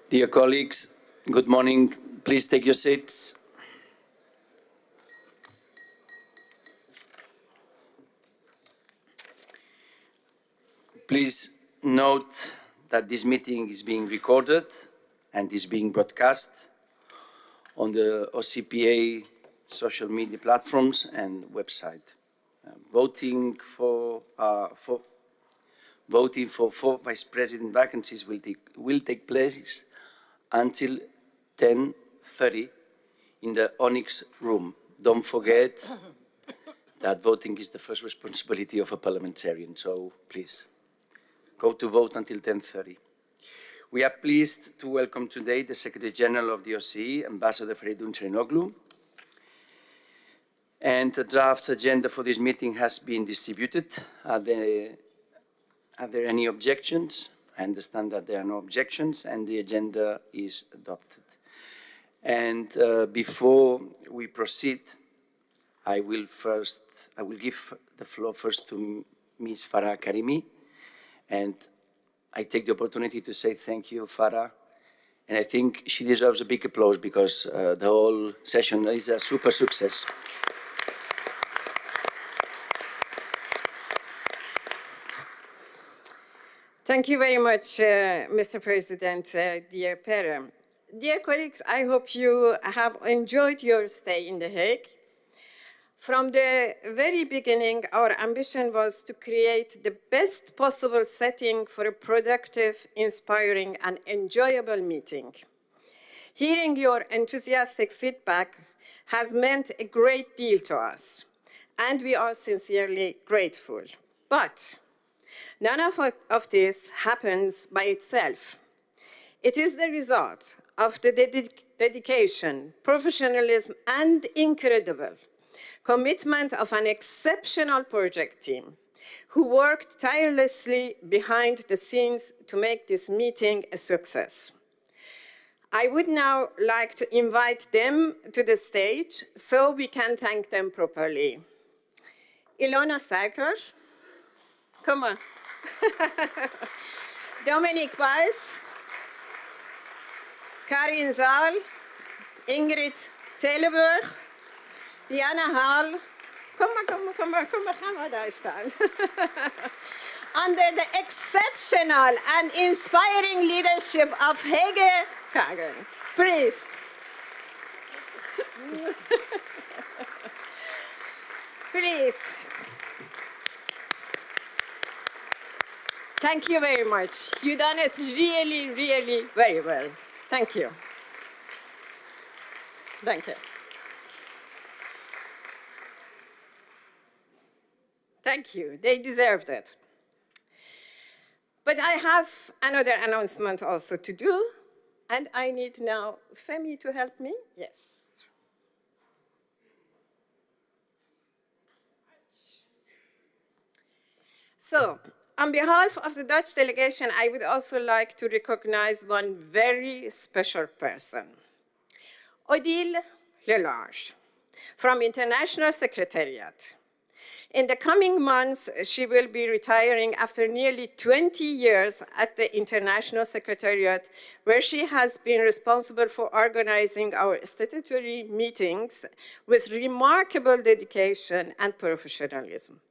Dear colleagues, good morning. Please take your seats. Please note that this meeting is being recorded and is being broadcast on the OCPA social media platforms and website. Voting for 4 vice president vacancies will take place until 10:30 in the Onyx room. Don't forget that voting is the first responsibility of a parliamentarian, so please go to vote until 10:30. We are pleased to welcome today the Secretary General of the OSCE, Ambassador Feridun Çerinoglu. And the draft agenda for this meeting has been distributed. Are there any objections? I understand that there are no objections, and the agenda is adopted. And before we proceed, I will give the floor first to Ms. Farah Karimi, and I take the opportunity to say thank you, Farah, and I think she deserves a big applause because the whole session is a super success. Thank you very much, Mr. President, dear Pere. Dear colleagues, I hope you have enjoyed your stay in The Hague. From the very beginning, our ambition was to create the best possible setting for a productive, inspiring, and enjoyable meeting. Hearing your enthusiastic feedback has meant a great deal to us, and we are sincerely grateful. But none of this happens by itself. It is the result of the dedication, professionalism, and incredible commitment of an exceptional project team who worked tirelessly behind the scenes to make this meeting a success. I would now like to invite them to the stage so we can thank them properly. Ilona Saker, come on. Dominic Weiss, Karin Zaal, Ingrid Teleburg, Diana Hall, kom maar, gaan we daar staan. Under the exceptional and inspiring leadership of Hague Kagen. Please. Please. Thank you very much. You've done it really, really very well. Thank you. Thank you. Thank you. They deserved it. But I have another announcement also to do, and I need now Femi to help me. Yes. So, on behalf of the Dutch delegation, I would also like to recognize one very special person. Odile Lelange, from International Secretariat. In the coming months, she will be retiring after nearly 20 years at the International Secretariat, where she has been responsible for organizing our statutory meetings with remarkable dedication and professionalism.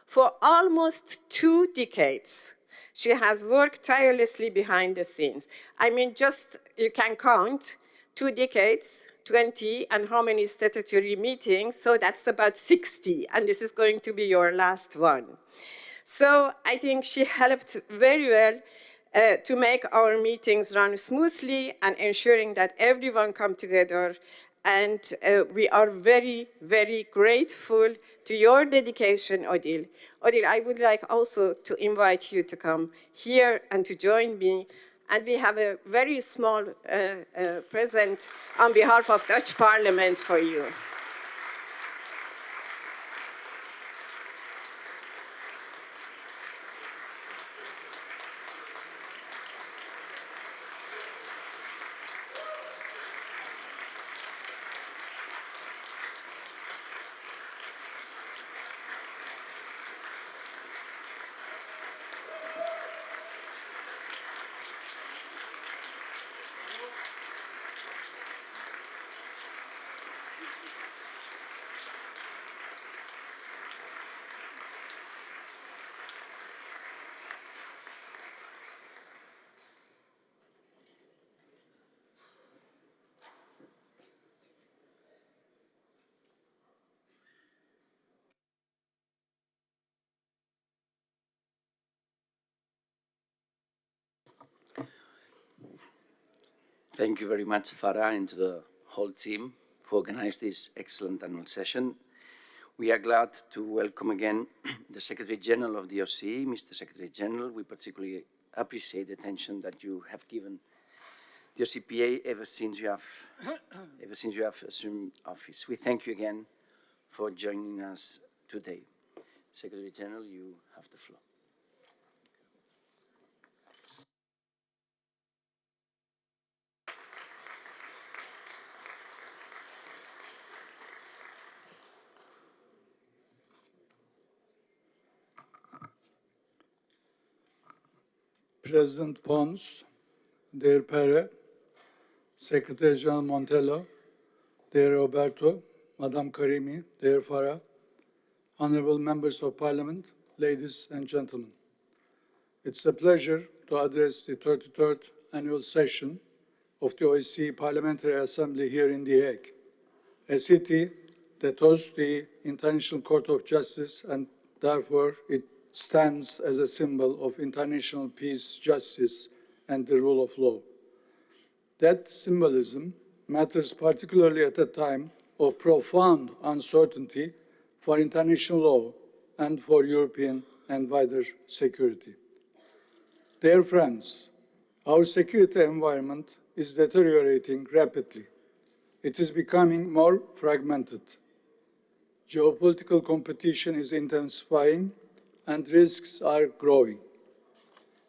For almost 2 decades, she has worked tirelessly behind the scenes. I mean, just you can count 2 decades, 20, and how many statutory meetings, so that's about 60, and this is going to be your last one. So I think she helped very well to make our meetings run smoothly and ensuring that everyone come together. And we are very, very grateful to your dedication, Odile. Odile, I would like also to invite you to come here and to join me. And we have a very small present on behalf of Dutch Parliament for you. Thank you very much, Farah, and to the whole team who organized this excellent annual session. We are glad to welcome again the Secretary General of the OSCE, Mr. Secretary General. We particularly appreciate the attention that you have given the OCPA ever since you have assumed office. We thank you again for joining us today. Secretary General, you have the floor. President Pons, dear Pere, Secretary General Montello, dear Roberto, Madame Karimi, dear Farah, honorable members of Parliament, ladies and gentlemen. It's a pleasure to address the 33rd annual session of the OSCE Parliamentary Assembly here in The Hague, a city that hosts the International Court of Justice, and therefore it stands as a symbol of international peace, justice, and the rule of law. That symbolism matters particularly at a time of profound uncertainty for international law and for European and wider security. Dear friends, our security environment is deteriorating rapidly. It is becoming more fragmented. Geopolitical competition is intensifying and risks are growing.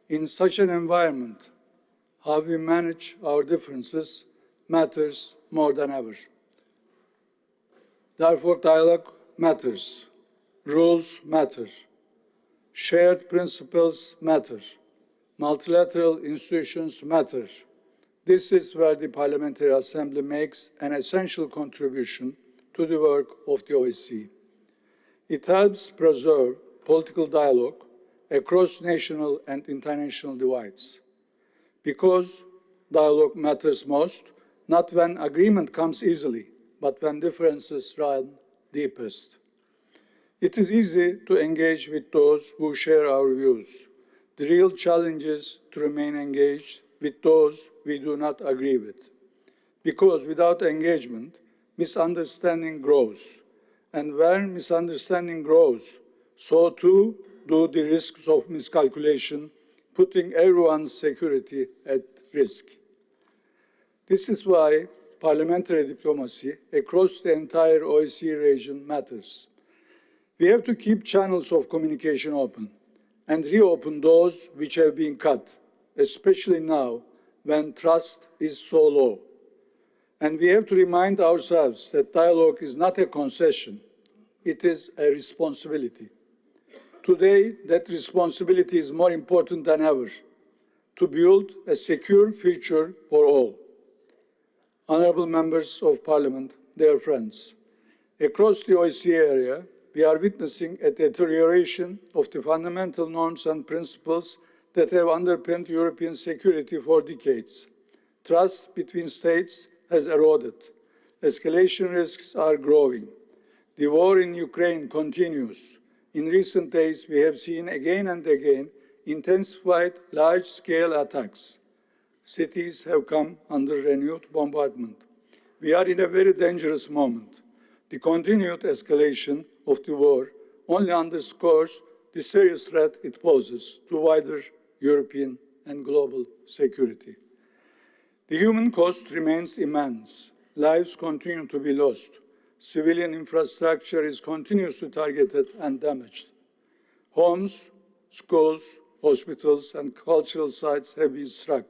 In such an environment, how we manage our differences matters more than ever. Therefore, dialogue matters, rules matter, shared principles matter, multilateral institutions matter. This is where the Parliamentary Assembly makes an essential contribution to the work of the OSCE. It helps preserve political dialogue across national and international divides. Because dialogue matters most, not when agreement comes easily, but when differences run deepest. It is easy to engage with those who share our views. The real challenge is to remain engaged with those we do not agree with. Because without engagement, misunderstanding grows. And where misunderstanding grows, so too do the risks of miscalculation, putting everyone's security at risk. This is why parliamentary diplomacy across the entire OSCE region matters. We have to keep channels of communication open and reopen those which have been cut, especially now when trust is so low. And we have to remind ourselves that dialogue is not a concession, it is a responsibility. Today, that responsibility is more important than ever, to build a secure future for all. Honorable members of Parliament, dear friends, across the OSCE area, we are witnessing a deterioration of the fundamental norms and principles that have underpinned European security for decades. Trust between states has eroded. Escalation risks are growing. The war in Ukraine continues. In recent days, we have seen again and again intensified large-scale attacks. Cities have come under renewed bombardment. We are in a very dangerous moment. The continued escalation of the war only underscores the serious threat it poses to wider European and global security. The human cost remains immense. Lives continue to be lost. Civilian infrastructure is continuously targeted and damaged. Homes, schools, hospitals, and cultural sites have been struck.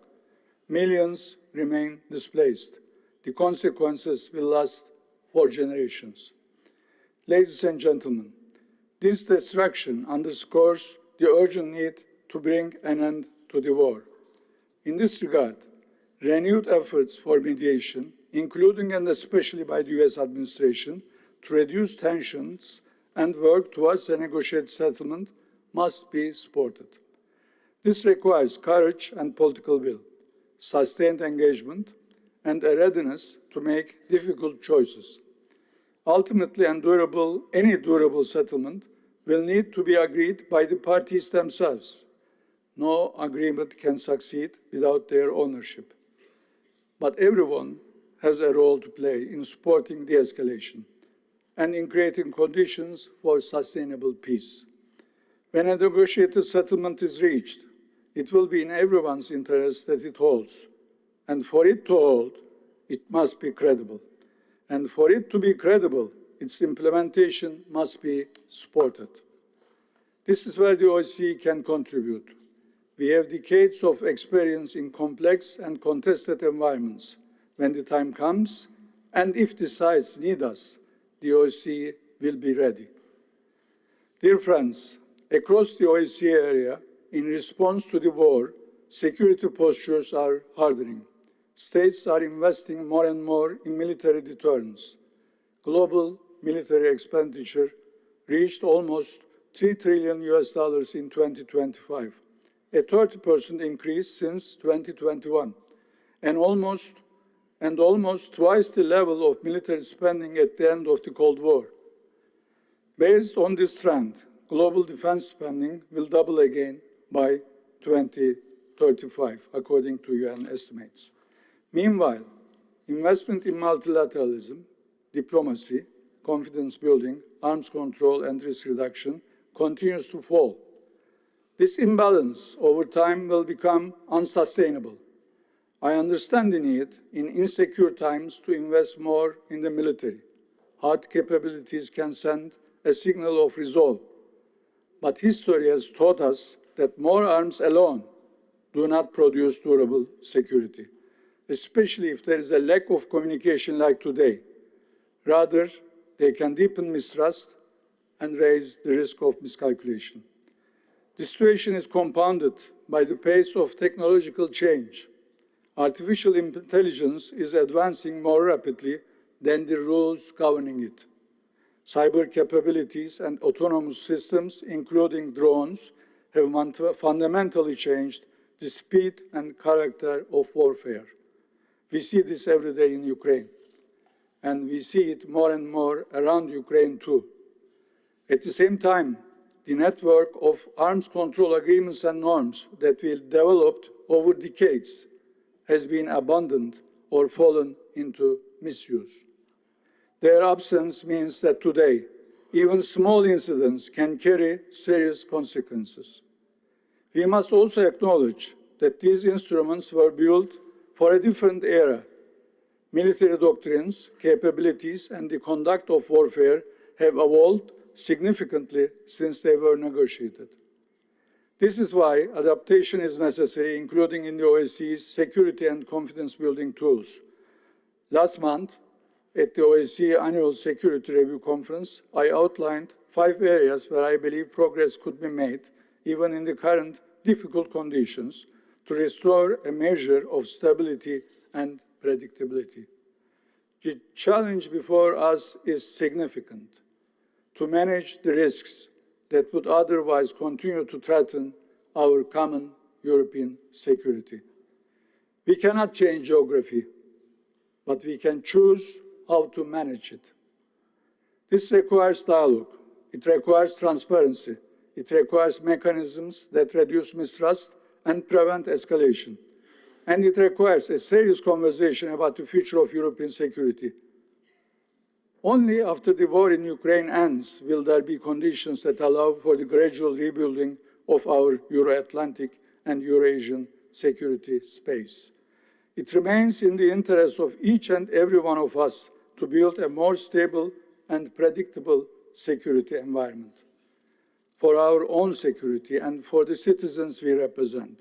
Millions remain displaced. The consequences will last for generations. Ladies and gentlemen, this destruction underscores the urgent need to bring an end to the war. In this regard, renewed efforts for mediation, including and especially by the US administration, to reduce tensions and work towards a negotiated settlement must be supported. This requires courage and political will, sustained engagement, and a readiness to make difficult choices. Ultimately, any durable settlement will need to be agreed by the parties themselves. No agreement can succeed without their ownership. but everyone has a role to play in supporting de-escalation and in creating conditions for sustainable peace. When a negotiated settlement is reached, it will be in everyone's interest that it holds. And for it to hold, it must be credible. And for it to be credible, its implementation must be supported. This is where the OSCE can contribute. We have decades of experience in complex and contested environments. When the time comes, and if the sides need us, the OSCE will be ready. Dear friends, across the OSCE area, in response to the war, security postures are hardening. States are investing more and more in military deterrence. Global military expenditure reached almost $3 trillion in 2025, a 30% increase since 2021, and almost twice the level of military spending at the end of the Cold War. Based on this trend, global defense spending will double again by 2035, according to UN estimates. Meanwhile, investment in multilateralism, diplomacy, confidence building, arms control, and risk reduction continues to fall. This imbalance over time will become unsustainable. I understand the need in insecure times to invest more in the military. Hard capabilities can send a signal of resolve. But history has taught us that more arms alone do not produce durable security, especially if there is a lack of communication like today. Rather, they can deepen mistrust and raise the risk of miscalculation. The situation is compounded by the pace of technological change. Artificial intelligence is advancing more rapidly than the rules governing it. Cyber capabilities and autonomous systems, including drones, have fundamentally changed the speed and character of warfare. We see this every day in Ukraine, and we see it more and more around Ukraine too. At the same time, the network of arms control agreements and norms that we developed over decades has been abandoned or fallen into misuse. Their absence means that today, even small incidents can carry serious consequences. We must also acknowledge that these instruments were built for a different era. Military doctrines, capabilities, and the conduct of warfare have evolved significantly since they were negotiated. This is why adaptation is necessary, including in the OSCE's security and confidence building tools. Last month, at the OSCE Annual Security Review Conference, I outlined 5 areas where I believe progress could be made, even in the current difficult conditions, to restore a measure of stability and predictability. The challenge before us is significant: to manage the risks that would otherwise continue to threaten our common European security. We cannot change geography, but we can choose how to manage it. This requires dialogue. It requires transparency. It requires mechanisms that reduce mistrust and prevent escalation. And it requires a serious conversation about the future of European security. Only after the war in Ukraine ends will there be conditions that allow for the gradual rebuilding of our Euro-Atlantic and Eurasian security space. It remains in the interest of each and every one of us to build a more stable and predictable security environment for our own security and for the citizens we represent.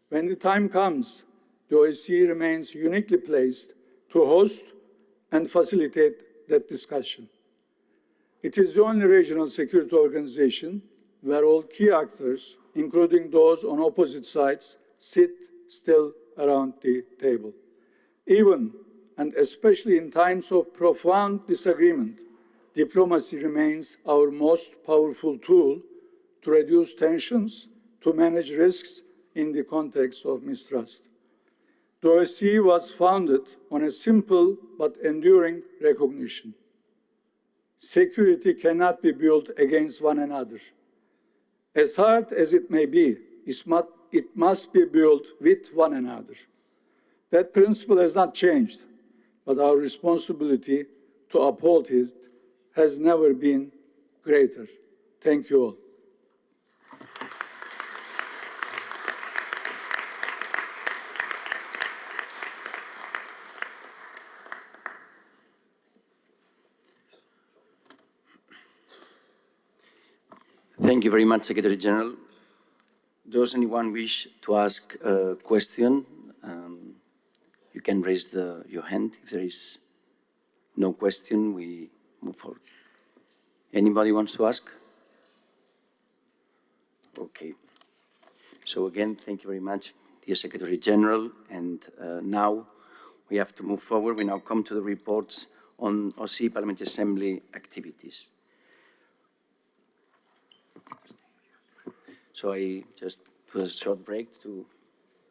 When the time comes, the OSCE remains uniquely placed to host and facilitate that discussion. It is the only regional security organization where all key actors, including those on opposite sides, sit still around the table. Even and especially in times of profound disagreement, diplomacy remains our most powerful tool to reduce tensions, to manage risks in the context of mistrust. The OSCE was founded on a simple but enduring recognition. Security cannot be built against one another. As hard as it may be, it must be built with one another. That principle has not changed, but our responsibility to uphold it has never been greater. Thank you all. Thank you very much, Secretary General. Does anyone wish to ask a question? You can raise your hand. If there is no question, we move forward. Anybody wants to ask? Okay. So again, thank you very much, dear Secretary General. And now we have to move forward. We now come to the reports on OSCE Parliamentary Assembly activities. So I just do a short break to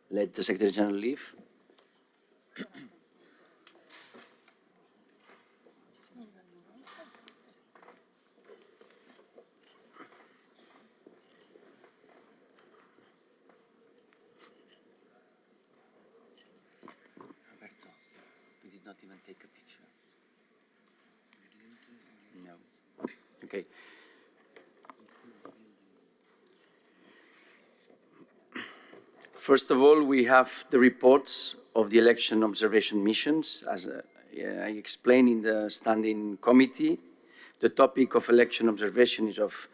let the Secretary General leave. Roberto, we did not even take a picture. No. Okay. First of all, we have the reports of the election observation missions. As I explained in the standing committee, the topic of election observation is of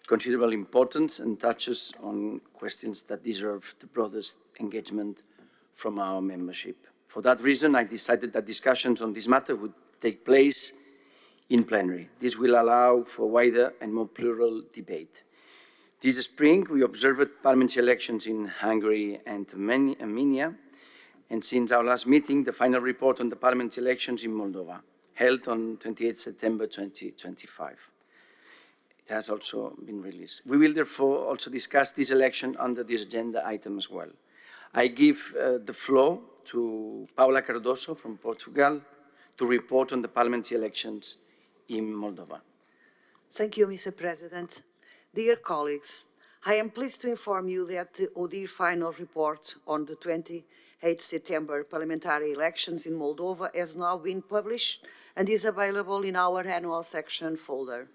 considerable importance and touches on questions that deserve the broadest engagement from our membership. For that reason, I decided that discussions on this matter would take place in plenary. This will allow for wider and more plural debate. This spring, we observed parliamentary elections in Hungary and Armenia, and since our last meeting, the final report on the parliamentary elections in Moldova, held on 28 September 2025. It has also been released. We will therefore also discuss this election under this agenda item as well. I give the floor to Paula Cardoso from Portugal to report on the parliamentary elections in Moldova. Thank you, Mr. President. Dear colleagues, I am pleased to inform you that the ODIHR final report on the 28 September parliamentary elections in Moldova has now been published and is available in our annual section folder.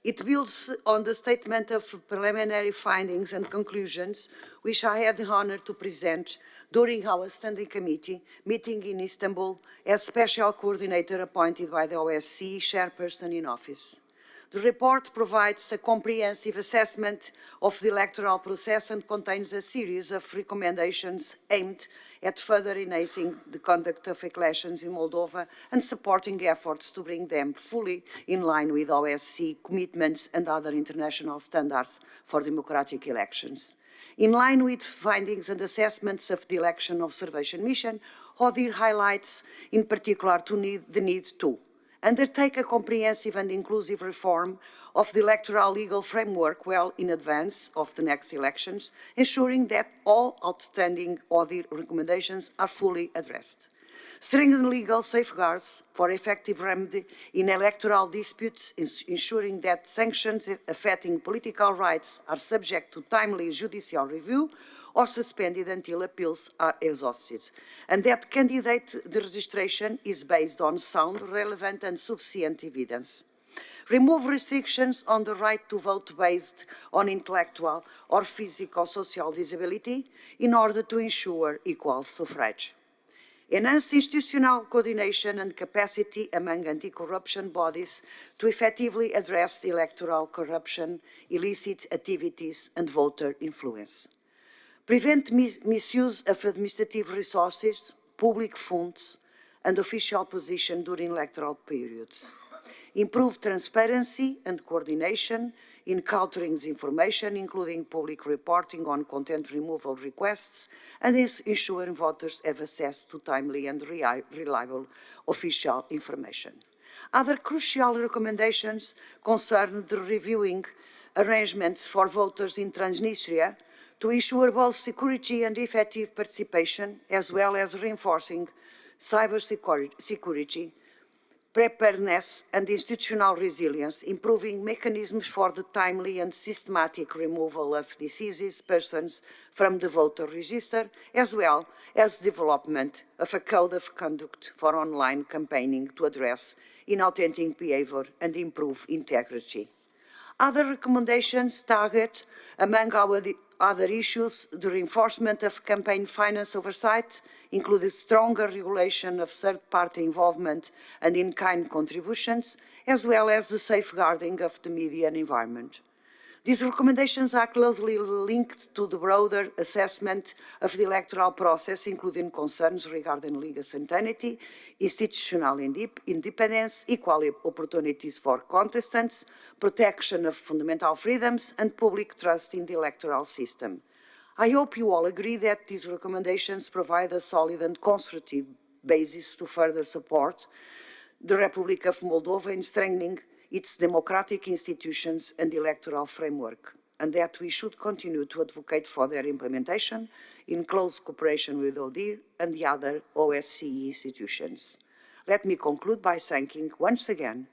It builds on the statement of preliminary findings and conclusions, which I had the honor to present during our standing committee meeting in Istanbul as special coordinator appointed by the OSCE chairperson in office. The report provides a comprehensive assessment of the electoral process and contains a series of recommendations aimed at further enhancing the conduct of elections in Moldova and supporting efforts to bring them fully in line with OSCE commitments and other international standards for democratic elections. In line with findings and assessments of the Election Observation Mission, ODIHR highlights in particular the need to undertake a comprehensive and inclusive reform of the electoral legal framework well in advance of the next elections, ensuring that all outstanding ODIHR recommendations are fully addressed. Strengthen legal safeguards for effective remedy in electoral disputes, ensuring that sanctions affecting political rights are subject to timely judicial review or suspended until appeals are exhausted, and that candidate registration is based on sound, relevant and sufficient evidence. Remove restrictions on the right to vote based on intellectual or physical social disability in order to ensure equal suffrage. Enhance institutional coordination and capacity among anti-corruption bodies to effectively address electoral corruption, illicit activities and voter influence. Prevent misuse of administrative resources, public funds and official position during electoral periods. Improve transparency and coordination in countering disinformation, including public reporting on content removal requests, and ensuring voters have access to timely and reliable official information. Other crucial recommendations concern the reviewing arrangements for voters in Transnistria to ensure both security and effective participation, as well as reinforcing cybersecurity, preparedness and institutional resilience, improving mechanisms for the timely and systematic removal of diseases persons from the voter register, as well as development of a code of conduct for online campaigning to address inauthentic behavior and improve integrity. Other recommendations target, among our other issues, the reinforcement of campaign finance oversight, including stronger regulation of third-party involvement and in-kind contributions, as well as the safeguarding of the media and environment. These recommendations are closely linked to the broader assessment of the electoral process, including concerns regarding legal certainty, institutional independence, equal opportunities for contestants, protection of fundamental freedoms, and public trust in the electoral system. I hope you all agree that these recommendations provide a solid and constructive basis to further support the Republic of Moldova in strengthening its democratic institutions and electoral framework, and that we should continue to advocate for their implementation in close cooperation with ODIHR and the other OSCE institutions. Let me conclude by thanking once again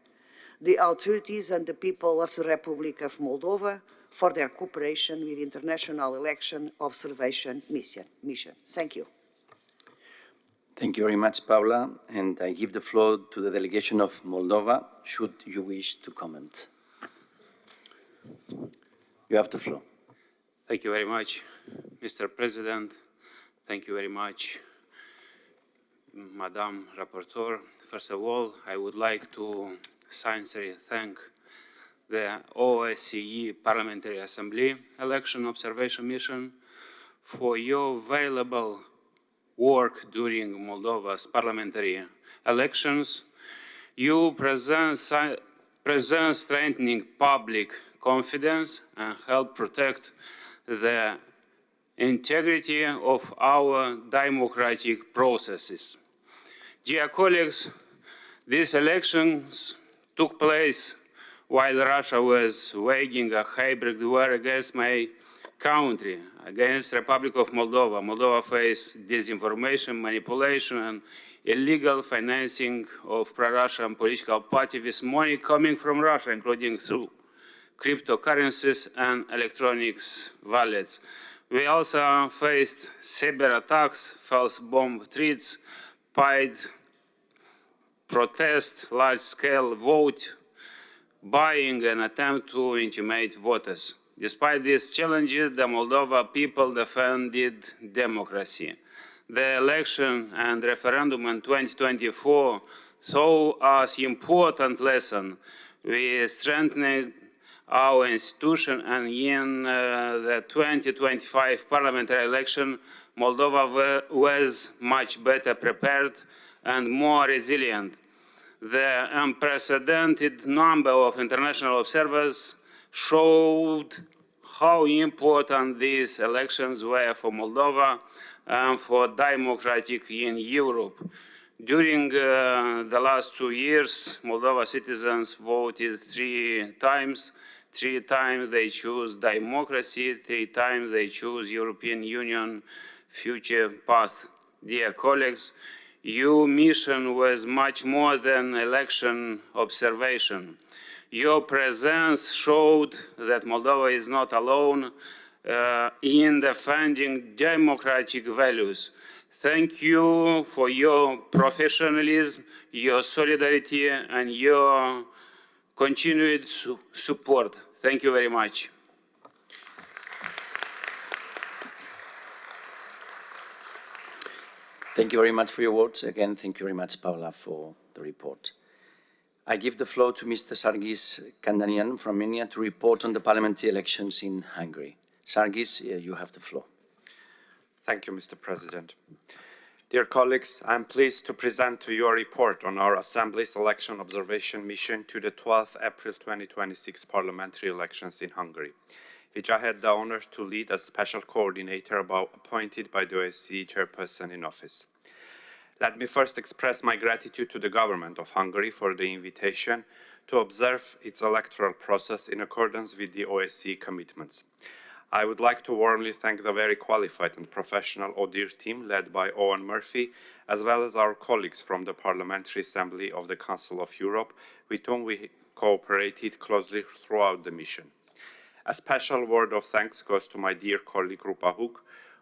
the authorities and the people of the Republic of Moldova for their cooperation with the International Election Observation Mission. Thank you. Thank you very much, Paula. And I give the floor to the delegation of Moldova, should you wish to comment. You have the floor. Thank you very much, Mr. President. Thank you very much, Madam Rapporteur. First of all, I would like to sincerely thank the OSCE Parliamentary Assembly Election Observation Mission for your valuable work during Moldova's parliamentary elections. You present strengthening public confidence and help protect the integrity of our democratic processes. Dear colleagues, these elections took place while Russia was waging a hybrid war against my country, against the Republic of Moldova. Moldova faced disinformation, manipulation, and illegal financing of pro-Russian political parties with money coming from Russia, including through cryptocurrencies and electronic wallets. We also faced cyber attacks, false bomb threats, paid protest, large-scale vote buying, and attempt to intimidate voters. Despite these challenges, the Moldova people defended democracy. The election and referendum in 2024 saw us important lesson. We strengthened our institution, and in the 2025 parliamentary election, Moldova was much better prepared and more resilient. The unprecedented number of international observers showed how important these elections were for Moldova and for democracy in Europe. During the last 2 years, Moldova citizens voted 3 times. 3 times they choose democracy, 3 times they choose European Union future path. Dear colleagues, your mission was much more than election observation. Your presence showed that Moldova is not alone in defending democratic values. Thank you for your professionalism, your solidarity, and your continued support. Thank you very much. Thank you very much for your words. Again, thank you very much, Paula, for the report. I give the floor to Mr. Sargis Kandanian from Armenia to report on the parliamentary elections in Hungary. Sargis, you have the floor. Thank you, Mr. President. Dear colleagues, I am pleased to present to you a report on our Assembly's election observation mission to the 12th April 2026 parliamentary elections in Hungary, which I had the honor to lead as special coordinator appointed by the OSCE chairperson in office. Let me first express my gratitude to the government of Hungary for the invitation to observe its electoral process in accordance with the OSCE commitments. I would like to warmly thank the very qualified and professional ODIHR team led by Owen Murphy, as well as our colleagues from the Parliamentary Assembly of the Council of Europe, with whom we cooperated closely throughout the mission. A special word of thanks goes to my dear colleague Rupa Hague,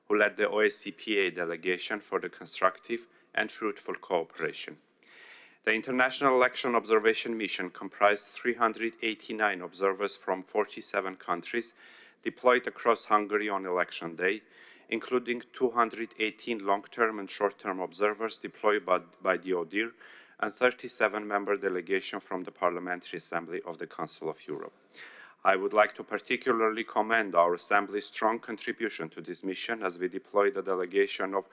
who led the OSCE-PA delegation for the constructive and fruitful cooperation. The International Election Observation Mission comprised 389 observers from 47 countries deployed across Hungary on election day, including 218 long-term and short-term observers deployed by the ODIHR and 37-member delegation from the Parliamentary Assembly of the Council of Europe. I would like to particularly commend our Assembly's strong contribution to this mission as we deployed a delegation of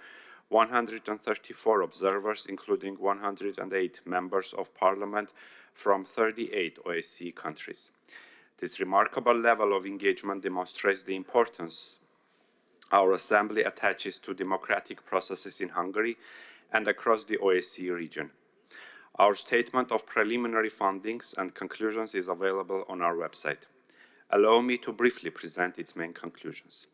134 observers, including 108 members of parliament from 38 OSCE countries. This remarkable level of engagement demonstrates the importance our Assembly attaches to democratic processes in Hungary and across the OSCE region. Our statement of preliminary findings and conclusions is available on our website. Allow me to briefly present its main conclusions.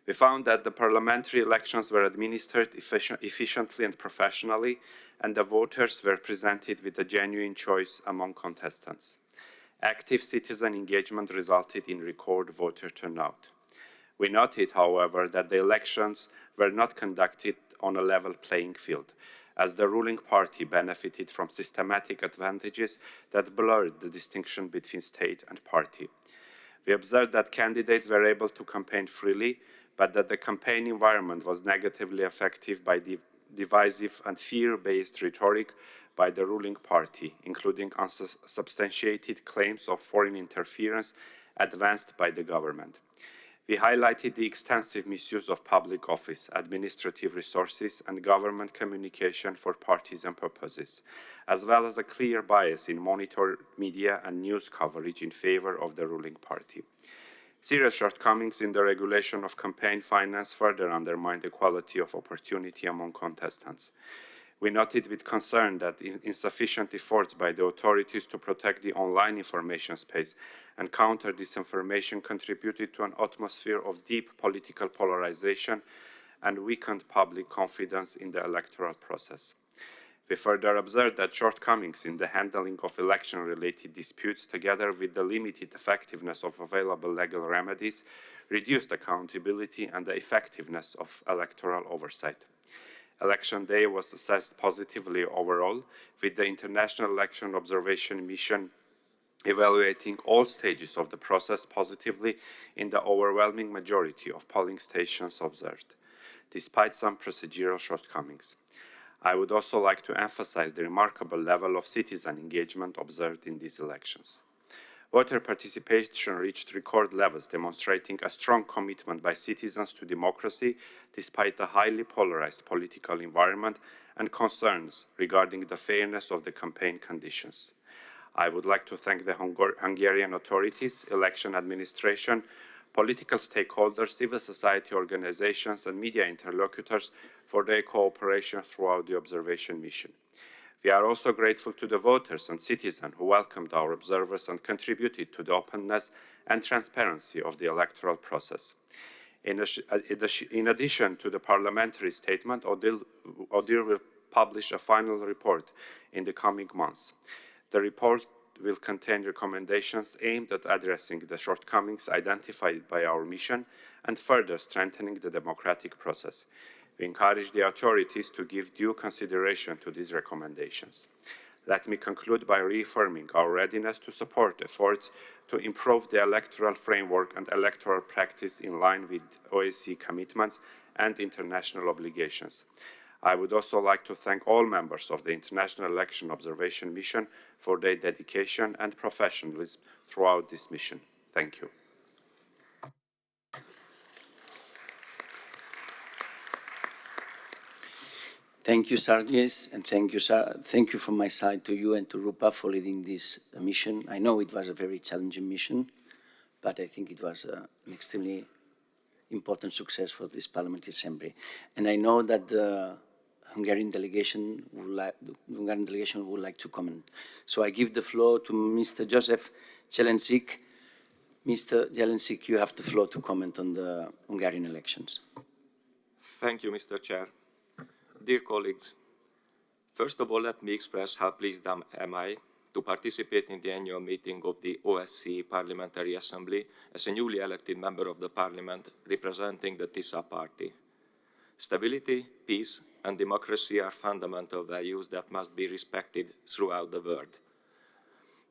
We found that the parliamentary elections were administered efficiently and professionally, and the voters were presented with a genuine choice among contestants. Active citizen engagement resulted in record voter turnout. We noted, however, that the elections were not conducted on a level playing field, as the ruling party benefited from systematic advantages that blurred the distinction between state and party. We observed that candidates were able to campaign freely, but that the campaign environment was negatively affected by divisive and fear-based rhetoric by the ruling party, including unsubstantiated claims of foreign interference advanced by the government. We highlighted the extensive misuse of public office, administrative resources, and government communication for partisan purposes, as well as a clear bias in monitor media and news coverage in favor of the ruling party. Serious shortcomings in the regulation of campaign finance further undermined equality of opportunity among contestants. We noted with concern that insufficient efforts by the authorities to protect the online information space and counter disinformation contributed to an atmosphere of deep political polarization and weakened public confidence in the electoral process. We further observed that shortcomings in the handling of election-related disputes, together with the limited effectiveness of available legal remedies, reduced accountability and the effectiveness of electoral oversight. Election day was assessed positively overall, with the International Election Observation Mission evaluating all stages of the process positively in the overwhelming majority of polling stations observed, despite some procedural shortcomings. I would also like to emphasize the remarkable level of citizen engagement observed in these elections. Voter participation reached record levels, demonstrating a strong commitment by citizens to democracy despite a highly polarized political environment and concerns regarding the fairness of the campaign conditions. I would like to thank the Hungarian authorities, election administration, political stakeholders, civil society organizations, and media interlocutors for their cooperation throughout the observation mission. We are also grateful to the voters and citizens who welcomed our observers and contributed to the openness and transparency of the electoral process. In addition to the parliamentary statement, ODIHR will publish a final report in the coming months. The report will contain recommendations aimed at addressing the shortcomings identified by our mission and further strengthening the democratic process. We encourage the authorities to give due consideration to these recommendations. Let me conclude by reaffirming our readiness to support efforts to improve the electoral framework and electoral practice in line with OSCE commitments and international obligations. I would also like to thank all members of the International Election Observation Mission for their dedication and professionalism throughout this mission. Thank you. Thank you, Sargis, and thank you from my side to you and to Rupa for leading this mission. I know it was a very challenging mission, but I think it was an extremely important success for this Parliamentary Assembly. And I know that the Hungarian delegation would like to comment. So I give the floor to Mr. Joseph Celencic, Mr. Jelencic, you have the floor to comment on the Hungarian elections. Thank you, Mr. Chair. Dear colleagues, first of all, let me express how pleased am I to participate in the annual meeting of the OSCE Parliamentary Assembly as a newly elected member of the Parliament representing the TISA party. Stability, peace, and democracy are fundamental values that must be respected throughout the world.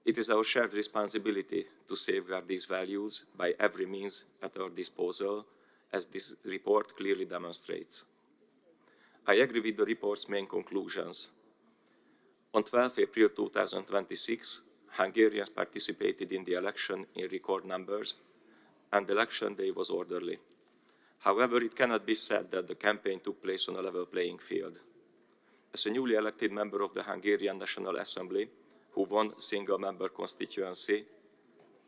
It is our shared responsibility to safeguard these values by every means at our disposal, as this report clearly demonstrates. I agree with the report's main conclusions. On 12 April 2026, Hungarians participated in the election in record numbers, and election day was orderly. However, it cannot be said that the campaign took place on a level playing field. As a newly elected member of the Hungarian National Assembly, who won single-member constituency,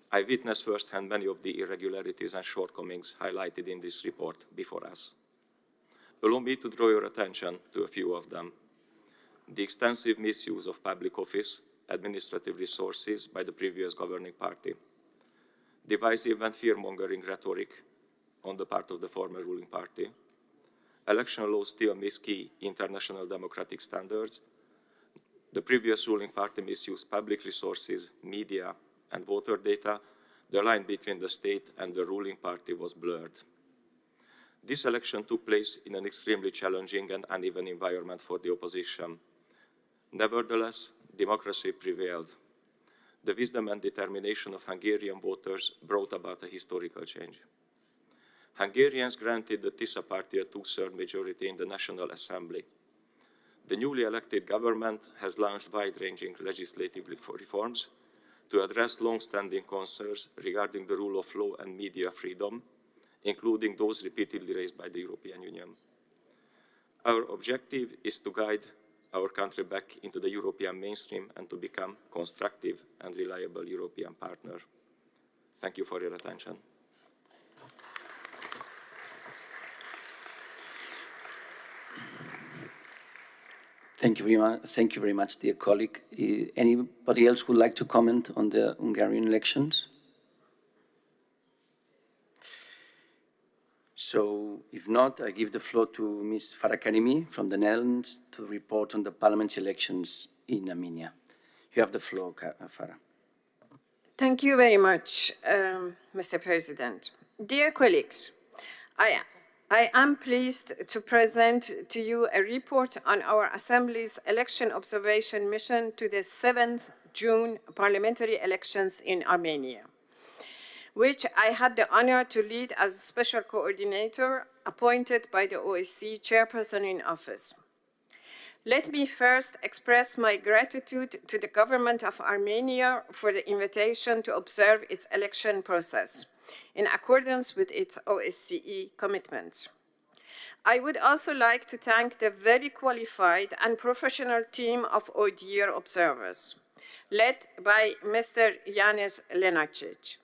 I witnessed firsthand many of the irregularities and shortcomings highlighted in this report before us. Allow me to draw your attention to a few of them. The extensive misuse of public office, administrative resources by the previous governing party, divisive and fear-mongering rhetoric on the part of the former ruling party, election laws still miss key international democratic standards, the previous ruling party misused public resources, media, and voter data. The line between the state and the ruling party was blurred. This election took place in an extremely challenging and uneven environment for the opposition. Nevertheless, democracy prevailed. The wisdom and determination of Hungarian voters brought about a historical change. Hungarians granted the TISA party a two-thirds majority in the National Assembly. The newly elected government has launched wide-ranging legislative reforms to address long-standing concerns regarding the rule of law and media freedom, including those repeatedly raised by the European Union. Our objective is to guide our country back into the European mainstream and to become a constructive and reliable European partner. Thank you for your attention. Thank you very much, dear colleague. Anybody else would like to comment on the Hungarian elections? So, if not, I give the floor to Ms. Farah Karimi from the Netherlands to report on the parliamentary elections in Armenia. You have the floor, Farah. Thank you very much, Mr. President. Dear colleagues, I am pleased to present to you a report on our Assembly's election observation mission to the 7th June parliamentary elections in Armenia, which I had the honor to lead as special coordinator appointed by the OSCE chairperson in office. Let me first express my gratitude to the government of Armenia for the invitation to observe its election process in accordance with its OSCE commitments. I would also like to thank the very qualified and professional team of ODIHR observers, led by Mr. Janez Lenacic,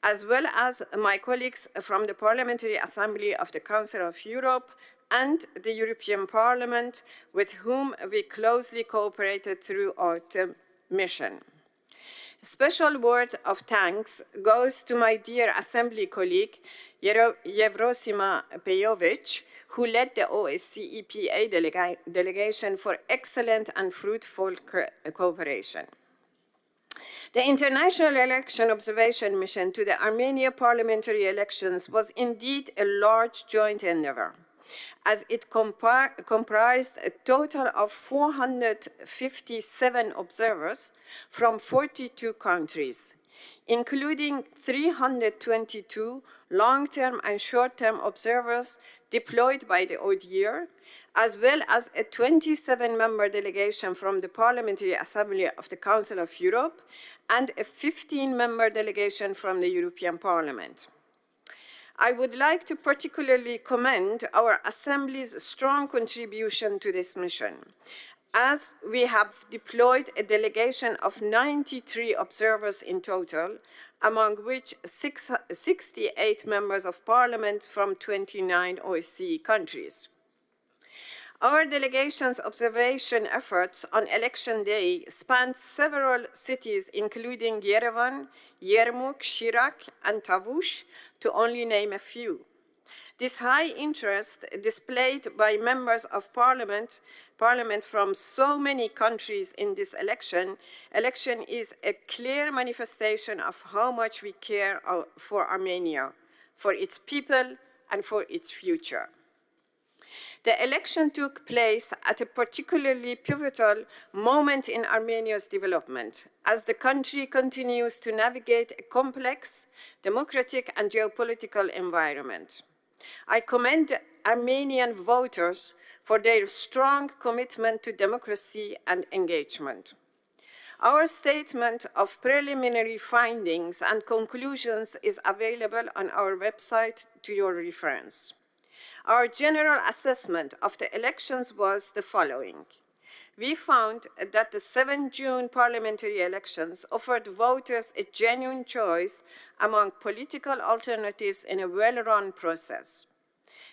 as well as my colleagues from the Parliamentary Assembly of the Council of Europe and the European Parliament, with whom we closely cooperated throughout the mission. A special word of thanks goes to my dear Assembly colleague, Yevrosima Pejovic, who led the OSCE EPA delegation for excellent and fruitful cooperation. The International Election Observation Mission to the Armenia parliamentary elections was indeed a large joint endeavor, as it comprised a total of 457 observers from 42 countries, including 322 long-term and short-term observers deployed by the ODIHR, as well as a 27-member delegation from the Parliamentary Assembly of the Council of Europe and a 15-member delegation from the European Parliament. I would like to particularly commend our Assembly's strong contribution to this mission, as we have deployed a delegation of 93 observers in total, among which 68 members of parliament from 29 OSCE countries. Our delegation's observation efforts on election day spanned several cities, including Yerevan, Yermouk, Shirak, and Tavush, to only name a few. This high interest displayed by members of parliament from so many countries in this election is a clear manifestation of how much we care for Armenia, for its people, and for its future. The election took place at a particularly pivotal moment in Armenia's development, as the country continues to navigate a complex, democratic, and geopolitical environment. I commend Armenian voters for their strong commitment to democracy and engagement. Our statement of preliminary findings and conclusions is available on our website to your reference. Our general assessment of the elections was the following. We found that the 7 June parliamentary elections offered voters a genuine choice among political alternatives in a well-run process.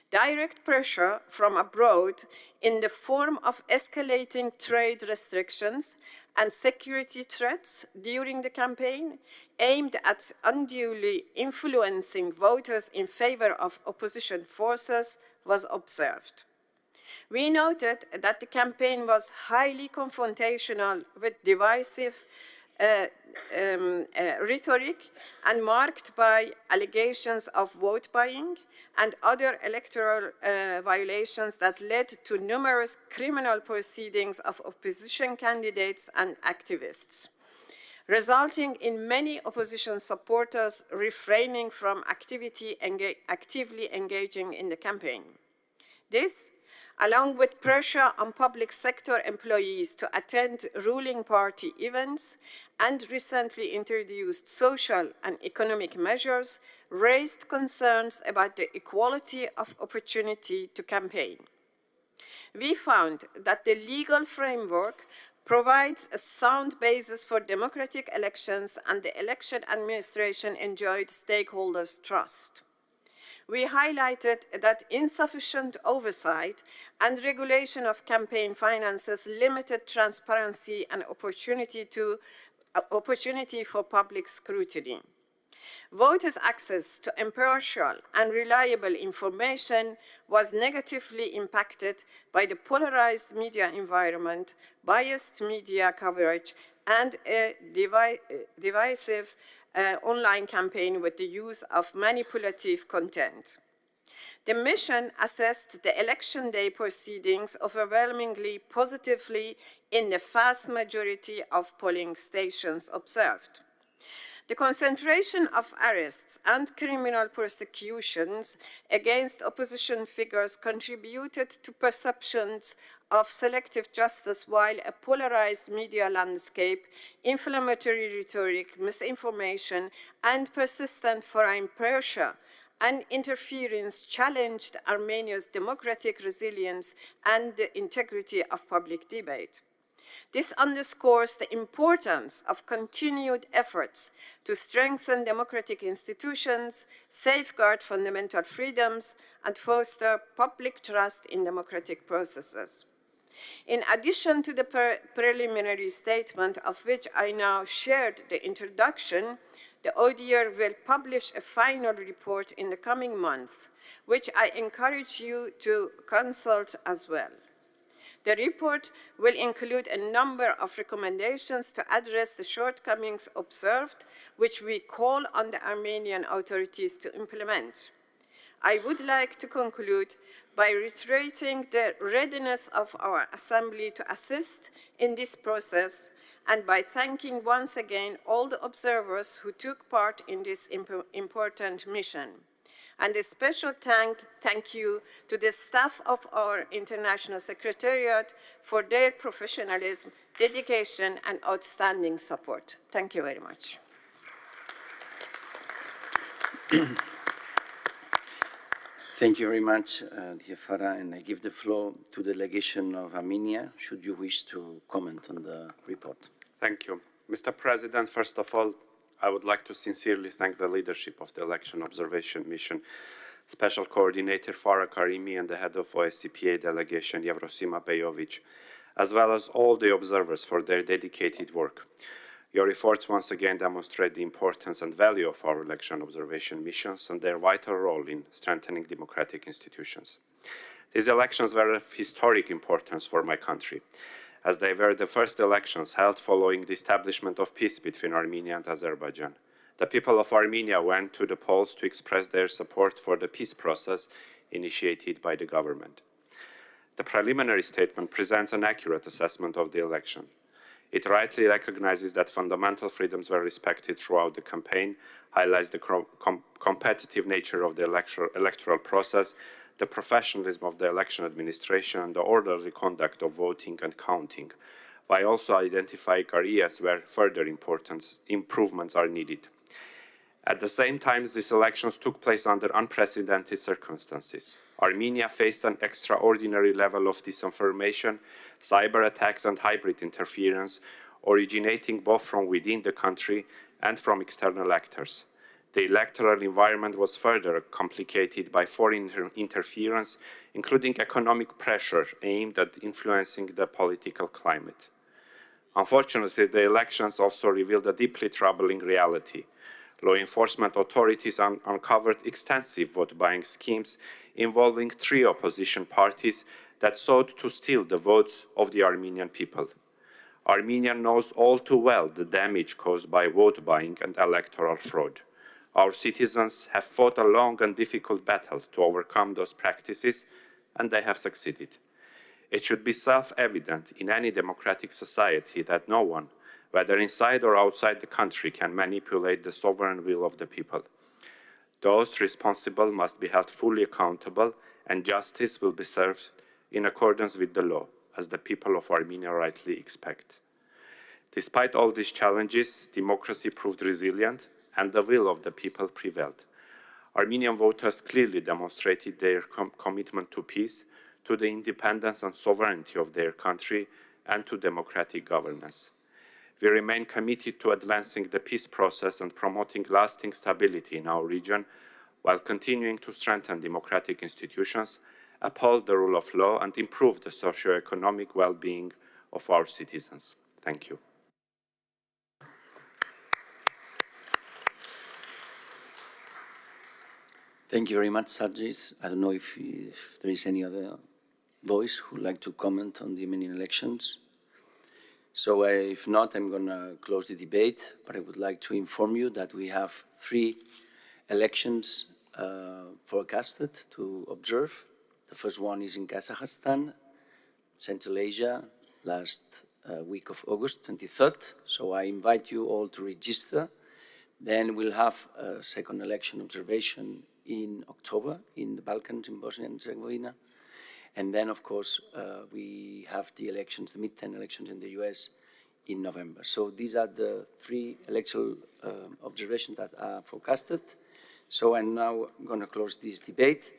Direct pressure from abroad in the form of escalating trade restrictions and security threats during the campaign aimed at unduly influencing voters in favor of opposition forces was observed. We noted that the campaign was highly confrontational with divisive rhetoric and marked by allegations of vote buying and other electoral violations that led to numerous criminal proceedings of opposition candidates and activists, resulting in many opposition supporters refraining from actively engaging in the campaign. This, along with pressure on public sector employees to attend ruling party events and recently introduced social and economic measures, raised concerns about the equality of opportunity to campaign. We found that the legal framework provides a sound basis for democratic elections, and the election administration enjoyed stakeholders' trust. We highlighted that insufficient oversight and regulation of campaign finances limited transparency and opportunity for public scrutiny. Voters' access to impartial and reliable information was negatively impacted by the polarized media environment, biased media coverage, and a divisive online campaign with the use of manipulative content. The mission assessed the election day proceedings overwhelmingly positively in the vast majority of polling stations observed. The concentration of arrests and criminal prosecutions against opposition figures contributed to perceptions of selective justice, while a polarized media landscape, inflammatory rhetoric, misinformation, and persistent foreign pressure and interference challenged Armenia's democratic resilience and the integrity of public debate. This underscores the importance of continued efforts to strengthen democratic institutions, safeguard fundamental freedoms, and foster public trust in democratic processes. In addition to the preliminary statement, of which I now shared the introduction, the ODIHR will publish a final report in the coming months, which I encourage you to consult as well. The report will include a number of recommendations to address the shortcomings observed, which we call on the Armenian authorities to implement. I would like to conclude by reiterating the readiness of our Assembly to assist in this process, and by thanking once again all the observers who took part in this important mission. And a special thank you to the staff of our International Secretariat for their professionalism, dedication, and outstanding support. Thank you very much. Thank you very much, dear Farah, and I give the floor to the delegation of Armenia, should you wish to comment on the report. Thank you. Mr. President, first of all, I would like to sincerely thank the leadership of the Election Observation Mission Special Coordinator Farah Karimi and the head of OSCPA delegation Yevrosima Bejovic, as well as all the observers for their dedicated work. Your efforts once again demonstrate the importance and value of our election observation missions and their vital role in strengthening democratic institutions. These elections were of historic importance for my country, as they were the first elections held following the establishment of peace between Armenia and Azerbaijan. The people of Armenia went to the polls to express their support for the peace process initiated by the government. The preliminary statement presents an accurate assessment of the election. It rightly recognizes that fundamental freedoms were respected throughout the campaign, highlights the competitive nature of the electoral process, the professionalism of the election administration, and the orderly conduct of voting and counting, while also identifying areas where further improvements are needed. At the same time, these elections took place under unprecedented circumstances. Armenia faced an extraordinary level of disinformation, cyber attacks, and hybrid interference, originating both from within the country and from external actors. The electoral environment was further complicated by foreign interference, including economic pressure aimed at influencing the political climate. Unfortunately, the elections also revealed a deeply troubling reality. Law enforcement authorities uncovered extensive vote-buying schemes involving 3 opposition parties that sought to steal the votes of the Armenian people. Armenia knows all too well the damage caused by vote-buying and electoral fraud. Our citizens have fought a long and difficult battle to overcome those practices, and they have succeeded. It should be self-evident in any democratic society that no one, whether inside or outside the country, can manipulate the sovereign will of the people. Those responsible must be held fully accountable, and justice will be served in accordance with the law, as the people of Armenia rightly expect. Despite all these challenges, democracy proved resilient, and the will of the people prevailed. Armenian voters clearly demonstrated their commitment to peace, to the independence and sovereignty of their country, and to democratic governance. We remain committed to advancing the peace process and promoting lasting stability in our region, while continuing to strengthen democratic institutions, uphold the rule of law, and improve the socio-economic well-being of our citizens. Thank you. Thank you very much, Sargis. I don't know if there is any other voice who would like to comment on the Armenian elections. So if not, I'm going to close the debate, but I would like to inform you that we have 3 elections forecasted to observe. The first one is in Kazakhstan, Central Asia, last week of August, 23rd. So I invite you all to register. Then we'll have a second election observation in October in the Balkans, in Bosnia and Herzegovina. And then, of course, we have the elections, the midterm elections in the US in November. So these are the 3 electoral observations that are forecasted. So I'm now going to close this debate,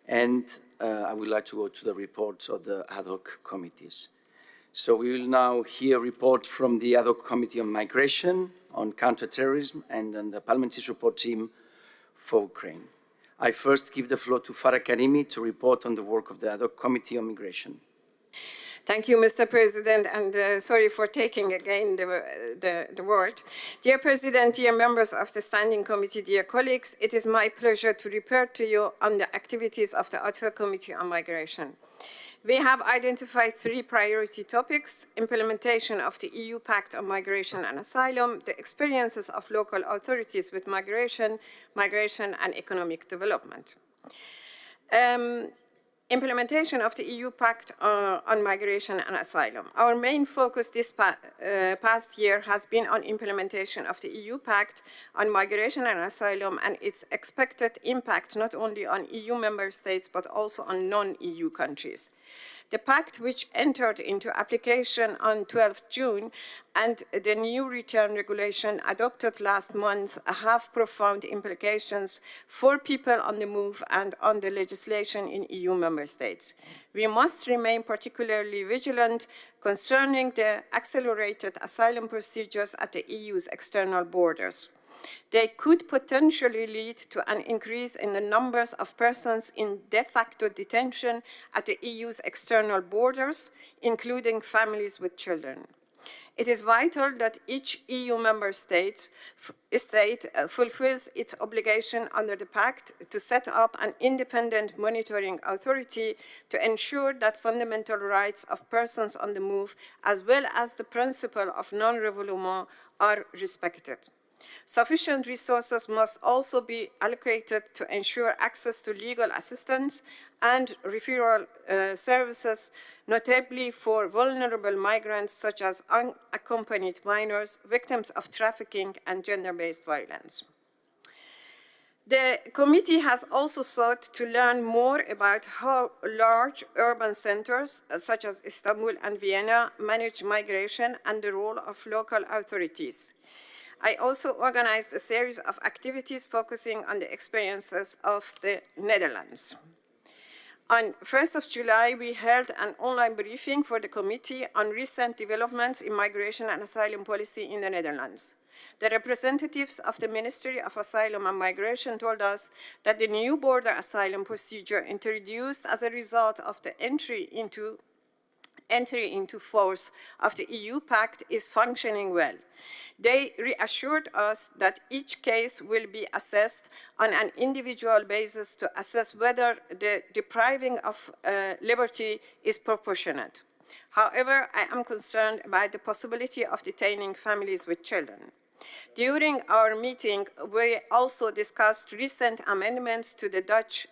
and I would like to go to the reports of the ad hoc committees. So we will now hear a report from the ad hoc committee on migration, on counterterrorism, and then the parliamentary support team for Ukraine. I first give the floor to Farah Karimi to report on the work of the ad hoc committee on migration. Thank you, Mr. President, and sorry for taking again the word. Dear President, dear members of the Standing Committee, dear colleagues, it is my pleasure to report to you on the activities of the ad hoc committee on migration. We have identified 3 priority topics: implementation of the EU Pact on Migration and Asylum, the experiences of local authorities with migration, and economic development. Implementation of the EU Pact on Migration and Asylum. Our main focus this past year has been on implementation of the EU Pact on Migration and Asylum and its expected impact not only on EU member states but also on non-EU countries. The pact, which entered into application on 12 June, and the new return regulation adopted last month have profound implications for people on the move and on the legislation in EU member states. We must remain particularly vigilant concerning the accelerated asylum procedures at the EU's external borders. They could potentially lead to an increase in the numbers of persons in de facto detention at the EU's external borders, including families with children. It is vital that each EU member state fulfills its obligation under the Pact to set up an independent monitoring authority to ensure that fundamental rights of persons on the move, as well as the principle of non-refoulement, are respected. Sufficient resources must also be allocated to ensure access to legal assistance and referral services, notably for vulnerable migrants such as unaccompanied minors, victims of trafficking and gender-based violence. The committee has also sought to learn more about how large urban centers, such as Istanbul and Vienna, manage migration and the role of local authorities. I also organized a series of activities focusing on the experiences of the Netherlands. On 1st of July, we held an online briefing for the committee on recent developments in migration and asylum policy in the Netherlands. The representatives of the Ministry of Asylum and Migration told us that the new border asylum procedure introduced as a result of the entry into force of the EU Pact is functioning well. They reassured us that each case will be assessed on an individual basis to assess whether the depriving of liberty is proportionate. However, I am concerned about the possibility of detaining families with children. During our meeting, we also discussed recent amendments to the Dutch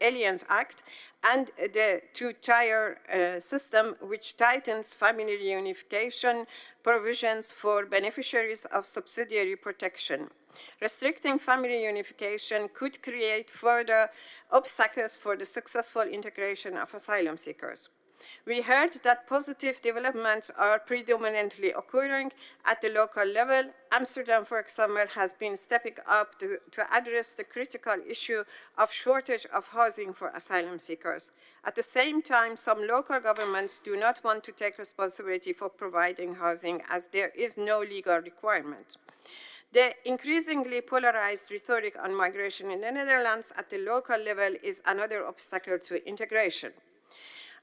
Aliens Act and the two-tier system, which tightens family reunification provisions for beneficiaries of subsidiary protection. Restricting family reunification could create further obstacles for the successful integration of asylum seekers. We heard that positive developments are predominantly occurring at the local level. Amsterdam, for example, has been stepping up to address the critical issue of shortage of housing for asylum seekers. At the same time, some local governments do not want to take responsibility for providing housing as there is no legal requirement. The increasingly polarized rhetoric on migration in the Netherlands at the local level is another obstacle to integration.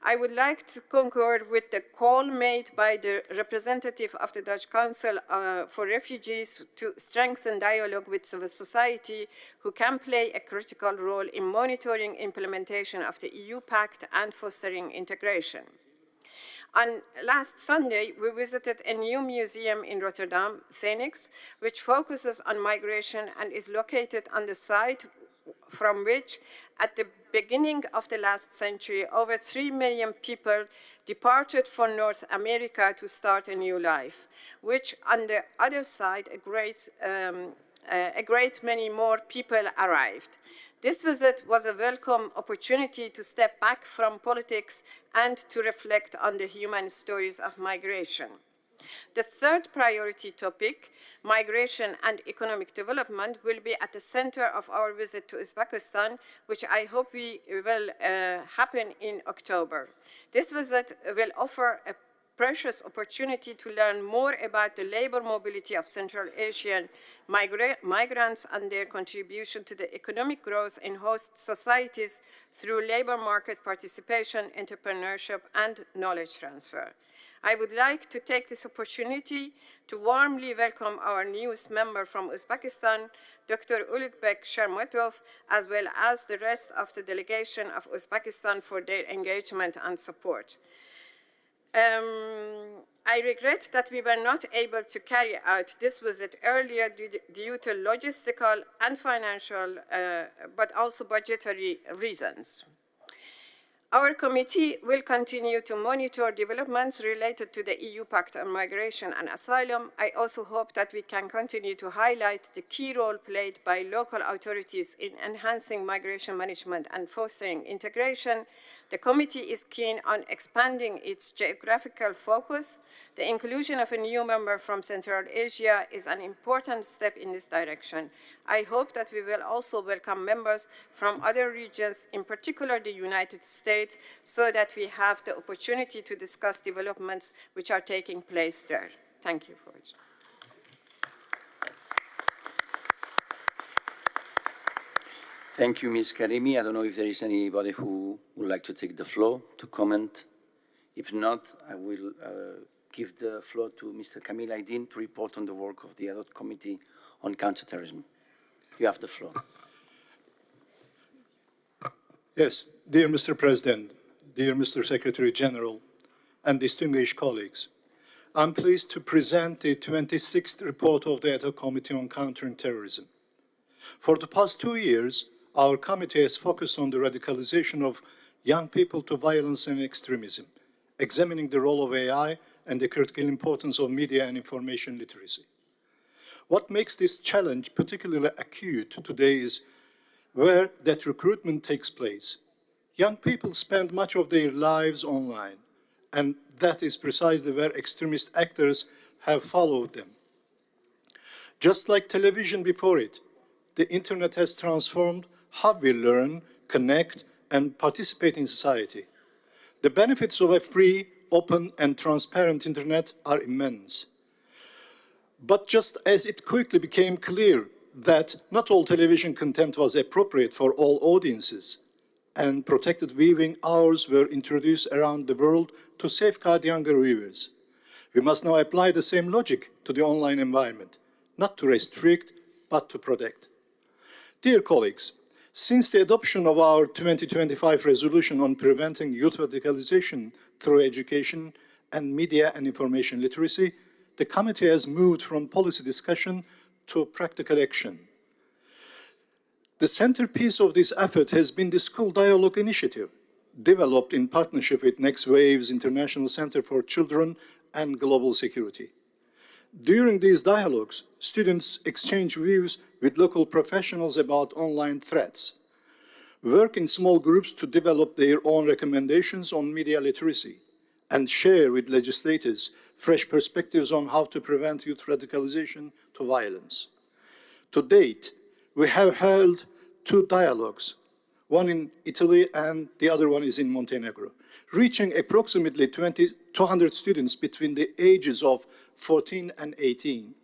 I would like to concur with the call made by the representative of the Dutch Council for Refugees to strengthen dialogue with civil society, who can play a critical role in monitoring implementation of the EU Pact and fostering integration. On last Sunday, we visited a new museum in Rotterdam, Phoenix, which focuses on migration and is located on the site from which, at the beginning of the last century, over 3 million people departed for North America to start a new life, which on the other side, a great many more people arrived. This visit was a welcome opportunity to step back from politics and to reflect on the human stories of migration. The third priority topic, migration and economic development, will be at the center of our visit to Uzbekistan, which I hope will happen in October. This visit will offer a precious opportunity to learn more about the labor mobility of Central Asian migrants and their contribution to the economic growth in host societies through labor market participation, entrepreneurship, and knowledge transfer. I would like to take this opportunity to warmly welcome our newest member from Uzbekistan, Dr. Ulugбек Shermatov, as well as the rest of the delegation of Uzbekistan for their engagement and support. I regret that we were not able to carry out this visit earlier due to logistical and financial, but also budgetary reasons. Our committee will continue to monitor developments related to the EU Pact on Migration and Asylum. I also hope that we can continue to highlight the key role played by local authorities in enhancing migration management and fostering integration. The committee is keen on expanding its geographical focus. The inclusion of a new member from Central Asia is an important step in this direction. I hope that we will also welcome members from other regions, in particular the United States, so that we have the opportunity to discuss developments which are taking place there. Thank you for it. Thank you, Ms. Karimi. I don't know if there is anybody who would like to take the floor to comment. If not, I will give the floor to Mr. Kamil Aydin to report on the work of the Ad hoc Committee on Counterterrorism. You have the floor. Yes, dear Mr. President, dear Mr. Secretary General, and distinguished colleagues, I'm pleased to present the 26th report of the Ad hoc Committee on Countering Terrorism. For the past 2 years, our committee has focused on the radicalization of young people to violence and extremism, examining the role of AI and the critical importance of media and information literacy. What makes this challenge particularly acute today is where that recruitment takes place. Young people spend much of their lives online, and that is precisely where extremist actors have followed them. Just like television before it, the internet has transformed how we learn, connect, and participate in society. The benefits of a free, open, and transparent internet are immense. But just as it quickly became clear that not all television content was appropriate for all audiences, and protected viewing hours were introduced around the world to safeguard younger viewers, we must now apply the same logic to the online environment, not to restrict, but to protect. Dear colleagues, since the adoption of our 2025 resolution on preventing youth radicalization through education and media and information literacy, the committee has moved from policy discussion to practical action. The centerpiece of this effort has been the School Dialogue Initiative, developed in partnership with Next Wave's International Center for Children and Global Security. During these dialogues, students exchange views with local professionals about online threats, work in small groups to develop their own recommendations on media literacy, and share with legislators fresh perspectives on how to prevent youth radicalization to violence. To date, we have held 2 dialogues, one in Italy and the other one is in Montenegro, reaching approximately 200 students between the ages of 14 and 18.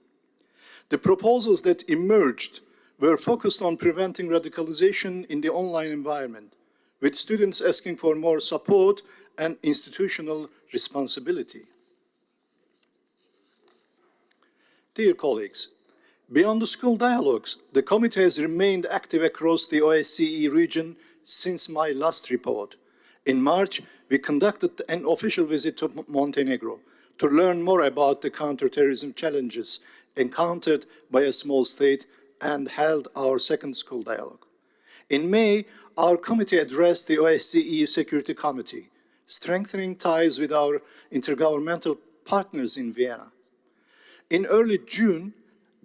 The proposals that emerged were focused on preventing radicalization in the online environment, with students asking for more support and institutional responsibility. Dear colleagues, beyond the school dialogues, the committee has remained active across the OSCE region since my last report. In March, we conducted an official visit to Montenegro to learn more about the counterterrorism challenges encountered by a small state and held our second school dialogue. In May, our committee addressed the OSCE Security Committee, strengthening ties with our intergovernmental partners in Vienna. In early June,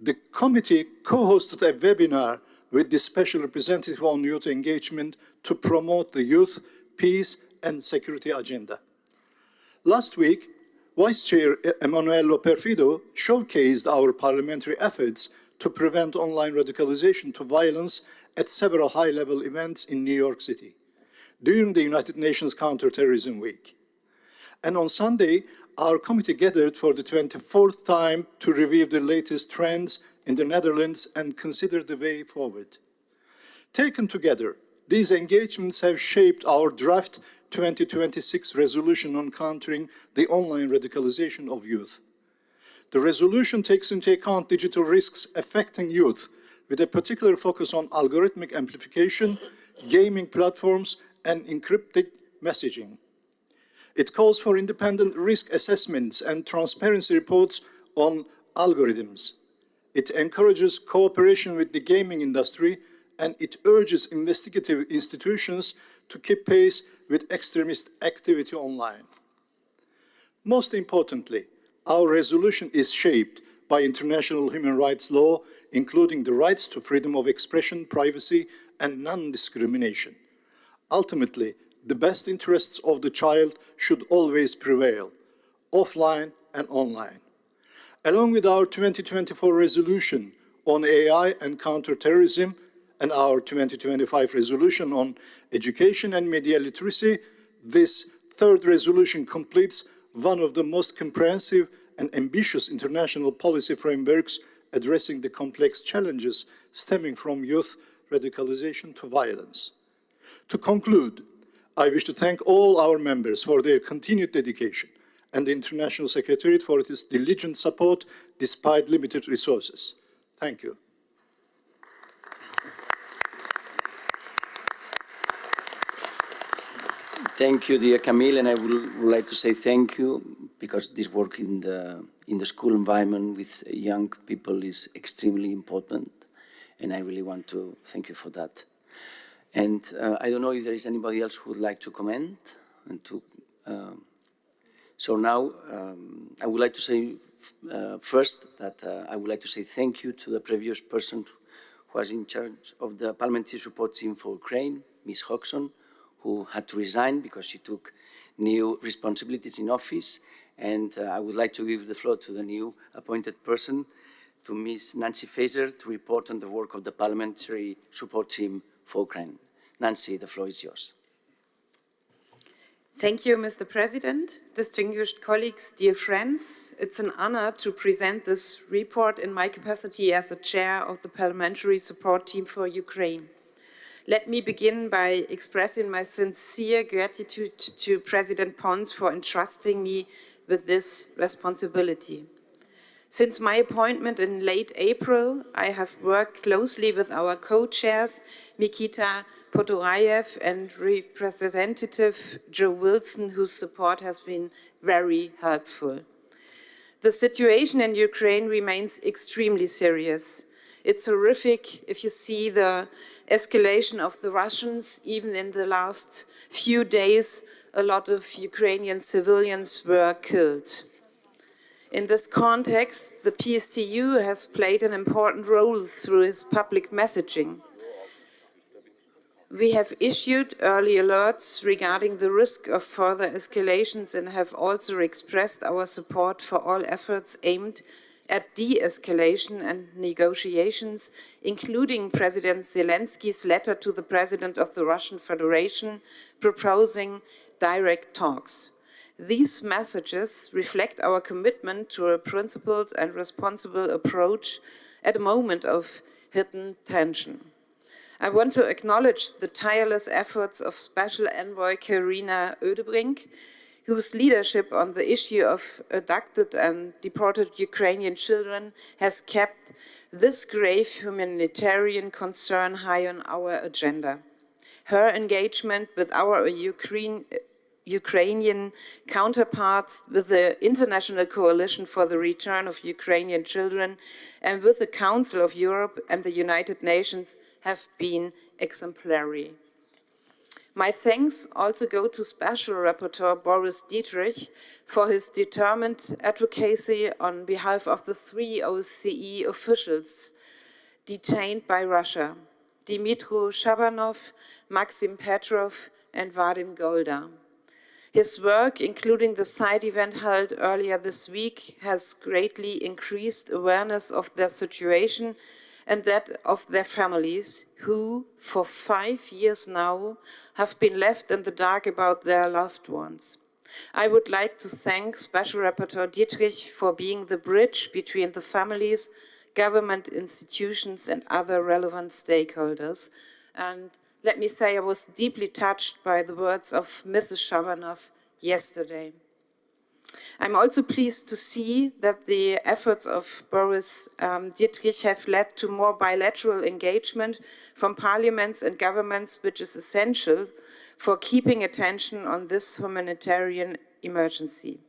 the committee co-hosted a webinar with the Special Representative on Youth Engagement to promote the youth, peace, and security agenda. Last week, Vice Chair Emanuele Perfido showcased our parliamentary efforts to prevent online radicalization to violence at several high-level events in New York City during the United Nations Counterterrorism Week. And on Sunday, our committee gathered for the 24th time to review the latest trends in the Netherlands and consider the way forward. Taken together, these engagements have shaped our draft 2026 resolution on countering the online radicalization of youth. The resolution takes into account digital risks affecting youth, with a particular focus on algorithmic amplification, gaming platforms, and encrypted messaging. It calls for independent risk assessments and transparency reports on algorithms. It encourages cooperation with the gaming industry, and it urges investigative institutions to keep pace with extremist activity online. Most importantly, our resolution is shaped by international human rights law, including the rights to freedom of expression, privacy, and non-discrimination. Ultimately, the best interests of the child should always prevail, offline and online. Along with our 2024 resolution on AI and counterterrorism and our 2025 resolution on education and media literacy, this third resolution completes one of the most comprehensive and ambitious international policy frameworks addressing the complex challenges stemming from youth radicalization to violence. To conclude, I wish to thank all our members for their continued dedication and the International Secretariat for its diligent support despite limited resources. Thank you. Thank you, dear Camille, and I would like to say thank you because this work in the school environment with young people is extremely important, and I really want to thank you for that. And I don't know if there is anybody else who would like to comment. So now I would like to say first that I would like to say thank you to the previous person who was in charge of the parliamentary support team for Ukraine, Ms. Hodgson, who had to resign because she took new responsibilities in office. And I would like to give the floor to the new appointed person, to Ms. Nancy Faeser, to report on the work of the parliamentary support team for Ukraine. Nancy, the floor is yours. Thank you, Mr. President, distinguished colleagues, dear friends. It's an honor to present this report in my capacity as a chair of the Parliamentary Support Team for Ukraine. Let me begin by expressing my sincere gratitude to President Pons for entrusting me with this responsibility. Since my appointment in late April, I have worked closely with our co-chairs, Mikita Potorayev and Representative Joe Wilson, whose support has been very helpful. The situation in Ukraine remains extremely serious. It's horrific if you see the escalation of the Russians. Even in the last few days, a lot of Ukrainian civilians were killed. In this context, the PSTU has played an important role through its public messaging. We have issued early alerts regarding the risk of further escalations and have also expressed our support for all efforts aimed at de-escalation and negotiations, including President Zelensky's letter to the President of the Russian Federation proposing direct talks. These messages reflect our commitment to a principled and responsible approach at a moment of hidden tension. I want to acknowledge the tireless efforts of Special Envoy Karina Oedebrink, whose leadership on the issue of abducted and deported Ukrainian children has kept this grave humanitarian concern high on our agenda. Her engagement with our Ukrainian counterparts, with the International Coalition for the Return of Ukrainian Children, and with the Council of Europe and the United Nations have been exemplary. My thanks also go to Special Rapporteur Boris Dietrich for his determined advocacy on behalf of the 3 OSCE officials detained by Russia, Dmitry Shabanov, Maxim Petrov, and Vadim Golda. His work, including the side event held earlier this week, has greatly increased awareness of their situation and that of their families, who, for 5 years now, have been left in the dark about their loved ones. I would like to thank Special Rapporteur Dietrich for being the bridge between the families, government institutions, and other relevant stakeholders. And let me say I was deeply touched by the words of Mrs. Shabanov yesterday. I'm also pleased to see that the efforts of Boris Dietrich have led to more bilateral engagement from parliaments and governments, which is essential for keeping attention on this humanitarian emergency.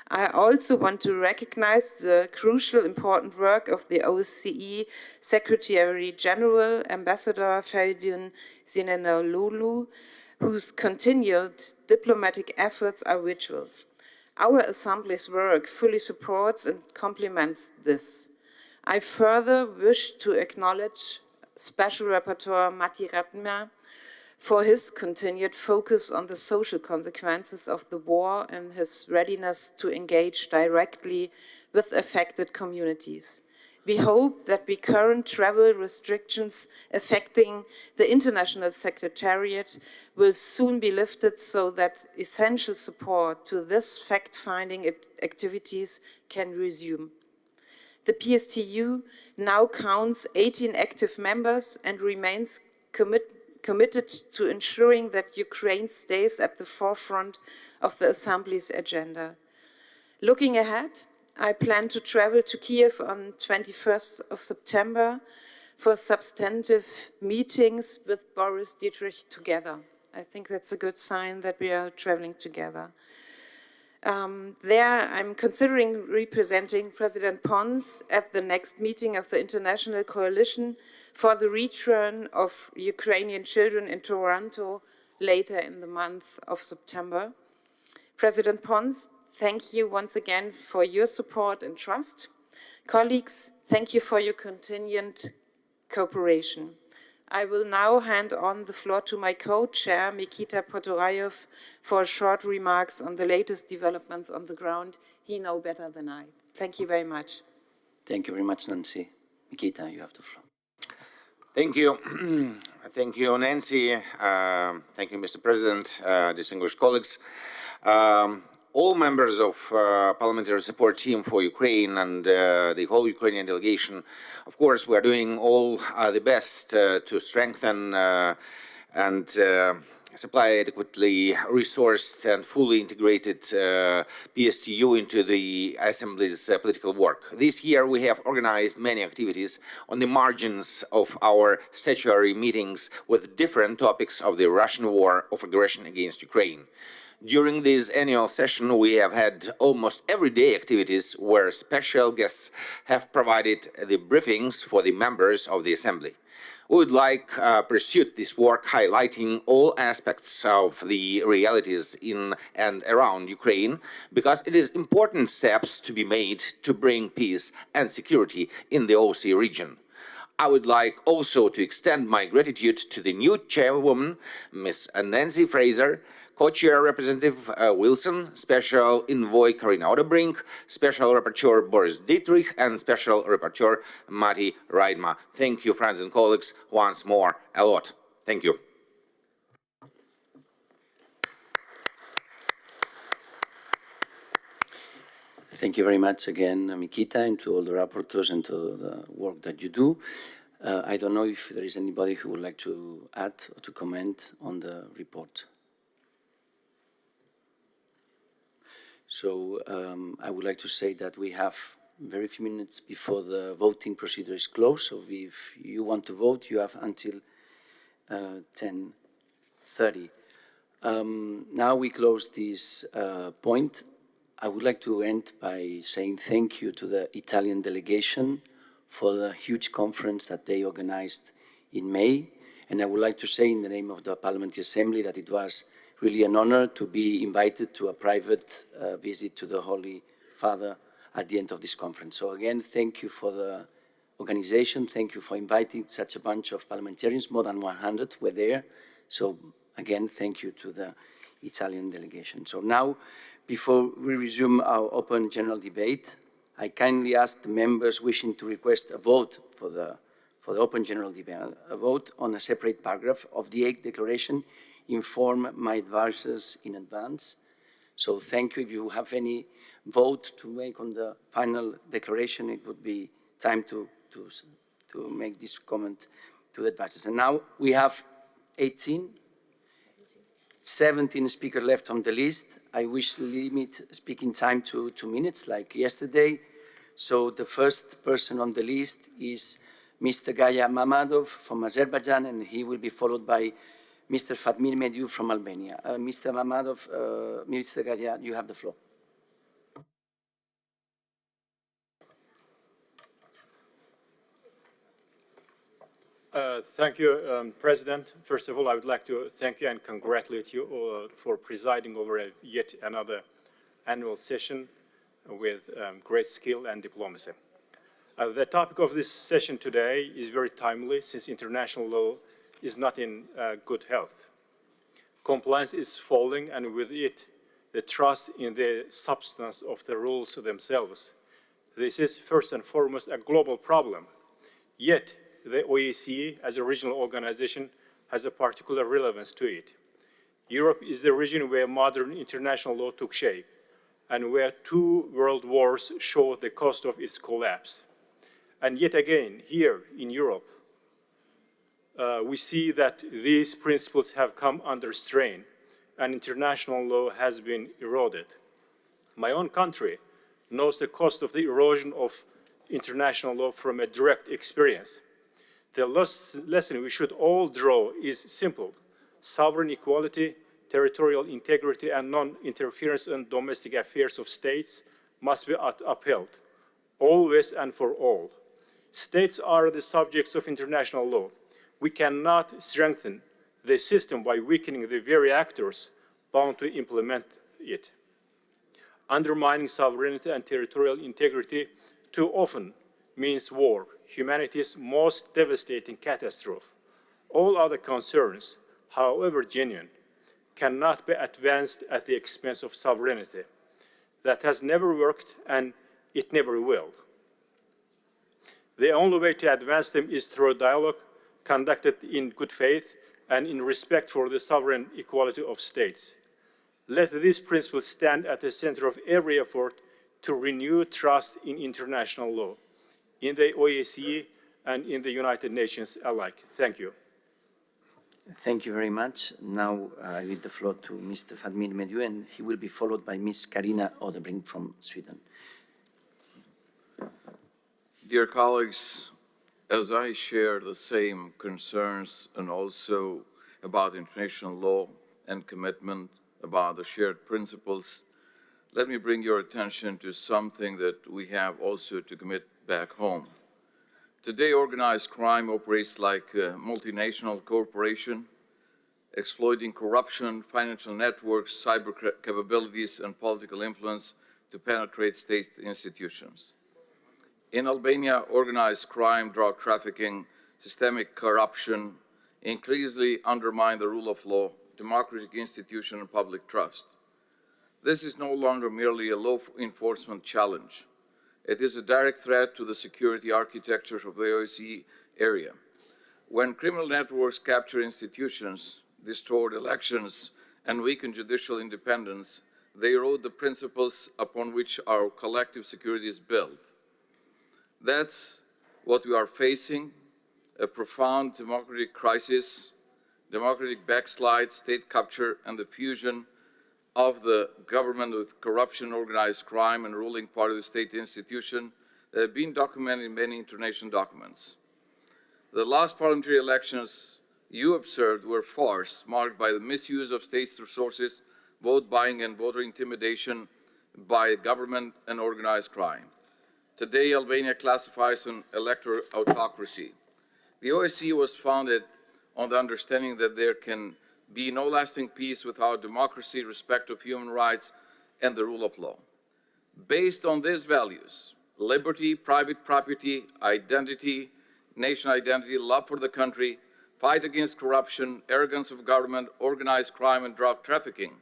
I also want to recognize the crucial important work of the OSCE Secretary General, Ambassador Feridun Zinenalolu, whose continued diplomatic efforts are vital. Our Assembly's work fully supports and complements this. I further wish to acknowledge Special Rapporteur Matti Ratner for his continued focus on the social consequences of the war and his readiness to engage directly with affected communities. We hope that the current travel restrictions affecting the International Secretariat will soon be lifted so that essential support to this fact-finding activities can resume. The PSTU now counts 18 active members and remains committed to ensuring that Ukraine stays at the forefront of the Assembly's agenda. Looking ahead, I plan to travel to Kiev on 21st of September for substantive meetings with Boris Dietrich together. I think that's a good sign that we are traveling together. There, I'm considering representing President Pons at the next meeting of the International Coalition for the Return of Ukrainian Children in Toronto later in the month of September. President Pons, thank you once again for your support and trust. Colleagues, thank you for your continued cooperation. I will now hand on the floor to my co-chair, Mikita Potorayev, for short remarks on the latest developments on the ground. He knows better than I. Thank you very much. Thank you very much, Nancy. Mikita, you have the floor. Thank you. Thank you, Nancy. Thank you, Mr. President, distinguished colleagues. All members of Parliamentary Support Team for Ukraine and the whole Ukrainian delegation, of course, we are doing all the best to strengthen and supply adequately resourced and fully integrated PSTU into the Assembly's political work. This year, we have organized many activities on the margins of our statutory meetings with different topics of the Russian war of aggression against Ukraine. During this annual session, we have had almost everyday activities where special guests have provided the briefings for the members of the Assembly. We would like pursue this work highlighting all aspects of the realities in and around Ukraine, because it is important steps to be made to bring peace and security in the OC region. I would like also to extend my gratitude to the new chairwoman, Ms. Nancy Fraser, Co-Chair Representative Wilson, Special Envoy Karina Odebrink, Special Rapporteur Boris Dietrich, and Special Rapporteur Mati Raidma. Thank you, friends and colleagues, once more a lot. Thank you. Thank you very much again, Mikita, and to all the rapporteurs and to the work that you do. I don't know if there is anybody who would like to add or to comment on the report. So I would like to say that we have very few minutes before the voting procedure is closed. So if you want to vote, you have until 10:30. Now we close this point. I would like to end by saying thank you to the Italian delegation for the huge conference that they organized in May. And I would like to say in the name of the Parliamentary Assembly that it was really an honor to be invited to a private visit to the Holy Father at the end of this conference. So again, thank you for the organization. Thank you for inviting such a bunch of parliamentarians. More than 100 were there. So again, thank you to the Italian delegation. So now, before we resume our open general debate, I kindly ask the members wishing to request a vote for the open general debate, a vote on a separate paragraph of the Hague Declaration, inform my advisors in advance. So thank you. If you have any vote to make on the final declaration, it would be time to make this comment to the advisors. And now we have 17 speakers left on the list. I wish to limit speaking time to 2 minutes, like yesterday. So the first person on the list is Mr. Gaya Mamadov from Azerbaijan, and he will be followed by Mr. Fatmir Mediu from Albania. Mr. Mamadov, Mr. Gaya, you have the floor. Thank you, President. First of all, I would like to thank you and congratulate you for presiding over yet another annual session with great skill and diplomacy. The topic of this session today is very timely since international law is not in good health. Compliance is falling, and with it, the trust in the substance of the rules themselves. This is first and foremost a global problem. Yet, the OSCE, as a regional organization, has a particular relevance to it. Europe is the region where modern international law took shape and where 2 world wars showed the cost of its collapse. And yet again, here in Europe, we see that these principles have come under strain and international law has been eroded. My own country knows the cost of the erosion of international law from a direct experience. The lesson we should all draw is simple. Sovereign equality, territorial integrity, and non-interference in domestic affairs of states must be upheld, always and for all. States are the subjects of international law. We cannot strengthen the system by weakening the very actors bound to implement it. Undermining sovereignty and territorial integrity too often means war, humanity's most devastating catastrophe. All other concerns, however genuine, cannot be advanced at the expense of sovereignty. That has never worked and it never will. The only way to advance them is through dialogue conducted in good faith and in respect for the sovereign equality of states. Let these principles stand at the center of every effort to renew trust in international law, in the OSCE and in the United Nations alike. Thank you. Thank you very much. Now I give the floor to Mr. Fatmir Mediu, and he will be followed by Ms. Carina Odebrink from Sweden. Dear colleagues, as I share the same concerns and also about international law and commitment about the shared principles, let me bring your attention to something that we have also to commit back home. Today, organized crime operates like a multinational corporation, exploiting corruption, financial networks, cyber capabilities, and political influence to penetrate state institutions. In Albania, organized crime, drug trafficking, systemic corruption increasingly undermine the rule of law, democratic institutions, and public trust. This is no longer merely a law enforcement challenge. It is a direct threat to the security architecture of the OSCE area. When criminal networks capture institutions, distort elections, and weaken judicial independence, they erode the principles upon which our collective security is built. That's what we are facing, a profound democratic crisis, democratic backslide, state capture, and the fusion of the government with corruption, organized crime, and ruling part of the state institution that have been documented in many international documents. The last parliamentary elections you observed were farce marked by the misuse of state's resources, vote buying, and voter intimidation by government and organized crime. Today, Albania classifies an electoral autocracy. The OSCE was founded on the understanding that there can be no lasting peace without democracy, respect of human rights, and the rule of law. Based on these values, liberty, private property, identity, nation identity, love for the country, fight against corruption, arrogance of government, organized crime, and drug trafficking,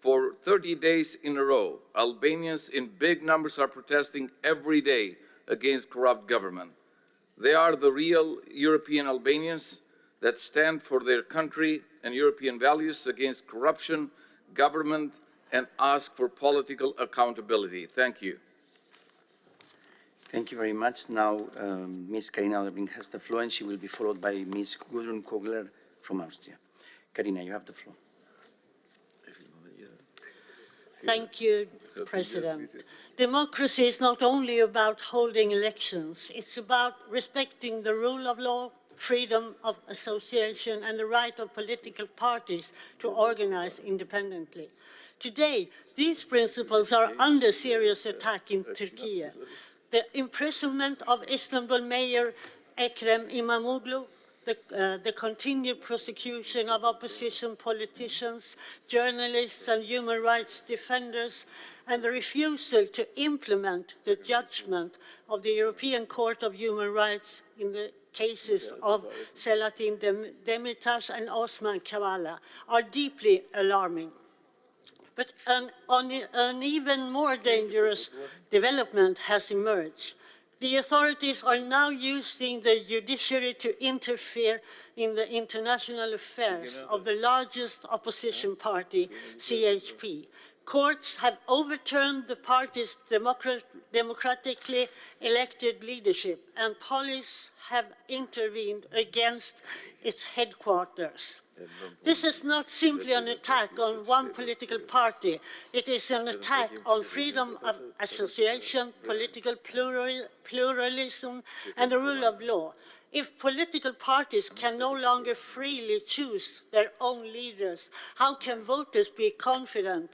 for 30 days in a row, Albanians in big numbers are protesting every day against corrupt government. They are the real European Albanians that stand for their country and European values against corruption, government, and ask for political accountability. Thank you. Thank you very much. Now, Ms. Carina Odebrink has the floor, and she will be followed by Ms. Gudrun Kogler from Austria. Carina, you have the floor. Thank you, President. Democracy is not only about holding elections, it's about respecting the rule of law, freedom of association, and the right of political parties to organize independently. Today, these principles are under serious attack in Turkey. The imprisonment of Istanbul Mayor Ekrem İmamoğlu, the continued prosecution of opposition politicians, journalists, and human rights defenders, and the refusal to implement the judgment of the European Court of Human Rights in the cases of Selahattin Demirtas and Osman Kavala are deeply alarming. But an even more dangerous development has emerged. The authorities are now using the judiciary to interfere in the international affairs of the largest opposition party, CHP, Courts have overturned the party's democratically elected leadership, and police have intervened against its headquarters. This is not simply an attack on one political party. It is an attack on freedom of association, political pluralism, and the rule of law. If political parties can no longer freely choose their own leaders, how can voters be confident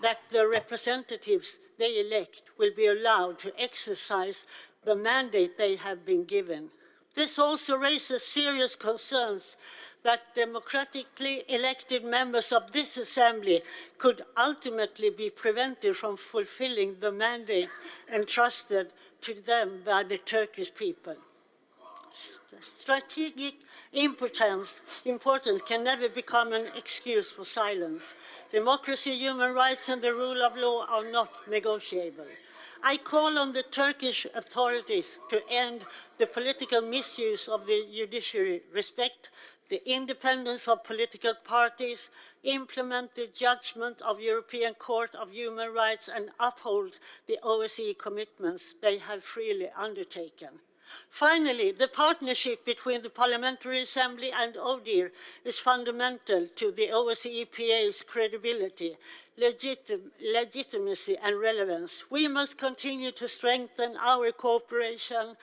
that the representatives they elect will be allowed to exercise the mandate they have been given? This also raises serious concerns that democratically elected members of this assembly could ultimately be prevented from fulfilling the mandate entrusted to them by the Turkish people. Strategic importance can never become an excuse for silence. Democracy, human rights, and the rule of law are not negotiable. I call on the Turkish authorities to end the political misuse of the judiciary, respect the independence of political parties, implement the judgment of European Court of Human Rights, and uphold the OSCE commitments they have freely undertaken. Finally, the partnership between the Parliamentary Assembly and ODIHR is fundamental to the OSCE EPA's credibility, legitimacy, and relevance. We must continue to strengthen our cooperation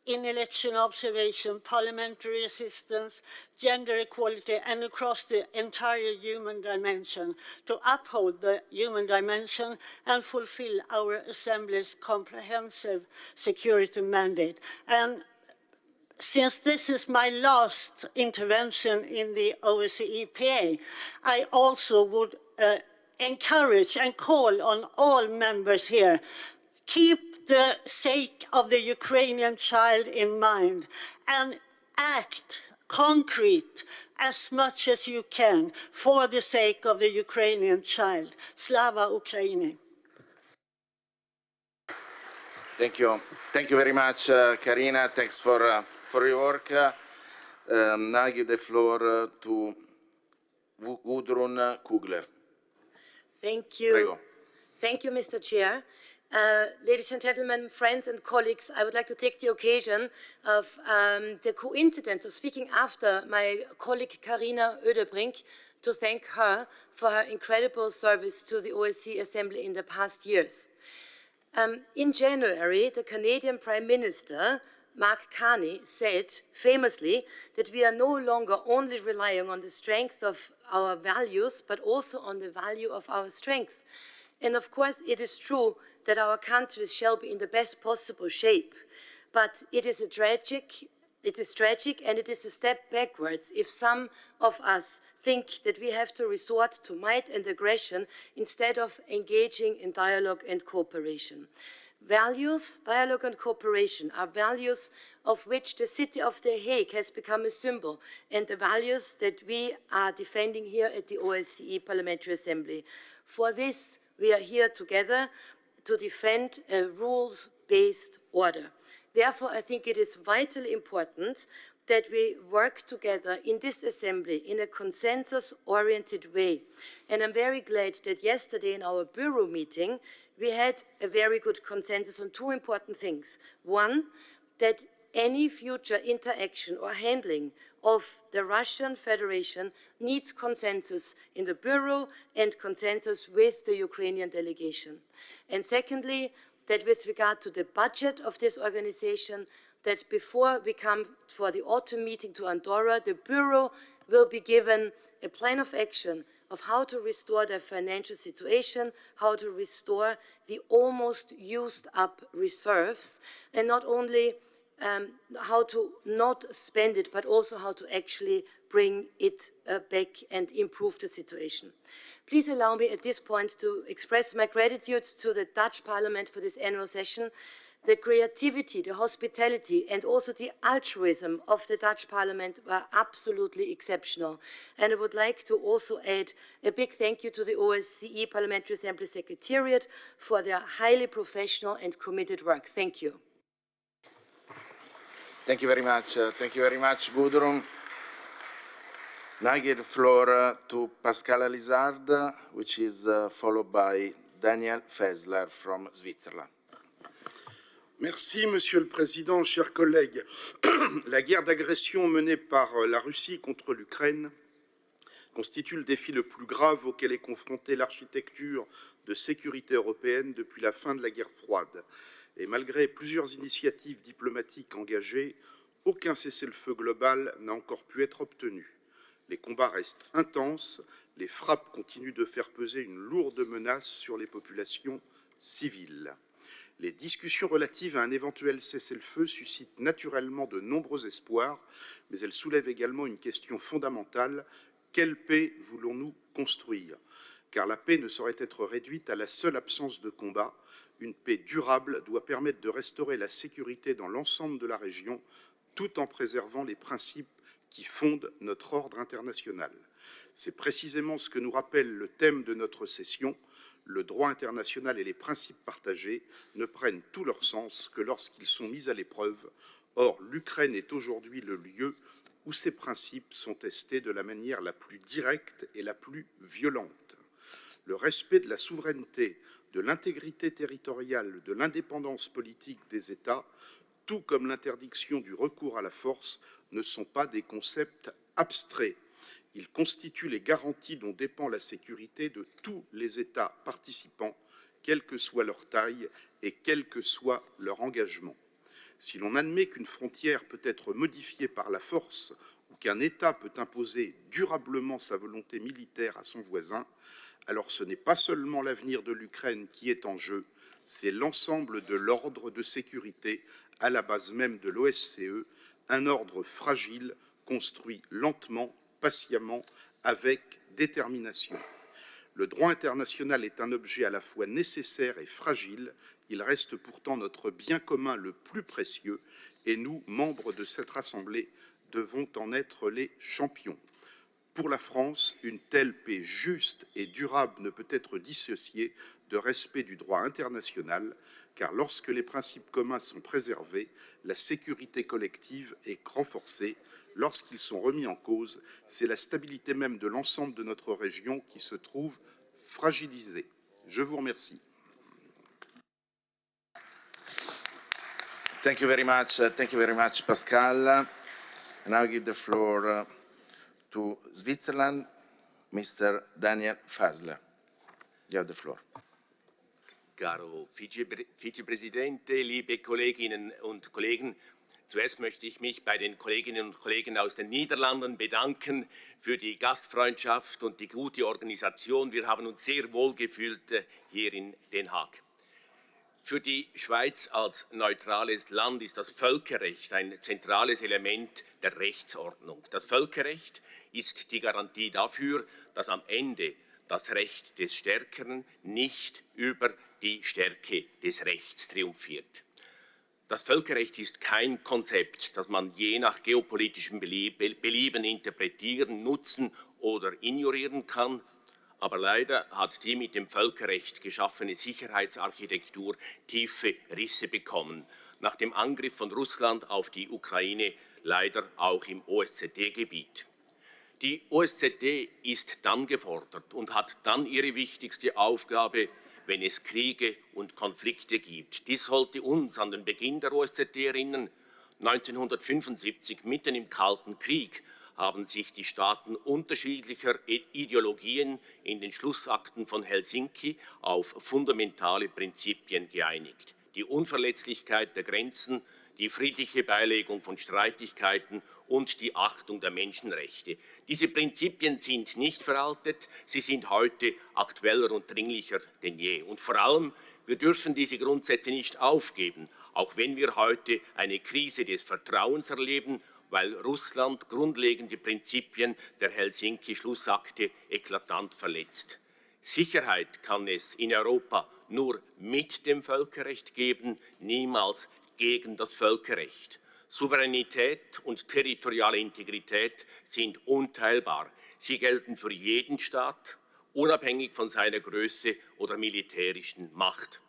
in election observation, parliamentary assistance, gender equality, and across the entire human dimension to uphold the human dimension and fulfill our Assembly's comprehensive security mandate. And since this is my last intervention in the OSCE EPA, I also would encourage and call on all members here, keep the sake of the Ukrainian child in mind and act concrete as much as you can for the sake of the Ukrainian child. Slava Ukraini. Thank you. Thank you very much, Karina. Thanks for your work. Now I give the floor to Gudrun Kugler. Thank you. Prego. Thank you, Mr. Chair. Ladies and gentlemen, friends and colleagues, I would like to take the occasion of the coincidence of speaking after my colleague Carina Ödebrink to thank her for her incredible service to the OSCE Assembly in the past years. In January, the Canadian Prime Minister, Mark Carney, said famously that we are no longer only relying on the strength of our values, but also on the value of our strength. And of course, it is true that our countries shall be in the best possible shape. But it is tragic and it is a step backwards if some of us think that we have to resort to might and aggression instead of engaging in dialogue and cooperation. Values, dialogue and cooperation are values of which the city of The Hague has become a symbol, and the values that we are defending here at the OSCE Parliamentary Assembly. For this, we are here together to defend a rules-based order. Therefore, I think it is vitally important that we work together in this assembly in a consensus-oriented way. And I'm very glad that yesterday in our Bureau meeting, we had a very good consensus on two important things. One, that any future interaction or handling of the Russian Federation needs consensus in the Bureau and consensus with the Ukrainian delegation. And secondly, that with regard to the budget of this organization, that before we come for the autumn meeting to Andorra, the Bureau will be given a plan of action of how to restore their financial situation, how to restore the almost used up reserves, and not only how to not spend it, but also how to actually bring it back and improve the situation. Please allow me at this point to express my gratitude to the Dutch Parliament for this annual session. The creativity, the hospitality, and also the altruism of the Dutch Parliament were absolutely exceptional. And I would like to also add a big thank you to the OSCE Parliamentary Assembly Secretariat for their highly professional and committed work. Thank you. Thank you very much. Thank you very much, Gudrun. Now I give the floor to Pascal Alizard, which is followed by Daniel Fessler from Switzerland. Merci, Monsieur le Président, chers collègues. La guerre d'agression menée par la Russie contre l'Ukraine constitue le défi le plus grave auquel est confrontée l'architecture de sécurité européenne depuis la fin de la guerre froide. Et malgré plusieurs initiatives diplomatiques engagées, aucun cessez-le-feu global n'a encore pu être obtenu. Les combats restent intenses, les frappes continuent de faire peser une lourde menace sur les populations civiles. Les discussions relatives à un éventuel cessez-le-feu suscitent naturellement de nombreux espoirs, mais elles soulèvent également une question fondamentale: quelle paix voulons-nous construire? Car la paix ne saurait être réduite à la seule absence de combat. Une paix durable doit permettre de restaurer la sécurité dans l'ensemble de la région, tout en préservant les principes qui fondent notre ordre international. C'est précisément ce que nous rappelle le thème de notre session. Le droit international et les principes partagés ne prennent tout leur sens que lorsqu'ils sont mis à l'épreuve. Or, l'Ukraine est aujourd'hui le lieu où ces principes sont testés de la manière la plus directe et la plus violente. Le respect de la souveraineté, de l'intégrité territoriale, de l'indépendance politique des États, tout comme l'interdiction du recours à la force, ne sont pas des concepts abstraits. Ils constituent les garanties dont dépend la sécurité de tous les États participants, quelle que soit leur taille et quel que soit leur engagement. Si l'on admet qu'une frontière peut être modifiée par la force ou qu'un État peut imposer durablement sa volonté militaire à son voisin, alors ce n'est pas seulement l'avenir de l'Ukraine qui est en jeu, c'est l'ensemble de l'ordre de sécurité à la base même de l'OSCE, un ordre fragile, construit lentement, patiemment, avec détermination. Le droit international est un objet à la fois nécessaire et fragile. Il reste pourtant notre bien commun le plus précieux et nous, membres de cette Assemblée, devons en être les champions. Pour la France, une telle paix juste et durable ne peut être dissociée de respect du droit international, car lorsque les principes communs sont préservés, la sécurité collective est renforcée. Lorsqu'ils sont remis en cause, c'est la stabilité même de l'ensemble de notre région qui se trouve fragilisée. Je vous remercie. Thank you very much, Pascal. And now I give the floor to Switzerland, Mr. Daniel Fessler. You have the floor. Caro Vizepräsidente, liebe Kolleginnen und Kollegen, zuerst möchte ich mich bei den Kolleginnen und Kollegen aus den Niederlanden bedanken für die Gastfreundschaft und die gute Organisation. Wir haben uns sehr wohl gefühlt hier in Den Haag. Für die Schweiz als neutrales Land ist das Völkerrecht ein zentrales Element der Rechtsordnung. Das Völkerrecht ist die Garantie dafür, dass am Ende das Recht des Stärkeren nicht über die Stärke des Rechts triumphiert. Das Völkerrecht ist kein Konzept, das man je nach geopolitischem Belieben interpretieren, nutzen oder ignorieren kann. Aber leider hat die mit dem Völkerrecht geschaffene Sicherheitsarchitektur tiefe Risse bekommen. Nach dem Angriff von Russland auf die Ukraine leider auch im OSZE-Gebiet. Die OSZE ist dann gefordert und hat dann ihre wichtigste Aufgabe, wenn es Kriege und Konflikte gibt. Dies sollte uns an den Beginn der OSZE erinnern. 1975, mitten im Kalten Krieg, haben sich die Staaten unterschiedlicher Ideologien in den Schlussakten von Helsinki auf fundamentale Prinzipien geeinigt. Die Unverletzlichkeit der Grenzen, die friedliche Beilegung von Streitigkeiten und die Achtung der Menschenrechte. Diese Prinzipien sind nicht veraltet, sie sind heute aktueller und dringlicher denn je. Und vor allem, wir dürfen diese Grundsätze nicht aufgeben, auch wenn wir heute eine Krise des Vertrauens erleben, weil Russland grundlegende Prinzipien der Helsinki-Schlussakte eklatant verletzt. Sicherheit kann es in Europa nur mit dem Völkerrecht geben, niemals gegen das Völkerrecht. Souveränität und territoriale Integrität sind unteilbar. Sie gelten für jeden Staat, unabhängig von seiner Größe oder militärischen Macht.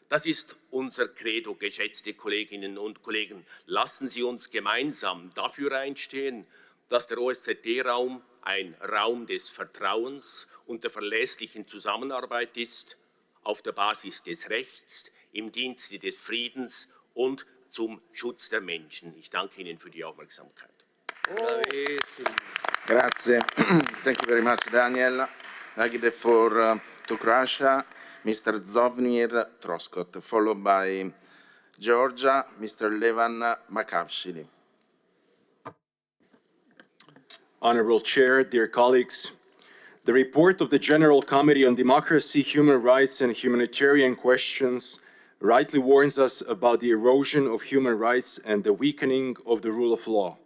Das ist unser Credo, geschätzte Kolleginnen und Kollegen. Lassen Sie uns gemeinsam dafür einstehen, dass der OSZE-Raum ein Raum des Vertrauens und der verlässlichen Zusammenarbeit ist, auf der Basis des Rechts, im Dienste des Friedens und zum Schutz der Menschen. Ich danke Ihnen für die Aufmerksamkeit. Grazie. Thank you very much, Daniel. I give the floor to Croatia, Mr. Zvonimir Troskot, followed by Georgia, Mr. Levan Makavshili. Honorable Chair, dear colleagues, the report of the General Committee on Democracy, Human Rights and Humanitarian Questions rightly warns us about the erosion of human rights and the weakening of the rule of law.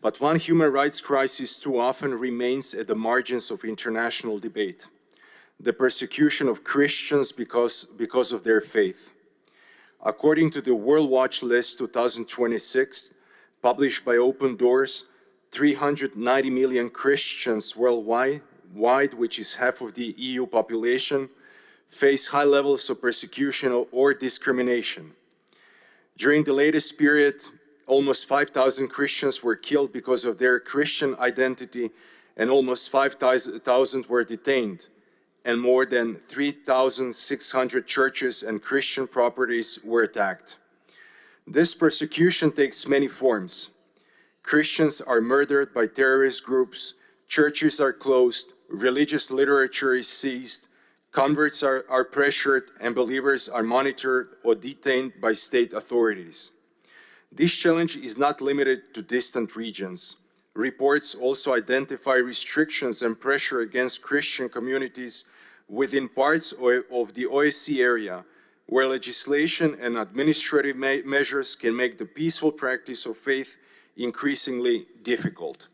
But one human rights crisis too often remains at the margins of international debate: the persecution of Christians because of their faith. According to the World Watch List 2026, published by Open Doors, 390 million Christians worldwide, which is half of the EU population, face high levels of persecution or discrimination. During the latest period, almost 5,000 Christians were killed because of their Christian identity, and almost 5,000 were detained, and more than 3,600 churches and Christian properties were attacked. This persecution takes many forms. Christians are murdered by terrorist groups, churches are closed, religious literature is seized, converts are pressured, and believers are monitored or detained by state authorities. This challenge is not limited to distant regions. Reports also identify restrictions and pressure against Christian communities within parts of the OSCE area, where legislation and administrative measures can make the peaceful practice of faith increasingly difficult.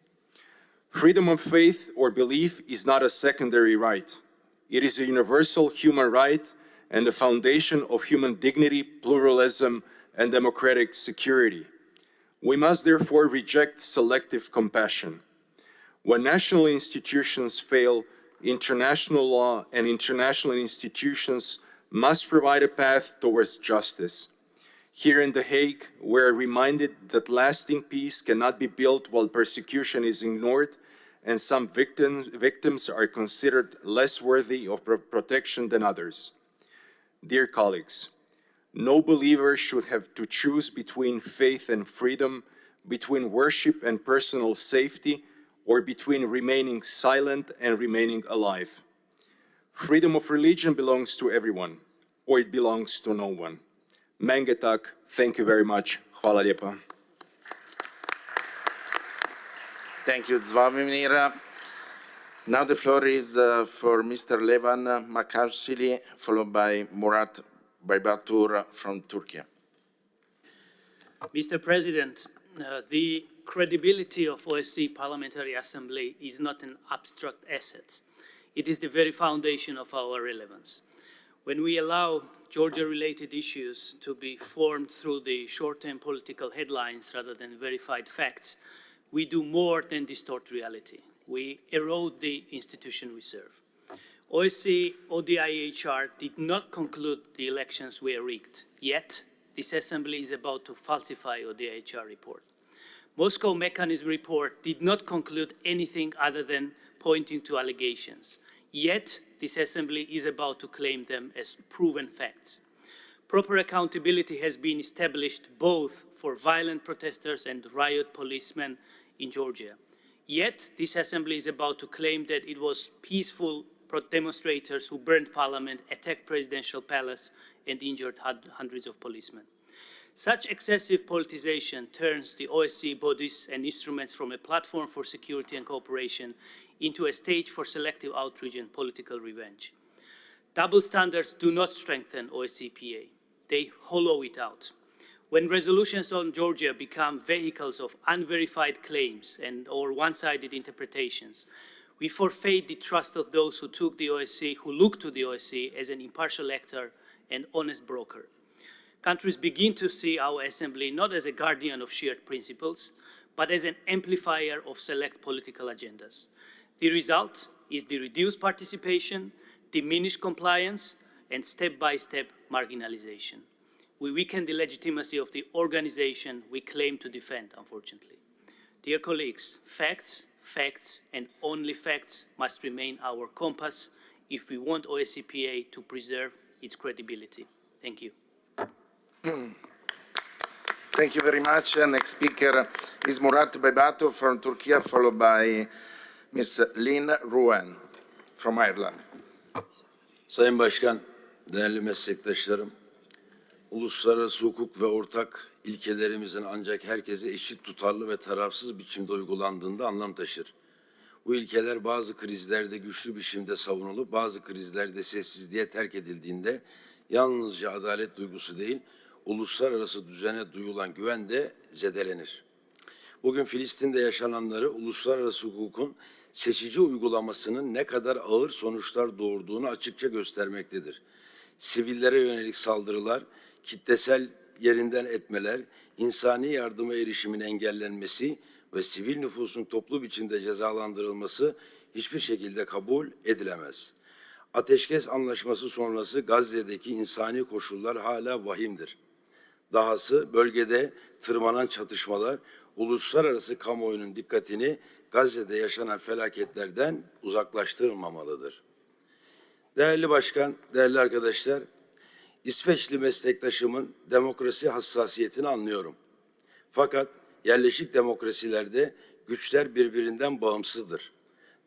Freedom of faith or belief is not a secondary right. It is a universal human right and the foundation of human dignity, pluralism, and democratic security. We must therefore reject selective compassion. When national institutions fail, international law and international institutions must provide a path towards justice. Here in The Hague, we're reminded that lasting peace cannot be built while persecution is ignored and some victims are considered less worthy of protection than others. Dear colleagues, no believer should have to choose between faith and freedom, between worship and personal safety, or between remaining silent and remaining alive. Freedom of religion belongs to everyone, or it belongs to no one. Mengetak, thank you very much. Hvala lijepa. Thank you, Zvonimir. Now the floor is for Mr. Levan Makavshili, followed by Murat Baybatur from Turkey. Mr. President, the credibility of OSCE Parliamentary Assembly is not an abstract asset. It is the very foundation of our relevance. When we allow Georgia-related issues to be formed through the short-term political headlines rather than verified facts, we do more than distort reality. We erode the institution we serve. OSCE ODIHR did not conclude the elections were rigged, yet this assembly is about to falsify ODIHR report. Moscow Mechanism report did not conclude anything other than pointing to allegations, yet this assembly is about to claim them as proven facts. Proper accountability has been established both for violent protesters and riot policemen in Georgia. Yet this assembly is about to claim that it was peaceful demonstrators who burned parliament, attacked presidential palace, and injured hundreds of policemen. Such excessive politicization turns the OSCE bodies and instruments from a platform for security and cooperation into a stage for selective outrage and political revenge. Double standards do not strengthen OSCE-PA. They hollow it out. When resolutions on Georgia become vehicles of unverified claims or one-sided interpretations, we forfeit the trust of those who look to the OSCE as an impartial actor and honest broker. Countries begin to see our assembly not as a guardian of shared principles, but as an amplifier of select political agendas. The result is the reduced participation, diminished compliance, and step-by-step marginalization. We weaken the legitimacy of the organization we claim to defend, unfortunately. Dear colleagues, facts, facts, and only facts must remain our compass if we want OSCPA to preserve its credibility. Thank you. Thank you very much. Next speaker is Murat Bebato from Turkey, followed by Ms. Lynn Ruan from Ireland. Sayın Başkan, değerli meslektaşlarım, uluslararası hukuk ve ortak ilkelerimizin ancak herkese eşit, tutarlı ve tarafsız biçimde uygulandığında anlam taşır. Bu ilkeler bazı krizlerde güçlü biçimde savunulup bazı krizlerde sessizliğe terk edildiğinde yalnızca adalet duygusu değil, uluslararası düzene duyulan güven de zedelenir. Bugün Filistin'de yaşananları uluslararası hukukun seçici uygulamasının ne kadar ağır sonuçlar doğurduğunu açıkça göstermektedir. Sivillere yönelik saldırılar, kitlesel yerinden etmeler, insani yardıma erişimin engellenmesi ve sivil nüfusun toplu biçimde cezalandırılması hiçbir şekilde kabul edilemez. Ateşkes anlaşması sonrası Gazze'deki insani koşullar hala vahimdir. Dahası bölgede tırmanan çatışmalar uluslararası kamuoyunun dikkatini Gazze'de yaşanan felaketlerden uzaklaştırmamalıdır. Değerli Başkan, değerli arkadaşlar, İsveçli meslektaşımın demokrasi hassasiyetini anlıyorum. Fakat yerleşik demokrasilerde güçler birbirinden bağımsızdır.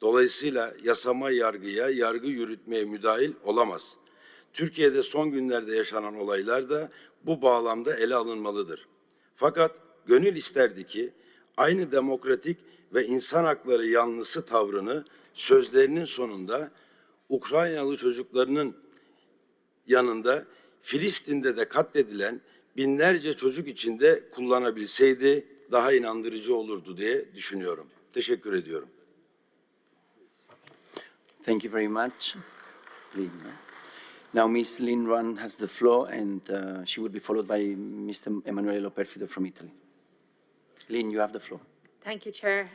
Dolayısıyla yasama yargıya, yargı yürütmeye müdahil olamaz. Türkiye'de son günlerde yaşanan olaylar da bu bağlamda ele alınmalıdır. Fakat gönül isterdi ki aynı demokratik ve insan hakları yanlısı tavrını sözlerinin sonunda Ukraynalı çocuklarının yanında Filistin'de de katledilen binlerce çocuk içinde kullanabilseydi daha inandırıcı olurdu diye düşünüyorum. Teşekkür ediyorum. Thank you very much, Lynn. Now, Ms. Lynn Ruan has the floor, and she will be followed by Mr. Emanuele Loperfido from Italy. Lynn, you have the floor. Thank you, Chair.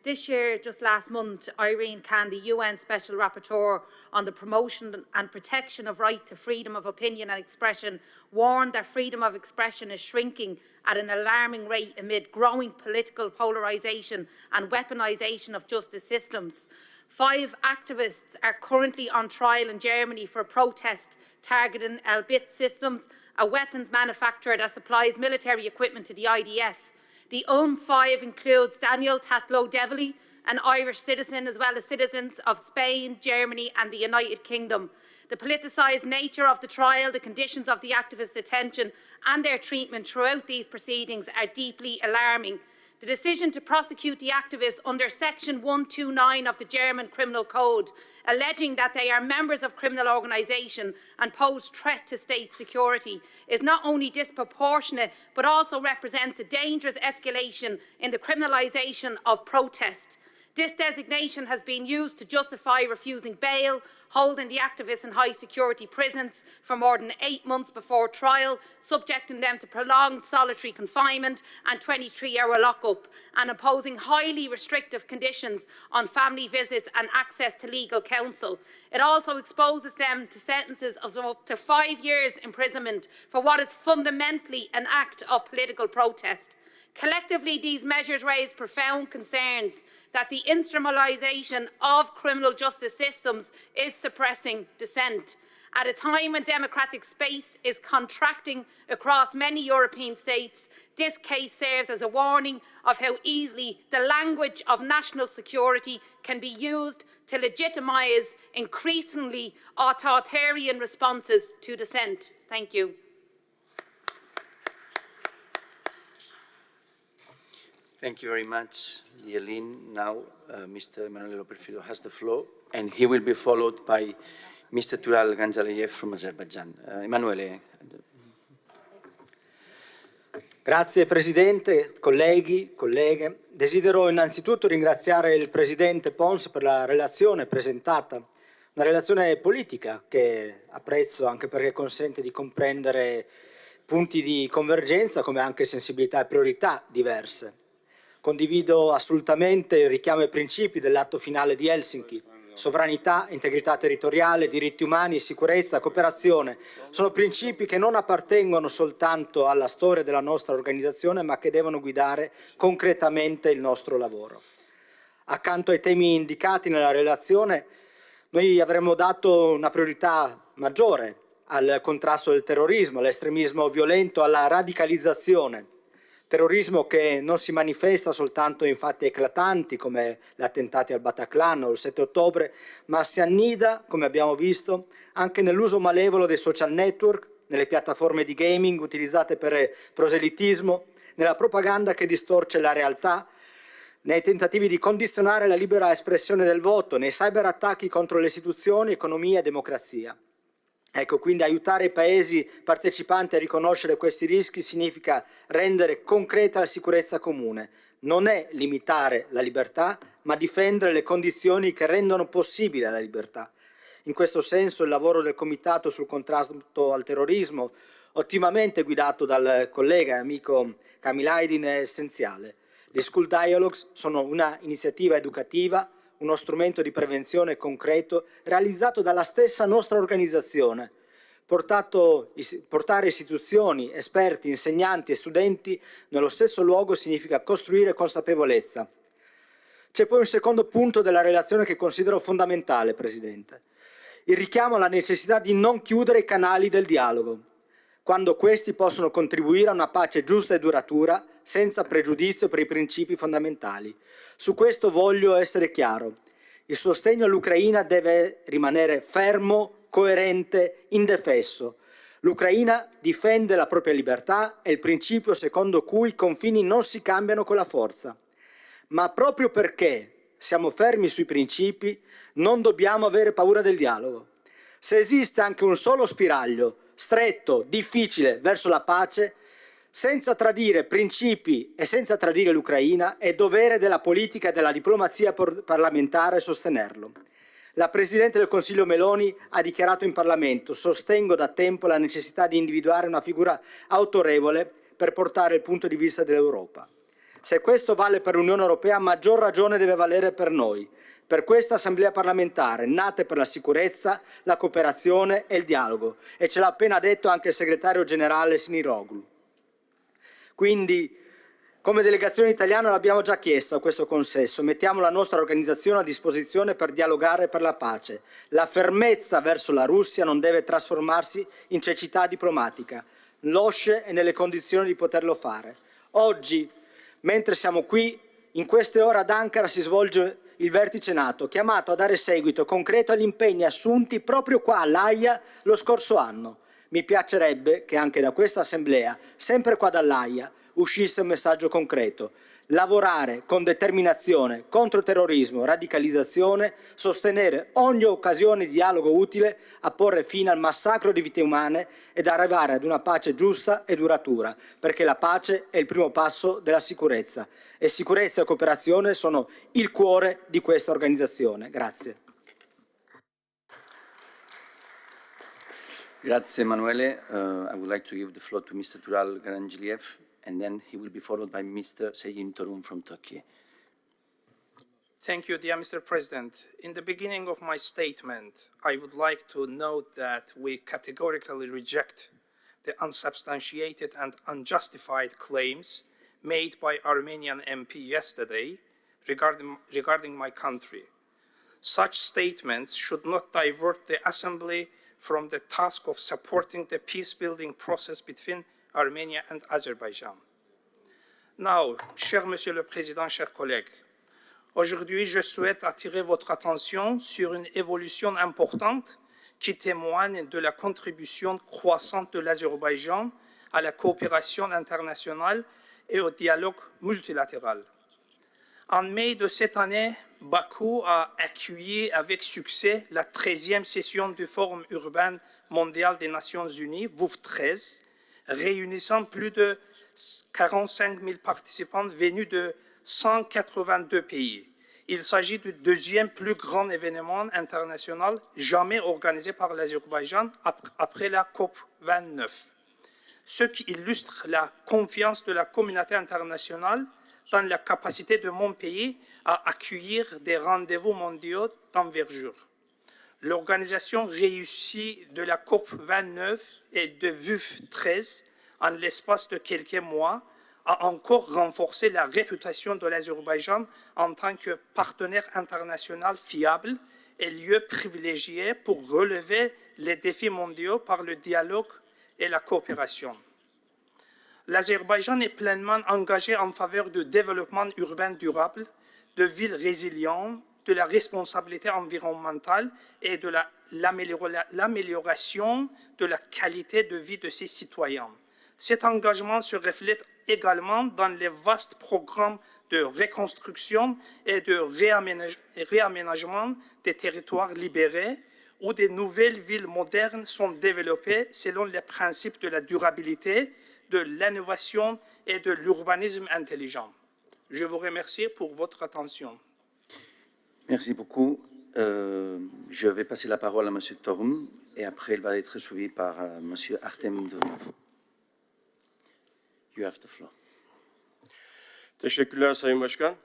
This year, just last month, Irene Khan, the UN Special Rapporteur on the promotion and protection of right to freedom of opinion and expression, warned that freedom of expression is shrinking at an alarming rate amid growing political polarisation and weaponisation of justice systems. 5 activists are currently on trial in Germany for protest targeting Elbit Systems, a weapons manufacturer that supplies military equipment to the IDF. The 5 includes Daniel Tatlow-Devely, an Irish citizen, as well as citizens of Spain, Germany and the United Kingdom. The politicised nature of the trial, the conditions of the activists' detention and their treatment throughout these proceedings are deeply alarming. The decision to prosecute the activists under Section 129 of the German Criminal Code, alleging that they are members of criminal organisation and pose threat to state security, is not only disproportionate but also represents a dangerous escalation in the criminalisation of protest. This designation has been used to justify refusing bail, holding the activists in high-security prisons for more than 8 months before trial, subjecting them to prolonged solitary confinement and 23-hour lockup, and imposing highly restrictive conditions on family visits and access to legal counsel. It also exposes them to sentences of up to 5 years imprisonment for what is fundamentally an act of political protest. Collectively, these measures raise profound concerns that the instrumentalisation of criminal justice systems is suppressing dissent. At a time when democratic space is contracting across many European states, this case serves as a warning of how easily the language of national security can be used to legitimise increasingly authoritarian responses to dissent. Thank you. Thank you very much, Yelin. Now, Mr. Emanuele Loperfido has the floor, and he will be followed by Mr. Tural Ganjalayev from Azerbaijan. Emanuele. Grazie Presidente, colleghi, colleghe. Desidero innanzitutto ringraziare il Presidente Pons per la relazione presentata, una relazione politica che apprezzo anche perché consente di comprendere punti di convergenza come anche sensibilità e priorità diverse. Condivido assolutamente il richiamo ai principi dell'atto finale di Helsinki, sovranità, integrità territoriale, diritti umani, sicurezza, cooperazione. Sono principi che non appartengono soltanto alla storia della nostra organizzazione, ma che devono guidare concretamente il nostro lavoro. Accanto ai temi indicati nella relazione, noi avremmo dato una priorità maggiore al contrasto del terrorismo, all'estremismo violento, alla radicalizzazione. Terrorismo che non si manifesta soltanto in fatti eclatanti come gli attentati al Bataclan o il 7 ottobre, ma si annida, come abbiamo visto, anche nell'uso malevolo dei social network, nelle piattaforme di gaming utilizzate per proselitismo, nella propaganda che distorce la realtà, nei tentativi di condizionare la libera espressione del voto, nei cyberattacchi contro le istituzioni, economia e democrazia. Ecco, quindi aiutare i paesi partecipanti a riconoscere questi rischi significa rendere concreta la sicurezza comune. Non è limitare la libertà, ma difendere le condizioni che rendono possibile la libertà. In questo senso il lavoro del Comitato sul contrasto al terrorismo, ottimamente guidato dal collega e amico Kamilaidin, è essenziale. Gli School Dialogues sono una iniziativa educativa, uno strumento di prevenzione concreto realizzato dalla stessa nostra organizzazione. Portare istituzioni, esperti, insegnanti e studenti nello stesso luogo significa costruire consapevolezza. C'è poi un secondo punto della relazione che considero fondamentale, Presidente. Il richiamo alla necessità di non chiudere i canali del dialogo, quando questi possono contribuire a una pace giusta e duratura, senza pregiudizio per i principi fondamentali. Su questo voglio essere chiaro. Il sostegno all'Ucraina deve rimanere fermo, coerente, indefesso. L'Ucraina difende la propria libertà e il principio secondo cui i confini non si cambiano con la forza. Ma proprio perché siamo fermi sui principi, non dobbiamo avere paura del dialogo. Se esiste anche un solo spiraglio, stretto, difficile, verso la pace, senza tradire principi e senza tradire l'Ucraina, è dovere della politica e della diplomazia parlamentare sostenerlo. La Presidente del Consiglio Meloni ha dichiarato in Parlamento: sostengo da tempo la necessità di individuare una figura autorevole per portare il punto di vista dell'Europa. Se questo vale per l'Unione Europea, a maggior ragione deve valere per noi, per questa Assemblea parlamentare, nata per la sicurezza, la cooperazione e il dialogo, e ce l'ha appena detto anche il segretario generale Siniroglu. Quindi, come delegazione italiana l'abbiamo già chiesto a questo consesso, mettiamo la nostra organizzazione a disposizione per dialogare per la pace. La fermezza verso la Russia non deve trasformarsi in cecità diplomatica. L'OSCE è nelle condizioni di poterlo fare. Oggi, mentre siamo qui, in queste ore ad Ankara si svolge il vertice NATO, chiamato a dare seguito concreto agli impegni assunti proprio qua all'Aia lo scorso anno. Mi piacerebbe che anche da questa Assemblea, sempre qua dall'Aia, uscisse un messaggio concreto. Lavorare con determinazione contro terrorismo, radicalizzazione, sostenere ogni occasione di dialogo utile a porre fine al massacro di vite umane ed arrivare ad una pace giusta e duratura, perché la pace è il primo passo della sicurezza e sicurezza e cooperazione sono il cuore di questa organizzazione. Grazie. Grazie Emanuele. I would like to give the floor to Mr. Tural Garanjiliev, and then he will be followed by Mr. Seyim Torun from Turkey. Thank you, dear Mr. President. In the beginning of my statement, I would like to note that we categorically reject the unsubstantiated and unjustified claims made by Armenian MP yesterday regarding my country. Such statements should not divert the Assembly from the task of supporting the peace-building process between Armenia and Azerbaijan. Now, cher Monsieur le Président, chers collègues, aujourd'hui, je souhaite attirer votre attention sur une évolution importante qui témoigne de la contribution croissante de l'Azerbaïdjan à la coopération internationale et au dialogue multilatéral. En mai de cette année, Bakou a accueilli avec succès la 13e session du Forum urbain mondial des Nations Unies, WUF 13, réunissant plus de 45 000 participants venus de 182 pays. Il s'agit du deuxième plus grand événement international jamais organisé par l'Azerbaïdjan après la COP 29. Ce qui illustre la confiance de la communauté internationale dans la capacité de mon pays à accueillir des rendez-vous mondiaux d'envergure. L'organisation réussie de la COP 29 et de VUF 13 en l'espace de quelques mois a encore renforcé la réputation de l'Azerbaïdjan en tant que partenaire international fiable et lieu privilégié pour relever les défis mondiaux par le dialogue et la coopération. L'Azerbaïdjan est pleinement engagé en faveur du développement urbain durable, de villes résilientes, de la responsabilité environnementale et de l'amélioration de la qualité de vie de ses citoyens. Cet engagement se reflète également dans les vastes programmes de reconstruction et de réaménagement des territoires libérés, où de nouvelles villes modernes sont développées selon les principes de la durabilité, de l'innovation et de l'urbanisme intelligent. Je vous remercie pour votre attention. Merci beaucoup. Je vais passer la parole à M. Torum et après il va être suivi par M. Artem Duvnov. You have the floor. Teşekkürler Sayın Başkan.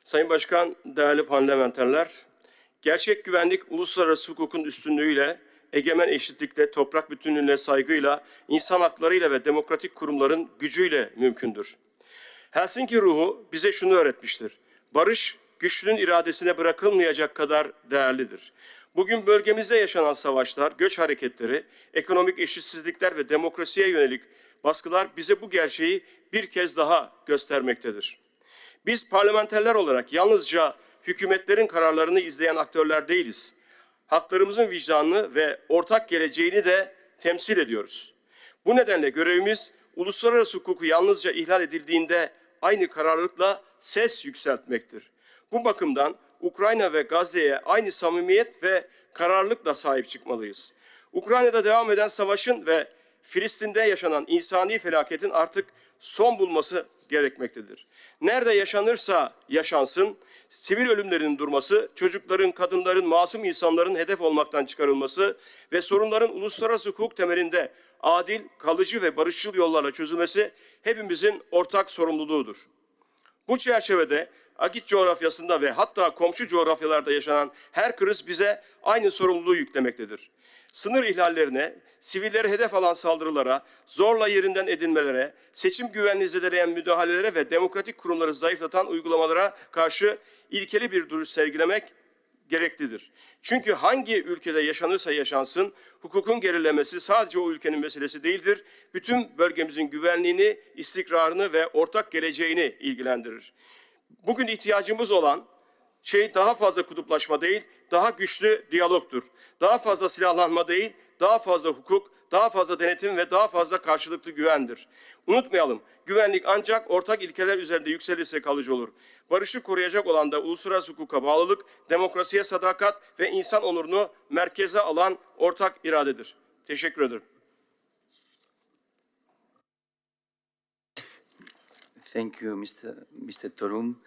Sayın Başkan, değerli parlamenterler, gerçek güvenlik uluslararası hukukun üstünlüğüyle, egemen eşitlikle, toprak bütünlüğüne saygıyla, insan haklarıyla ve demokratik kurumların gücüyle mümkündür. Helsinki ruhu bize şunu öğretmiştir. Barış, güçlünün iradesine bırakılmayacak kadar değerlidir. Bugün bölgemizde yaşanan savaşlar, göç hareketleri, ekonomik eşitsizlikler ve demokrasiye yönelik baskılar bize bu gerçeği bir kez daha göstermektedir. Biz parlamenterler olarak yalnızca hükümetlerin kararlarını izleyen aktörler değiliz. Haklarımızın vicdanını ve ortak geleceğini de temsil ediyoruz. Bu nedenle görevimiz uluslararası hukuku yalnızca ihlal edildiğinde aynı kararlılıkla ses yükseltmektir. Bu bakımdan Ukrayna ve Gazze'ye aynı samimiyet ve kararlılıkla sahip çıkmalıyız. Ukrayna'da devam eden savaşın ve Filistin'de yaşanan insani felaketin artık son bulması gerekmektedir. Nerede yaşanırsa yaşansın, sivil ölümlerin durması, çocukların, kadınların, masum insanların hedef olmaktan çıkarılması ve sorunların uluslararası hukuk temelinde adil, kalıcı ve barışçıl yollarla çözülmesi hepimizin ortak sorumluluğudur. Bu çerçevede Agit coğrafyasında ve hatta komşu coğrafyalarda yaşanan her kriz bize aynı sorumluluğu yüklemektedir. Sınır ihlallerine, sivilleri hedef alan saldırılara, zorla yerinden edinmelere, seçim güvenliğini zedeleyen müdahalelere ve demokratik kurumları zayıflatan uygulamalara karşı ilkeli bir duruş sergilemek gereklidir. Çünkü hangi ülkede yaşanırsa yaşansın, hukukun gerilemesi sadece o ülkenin meselesi değildir. Bütün bölgemizin güvenliğini, istikrarını ve ortak geleceğini ilgilendirir. Bugün ihtiyacımız olan şey daha fazla kutuplaşma değil, daha güçlü diyalogtur. Daha fazla silahlanma değil, daha fazla hukuk, daha fazla denetim ve daha fazla karşılıklı güvendir. Unutmayalım, güvenlik ancak ortak ilkeler üzerinde yükselirse kalıcı olur. Barışı koruyacak olan da uluslararası hukuka bağlılık, demokrasiye sadakat ve insan onurunu merkeze alan ortak iradedir. Teşekkür ederim. Thank you, Mr. Torum.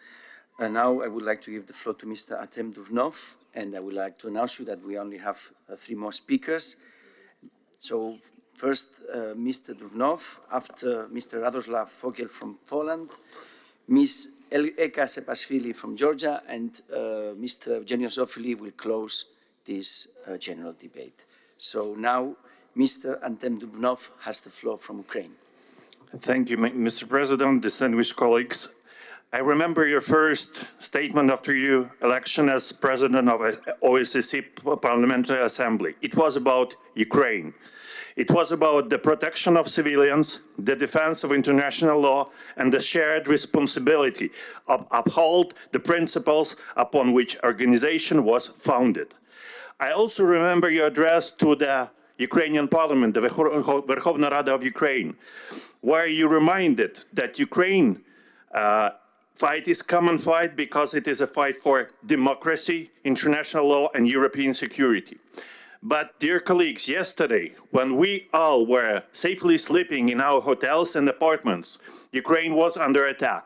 Now I would like to give the floor to Mr. Artem Duvnov, and I would like to announce you that we only have 3 more speakers. So first, Mr. Duvnov, after Mr. Radoslav Fogel from Poland, Ms. Eka Sepashvili from Georgia, and Mr. Evgenio Zofili will close this general debate. So now, Mr. Artem Duvnov has the floor from Ukraine. Thank you, Mr. President, distinguished colleagues. I remember your first statement after your election as president of OSCE Parliamentary Assembly. It was about Ukraine. It was about the protection of civilians, the defense of international law, and the shared responsibility of uphold the principles upon which organization was founded. I also remember your address to the Ukrainian Parliament, the Verkhovna Rada of Ukraine, where you reminded that Ukraine fight is common fight because it is a fight for democracy, international law, and European security. But, dear colleagues, yesterday, when we all were safely sleeping in our hotels and apartments, Ukraine was under attack.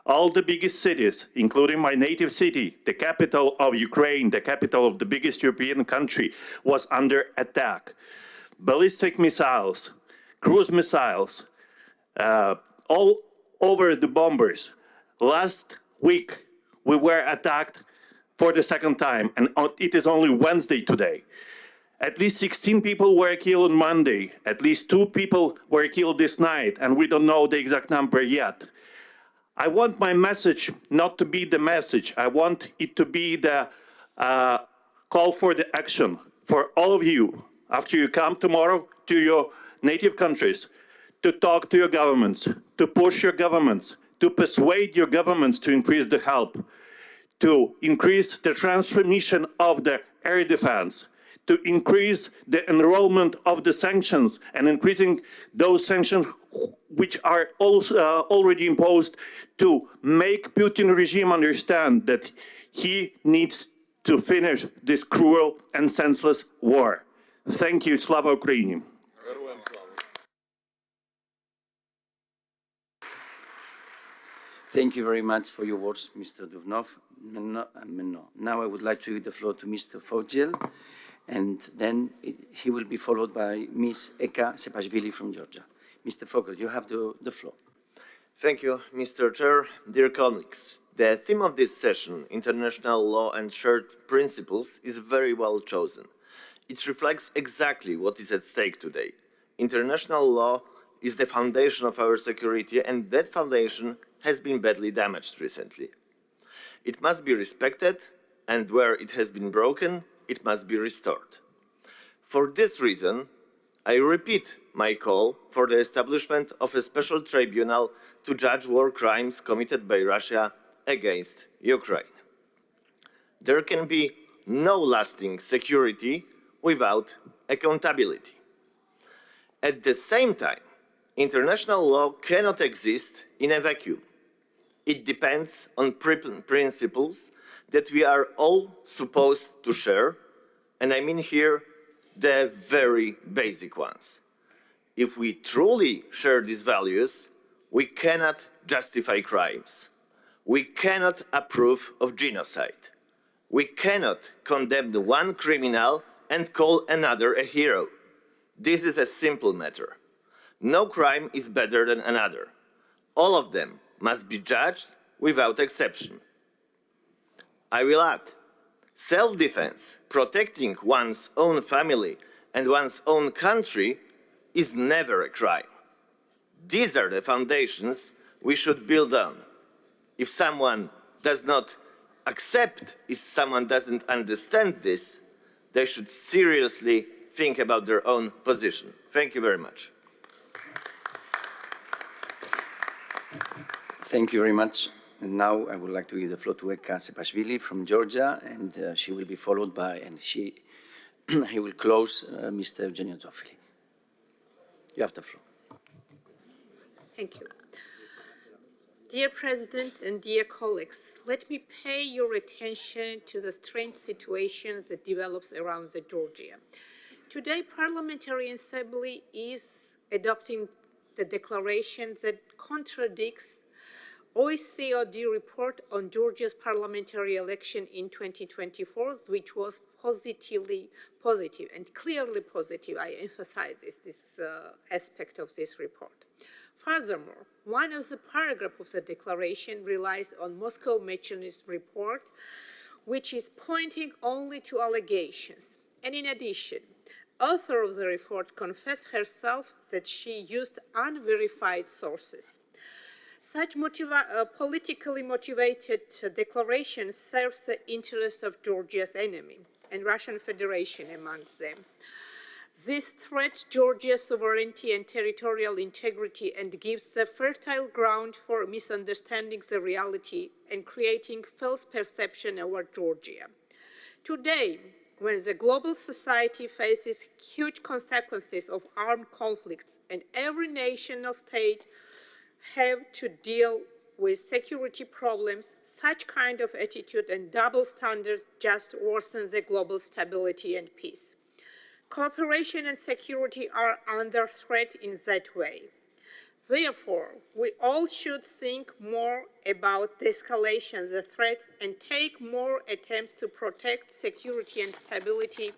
All the biggest cities, including my native city, the capital of Ukraine, the capital of the biggest European country, was under attack. Ballistic missiles, cruise missiles, all over the bombers, Last week, we were attacked for the second time, and it is only Wednesday today. At least 16 people were killed on Monday. At least 2 people were killed this night, and we don't know the exact number yet. I want my message not to be the message. I want it to be the call for the action for all of you after you come tomorrow to your native countries, to talk to your governments, to push your governments, to persuade your governments to increase the help, to increase the transmission of the air defense, to increase the enrollment of the sanctions and increasing those sanctions which are also already imposed, to make Putin regime understand that he needs to finish this cruel and senseless war. Thank you. Slava Ukraini. Thank you very much for your words, Mr. Duvnov. Now I would like to give the floor to Mr. Fogel, and then he will be followed by Ms. Eka Sepashvili from Georgia. Mr. Fogel, you have the floor. Thank you, Mr. Chair. Dear colleagues, the theme of this session, international law and shared principles, is very well chosen. It reflects exactly what is at stake today. International law is the foundation of our security, and that foundation has been badly damaged recently. It must be respected, and where it has been broken, it must be restored. For this reason, I repeat my call for the establishment of a special tribunal to judge war crimes committed by Russia against Ukraine. There can be no lasting security without accountability. At the same time, international law cannot exist in a vacuum. It depends on principles that we are all supposed to share, and I mean here the very basic ones. If we truly share these values, we cannot justify crimes. We cannot approve of genocide. We cannot condemn one criminal and call another a hero. This is a simple matter. No crime is better than another. All of them must be judged without exception. I will add, self-defense, protecting one's own family and one's own country, is never a crime. These are the foundations we should build on. If someone does not accept, if someone doesn't understand this, they should seriously think about their own position. Thank you very much. Thank you very much. And now I would like to give the floor to Eka Sepashvili from Georgia, and she will be followed by, and he will close Mr. Eugenio Zoffili. You have the floor. Thank you. Dear President and dear colleagues, let me pay your attention to the strange situation that develops around Georgia. Today, Parliamentary Assembly is adopting the declaration that contradicts OECD report on Georgia's parliamentary election in 2024, which was positive and clearly positive. I emphasize this aspect of this report. Furthermore, one of the paragraphs of the declaration relies on Moscow Mechanist report, which is pointing only to allegations. And in addition, author of the report confessed herself that she used unverified sources. Such politically motivated declaration serves the interest of Georgia's enemy and Russian Federation among them. This threats Georgia's sovereignty and territorial integrity and gives the fertile ground for misunderstanding the reality and creating false perception about Georgia. Today, when the global society faces huge consequences of armed conflicts and every national state have to deal with security problems, such kind of attitude and double standards just worsen the global stability and peace. Cooperation and security are under threat in that way. Therefore, we all should think more about the escalation, the threats, and take more attempts to protect security and stability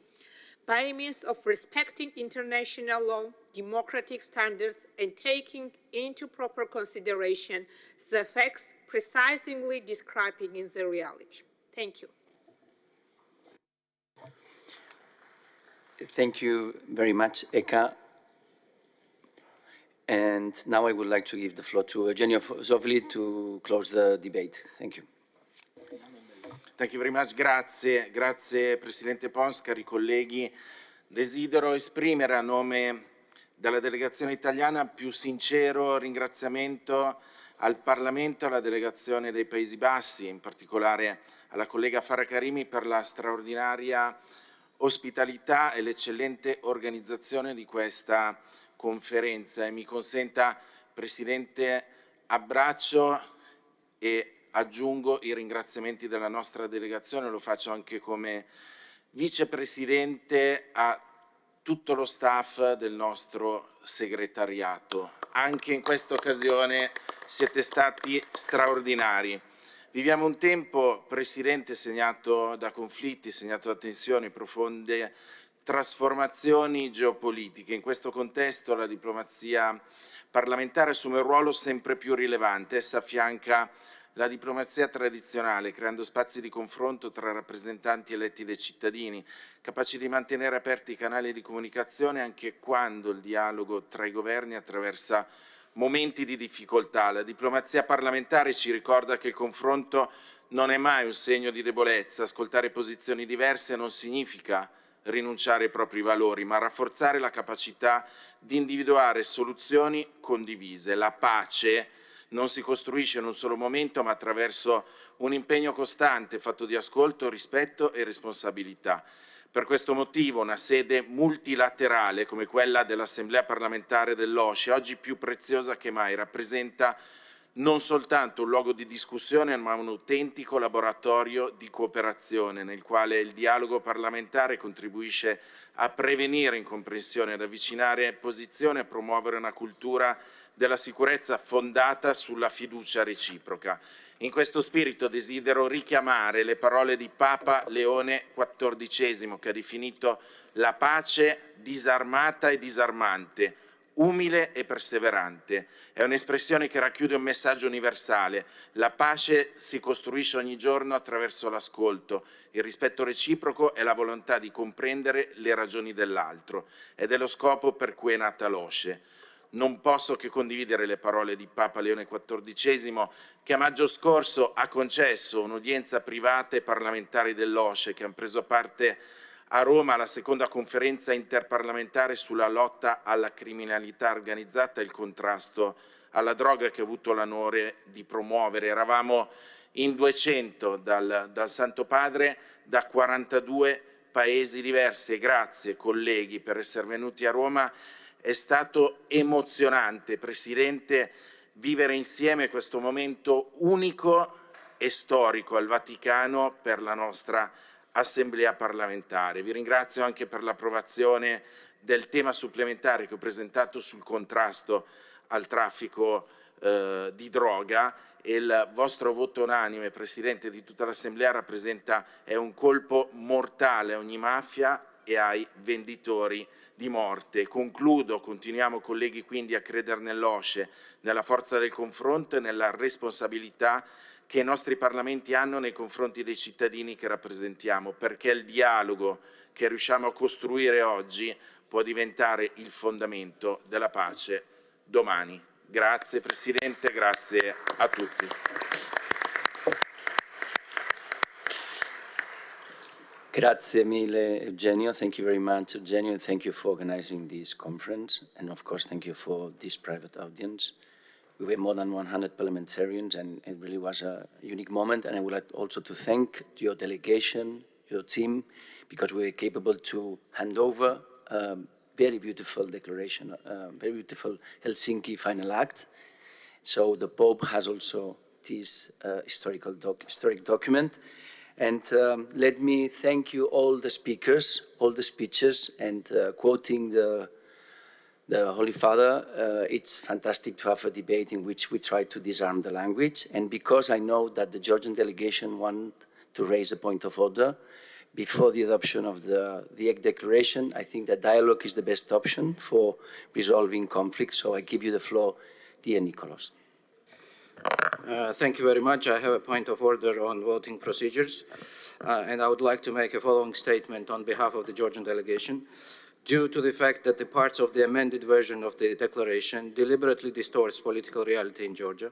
by means of respecting international law, democratic standards and taking into proper consideration the facts precisely describing in the reality. Thank you. Thank you very much, Eka. And now I would like to give the floor to Eugenio Zovli to close the debate. Thank you. Thank you very much. Grazie. Grazie Presidente Pons, cari colleghi. Desidero esprimere a nome della delegazione italiana più sincero ringraziamento al Parlamento, alla delegazione dei Paesi Bassi, in particolare alla collega Farah Karimi per la straordinaria ospitalità e l'eccellente organizzazione di questa conferenza. E mi consenta, Presidente, abbraccio e aggiungo i ringraziamenti della nostra delegazione, lo faccio anche come vicepresidente a tutto lo staff del nostro segretariato. Anche in questa occasione siete stati straordinari. Viviamo un tempo, Presidente, segnato da conflitti, segnato da tensioni, profonde trasformazioni geopolitiche. In questo contesto la diplomazia parlamentare assume un ruolo sempre più rilevante. Essa affianca la diplomazia tradizionale, creando spazi di confronto tra rappresentanti eletti dai cittadini, capaci di mantenere aperti i canali di comunicazione anche quando il dialogo tra i governi attraversa momenti di difficoltà. La diplomazia parlamentare ci ricorda che il confronto non è mai un segno di debolezza. Ascoltare posizioni diverse non significa rinunciare ai propri valori, ma rafforzare la capacità di individuare soluzioni condivise. La pace non si costruisce in un solo momento, ma attraverso un impegno costante fatto di ascolto, rispetto e responsabilità. Per questo motivo una sede multilaterale come quella dell'Assemblea parlamentare dell'OSCE, oggi più preziosa che mai, rappresenta non soltanto un luogo di discussione, ma un autentico laboratorio di cooperazione nel quale il dialogo parlamentare contribuisce a prevenire incomprensione, ad avvicinare posizioni e a promuovere una cultura della sicurezza fondata sulla fiducia reciproca. In questo spirito desidero richiamare le parole di Papa Leone XIV, che ha definito la pace disarmata e disarmante, umile e perseverante. È un'espressione che racchiude un messaggio universale. La pace si costruisce ogni giorno attraverso l'ascolto, il rispetto reciproco e la volontà di comprendere le ragioni dell'altro. Ed è lo scopo per cui è nata l'OSCE. Non posso che condividere le parole di Papa Leone XIV, che a maggio scorso ha concesso un'udienza privata ai parlamentari dell'OSCE che hanno preso parte a Roma alla seconda conferenza interparlamentare sulla lotta alla criminalità organizzata e il contrasto alla droga, che ho avuto l'onore di promuovere. Eravamo in 200 dal Santo Padre, da 42 paesi diversi. E grazie colleghi per essere venuti a Roma. È stato emozionante, Presidente, vivere insieme questo momento unico e storico al Vaticano per la nostra Assemblea parlamentare. Vi ringrazio anche per l'approvazione del tema supplementare che ho presentato sul contrasto al traffico di droga, e il vostro voto unanime, Presidente, di tutta l'Assemblea è un colpo mortale a ogni mafia e ai venditori di morte. Concludo, continuiamo colleghi quindi a credere nell'OSCE, nella forza del confronto e nella responsabilità che i nostri parlamenti hanno nei confronti dei cittadini che rappresentiamo, perché il dialogo che riusciamo a costruire oggi può diventare il fondamento della pace domani. Grazie Presidente, grazie a tutti. Grazie mille, Eugenio. Thank you very much, Eugenio, and thank you for organizing this conference. And of course, thank you for this private audience. We were more than 100 parliamentarians, and it really was a unique moment. And I would like also to thank your delegation, your team, because we were capable to hand over a very beautiful declaration, a very beautiful Helsinki final act. So the Pope has also this historic document. And let me thank you all the speakers, all the speeches, and quoting the Holy Father, it's fantastic to have a debate in which we try to disarm the language. And because I know that the Georgian delegation want to raise a point of order, before the adoption of the Hague Declaration. I think that dialogue is the best option for resolving conflicts. So I give you the floor, dear Nicholas. Thank you very much. I have a point of order on voting procedures, and I would like to make a following statement on behalf of the Georgian delegation. Due to the fact that the parts of the amended version of the declaration deliberately distorts political reality in Georgia,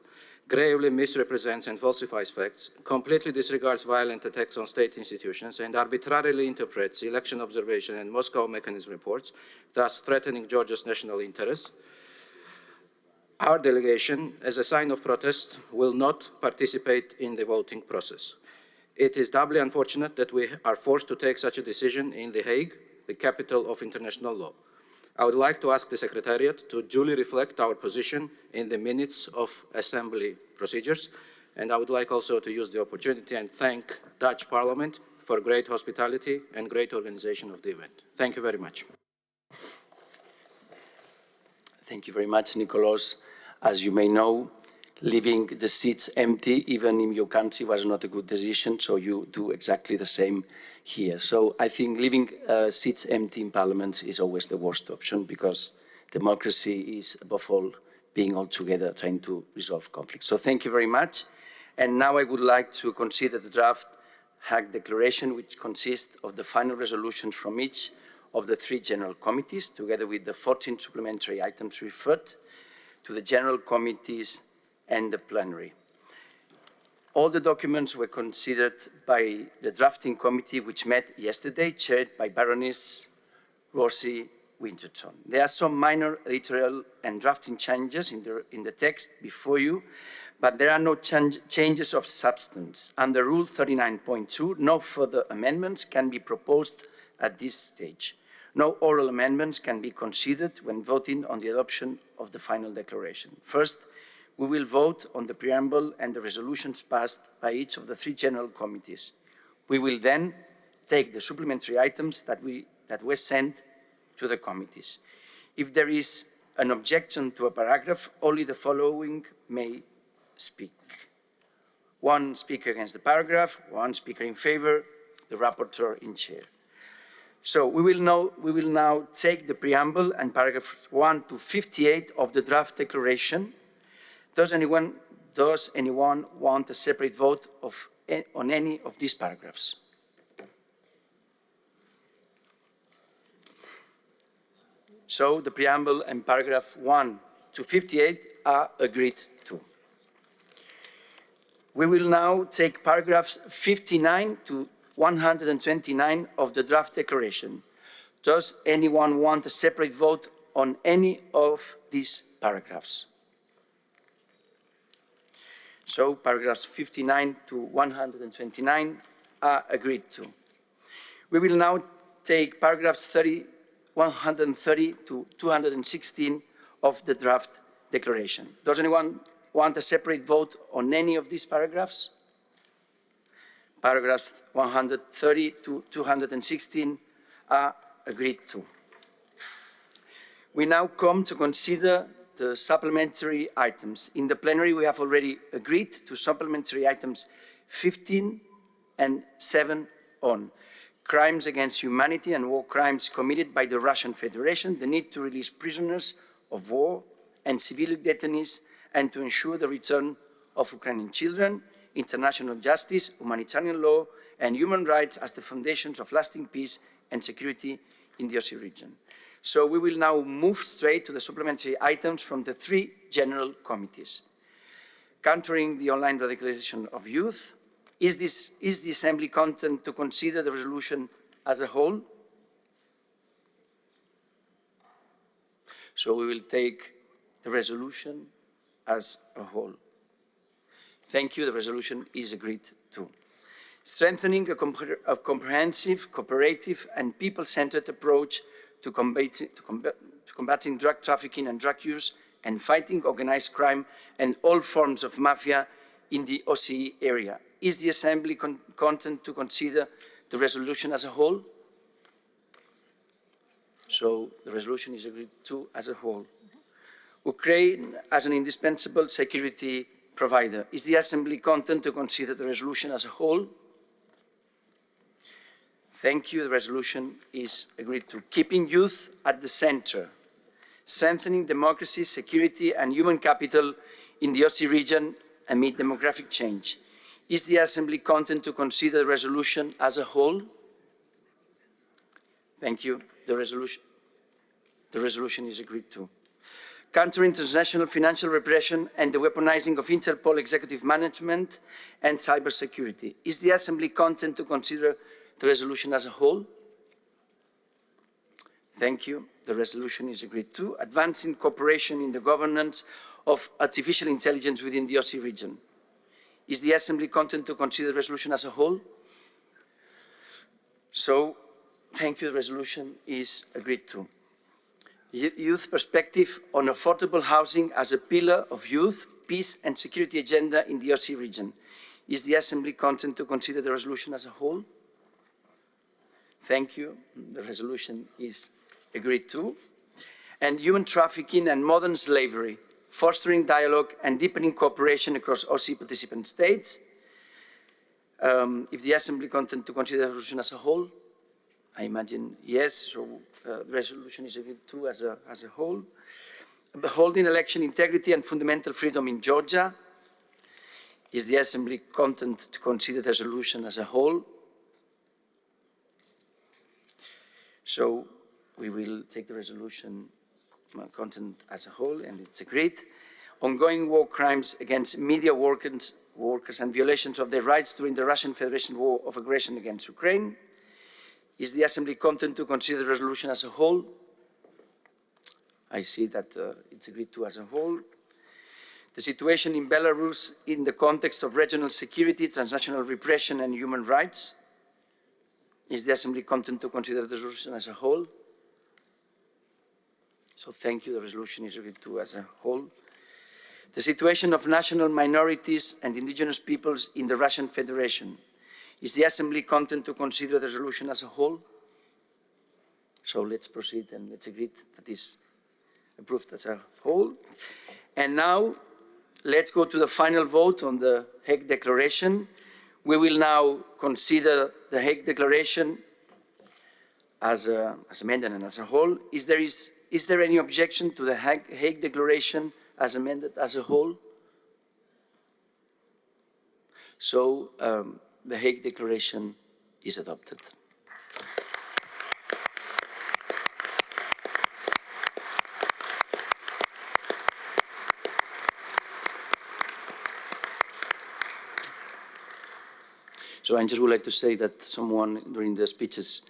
gravely misrepresents and falsifies facts, completely disregards violent attacks on state institutions, and arbitrarily interprets election observation and Moscow mechanism reports, thus threatening Georgia's national interests, our delegation, as a sign of protest, will not participate in the voting process. It is doubly unfortunate that we are forced to take such a decision in The Hague, the capital of international law. I would like to ask the Secretariat to duly reflect our position in the minutes of Assembly procedures, and I would like also to use the opportunity and thank Dutch Parliament for great hospitality and great organization of the event. Thank you very much. Thank you very much, Nicholas. As you may know, leaving the seats empty, even in your country, was not a good decision, so you do exactly the same here. So I think leaving seats empty in Parliament is always the worst option, because democracy is, above all, being all together, trying to resolve conflict. So thank you very much. And now I would like to consider the draft Hague Declaration, which consists of the final resolutions from each of the 3 general committees, together with the 14 supplementary items referred to the general committees and the plenary. All the documents were considered by the drafting committee, which met yesterday, chaired by Baroness Rosie Winterton. There are some minor editorial and drafting changes in the text before you, but there are no changes of substance. Under Rule 39.2, no further amendments can be proposed at this stage. No oral amendments can be considered when voting on the adoption of the final declaration. First, we will vote on the preamble and the resolutions passed by each of the 3 general committees. We will then take the supplementary items that were sent to the committees. If there is an objection to a paragraph, only the following may speak. 1 speaker against the paragraph, 1 speaker in favor, the rapporteur in chair. So we will now take the preamble and paragraphs 1 to 58 of the draft declaration. Does anyone want a separate vote on any of these paragraphs? So the preamble and paragraph 1 to 58 are agreed to. We will now take paragraphs 59 to 129 of the draft declaration. Does anyone want a separate vote on any of these paragraphs? So paragraphs 59 to 129 are agreed to. We will now take paragraphs 130 to 216 of the draft declaration. Does anyone want a separate vote on any of these paragraphs? Paragraphs 130 to 216 are agreed to. We now come to consider the supplementary items. In the plenary, we have already agreed to supplementary items 15 and 7 on crimes against humanity and war crimes committed by the Russian Federation, the need to release prisoners of war and civilian detainees, and to ensure the return of Ukrainian children, international justice, humanitarian law, and human rights as the foundations of lasting peace and security in the OSCE region. So we will now move straight to the supplementary items from the 3 general committees. Countering the online radicalization of youth, is the Assembly content to consider the resolution as a whole? So we will take the resolution as a whole. Thank you. The resolution is agreed to. Strengthening a comprehensive, cooperative, and people-centered approach to combating drug trafficking and drug use, and fighting organized crime and all forms of mafia in the OSCE area. Is the Assembly content to consider the resolution as a whole? So the resolution is agreed to as a whole. Ukraine as an indispensable security provider. Is the Assembly content to consider the resolution as a whole? Thank you. The resolution is agreed to. Keeping youth at the center, strengthening democracy, security, and human capital in the OSCE region amid demographic change. Is the Assembly content to consider the resolution as a whole? Thank you. The resolution is agreed to. Countering international financial repression and the weaponizing of Interpol executive management and cybersecurity. Is the Assembly content to consider the resolution as a whole? Thank you. The resolution is agreed to. Advancing cooperation in the governance of artificial intelligence within the OSCE region. Is the Assembly content to consider the resolution as a whole? So, thank you. The resolution is agreed to. Youth perspective on affordable housing as a pillar of youth, peace and security agenda in the OSCE region. Is the Assembly content to consider the resolution as a whole? Thank you. The resolution is agreed to. And human trafficking and modern slavery, fostering dialogue and deepening cooperation across OSCE participant states. If the Assembly content to consider the resolution as a whole, I imagine yes, so the resolution is agreed to as a whole. Holding election integrity and fundamental freedom in Georgia. Is the Assembly content to consider the resolution as a whole? So we will take the resolution content as a whole, and it's agreed. Ongoing war crimes against media workers and violations of their rights during the Russian Federation war of aggression against Ukraine. Is the Assembly content to consider the resolution as a whole? I see that it's agreed to as a whole. The situation in Belarus in the context of regional security, transnational repression and human rights. Is the Assembly content to consider the resolution as a whole? So thank you. The resolution is agreed to as a whole. The situation of national minorities and indigenous peoples in the Russian Federation. Is the Assembly content to consider the resolution as a whole? So let's proceed and let's agree that is approved as a whole. And now let's go to the final vote on the Hague Declaration. We will now consider the Hague Declaration as amended and as a whole. Is there any objection to the Hague Declaration as amended as a whole? So the Hague Declaration is adopted. So I just would like to say that someone during the speeches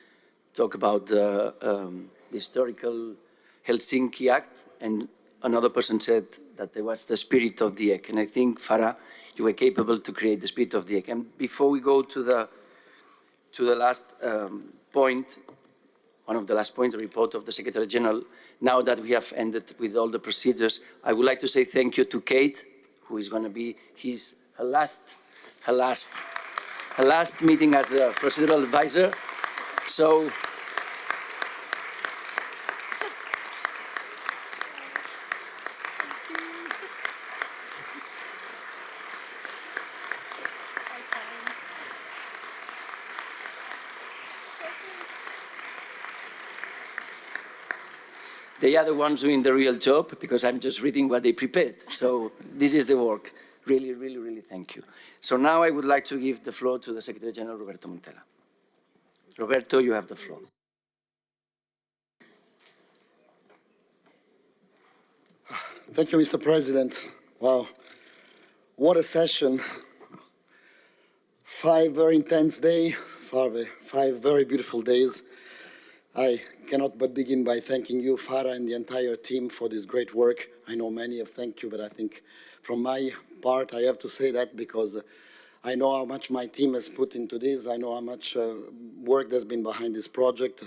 talked about the historical Helsinki Act, and another person said that there was the spirit of the Hague. And I think, Farah, you were capable to create the spirit of the Hague. And before we go to the last point, one of the last points, the report of the Secretary General, now that we have ended with all the procedures, I would like to say thank you to Kate, who is going to be her last meeting as a procedural advisor. So they are the ones doing the real job, because I'm just reading what they prepared. So this is the work. Really, really, really thank you. So now I would like to give the floor to the Secretary General, Roberto Montella. Roberto, you have the floor. Thank you, Mr. President. Wow, what a session. 5 very intense days, 5 very beautiful days. I cannot but begin by thanking you, Farah, and the entire team for this great work. I know many have thanked you, but I think from my part, I have to say that because I know how much my team has put into this. I know how much work there's been behind this project.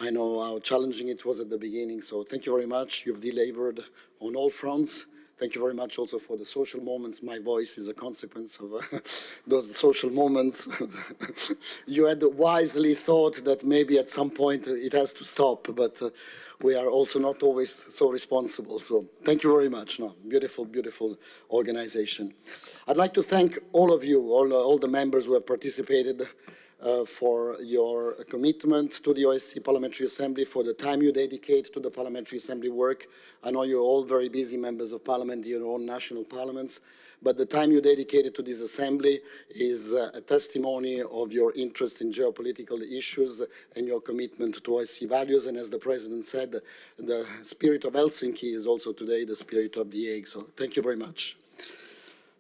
I know how challenging it was at the beginning. So thank you very much. You've delivered on all fronts. Thank you very much also for the social moments. My voice is a consequence of those social moments. You had wisely thought that maybe at some point it has to stop, but we are also not always so responsible. So thank you very much. No, beautiful, beautiful organization. I'd like to thank all of you, all the members who have participated. for your commitment to the OSCE Parliamentary Assembly, for the time you dedicate to the Parliamentary Assembly work. I know you're all very busy members of Parliament in your own national parliaments, but the time you dedicated to this Assembly is a testimony of your interest in geopolitical issues and your commitment to OSCE values. And as the President said, the spirit of Helsinki is also today the spirit of the Hague. So thank you very much.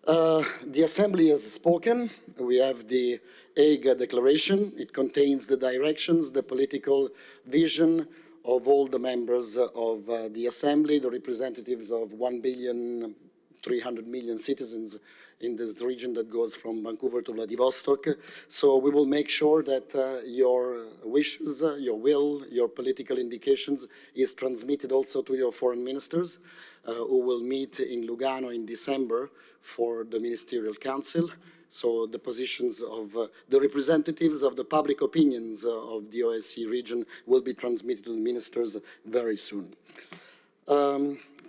The Assembly has spoken. We have the Hague Declaration. It contains the directions, the political vision of all the members of the Assembly, the representatives of 1,300,000,000 citizens in this region that goes from Vancouver to Vladivostok. So we will make sure that your wishes, your will, your political indications is transmitted also to your foreign ministers, who will meet in Lugano in December for the Ministerial Council. So the positions of the representatives of the public opinions of the OSCE region will be transmitted to the ministers very soon.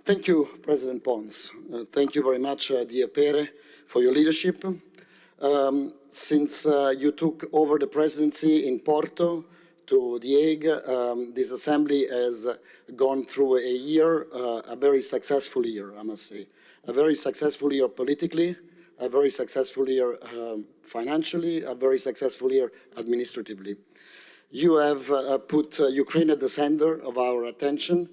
Thank you, President Pons. Thank you very much, dear Pere, for your leadership. Since you took over the presidency in Porto to the Hague, this Assembly has gone through a year, a very successful year, I must say. A very successful year politically, a very successful year financially, a very successful year administratively. You have put Ukraine at the center of our attention.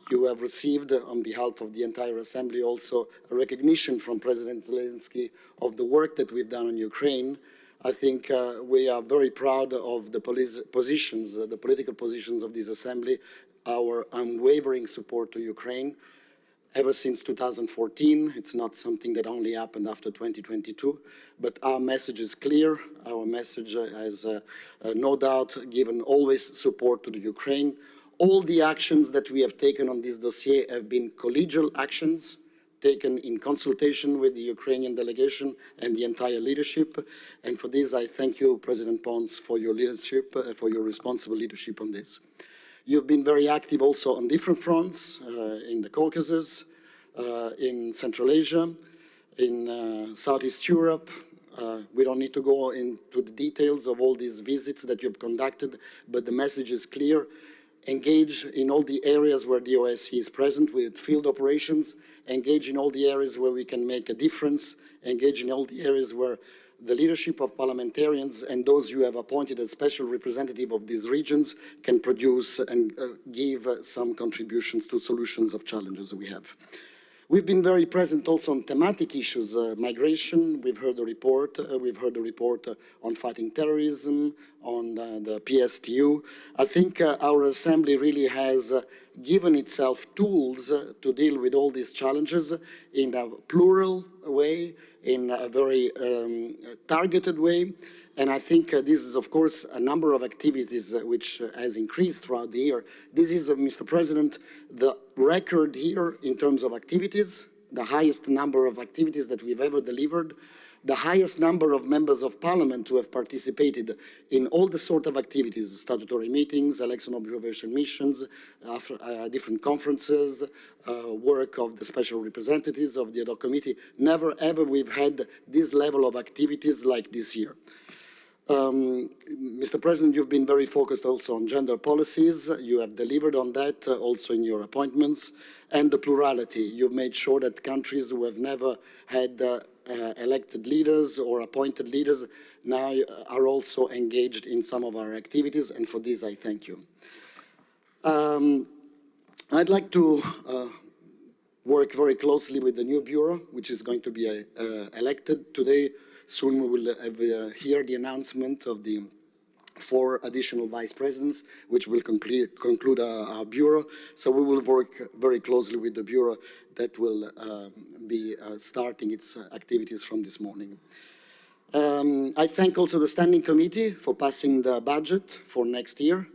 You have received, on behalf of the entire Assembly, also a recognition from President Zelensky of the work that we've done on Ukraine. I think we are very proud of the positions, the political positions of this Assembly, our unwavering support to Ukraine. Ever since 2014, it's not something that only happened after 2022, but our message is clear. Our message has no doubt given always support to the Ukraine. All the actions that we have taken on this dossier have been collegial actions taken in consultation with the Ukrainian delegation and the entire leadership. And for this, I thank you, President Pons, for your leadership, for your responsible leadership on this. You've been very active also on different fronts, in the Caucasus, in Central Asia, in Southeast Europe. We don't need to go into the details of all these visits that you've conducted, but the message is clear. Engage in all the areas where the OSCE is present with field operations, engage in all the areas where we can make a difference, engage in all the areas where the leadership of parliamentarians and those you have appointed as special representative of these regions can produce and give some contributions to solutions of challenges we have. We've been very present also on thematic issues, migration. We've heard the report. On fighting terrorism, on the PSTU. I think our Assembly really has given itself tools to deal with all these challenges in a plural way, in a very targeted way. And I think this is, of course, a number of activities which has increased throughout the year. This is, Mr. President, the record here in terms of activities, the highest number of activities that we've ever delivered, the highest number of members of parliament who have participated in all the sort of activities, statutory meetings, election observation missions, different conferences, work of the special representatives of the ad hoc committee. Never ever we've had this level of activities like this year. Mr. President, you've been very focused also on gender policies. You have delivered on that also in your appointments. And the plurality. You've made sure that countries who have never had elected leaders or appointed leaders now are also engaged in some of our activities, and for this I thank you. I'd like to work very closely with the new bureau, which is going to be elected today. Soon we will hear the announcement of the 4 additional vice presidents, which will conclude our bureau. So we will work very closely with the bureau that will be starting its activities from this morning. I thank also the Standing Committee for passing the budget for next year.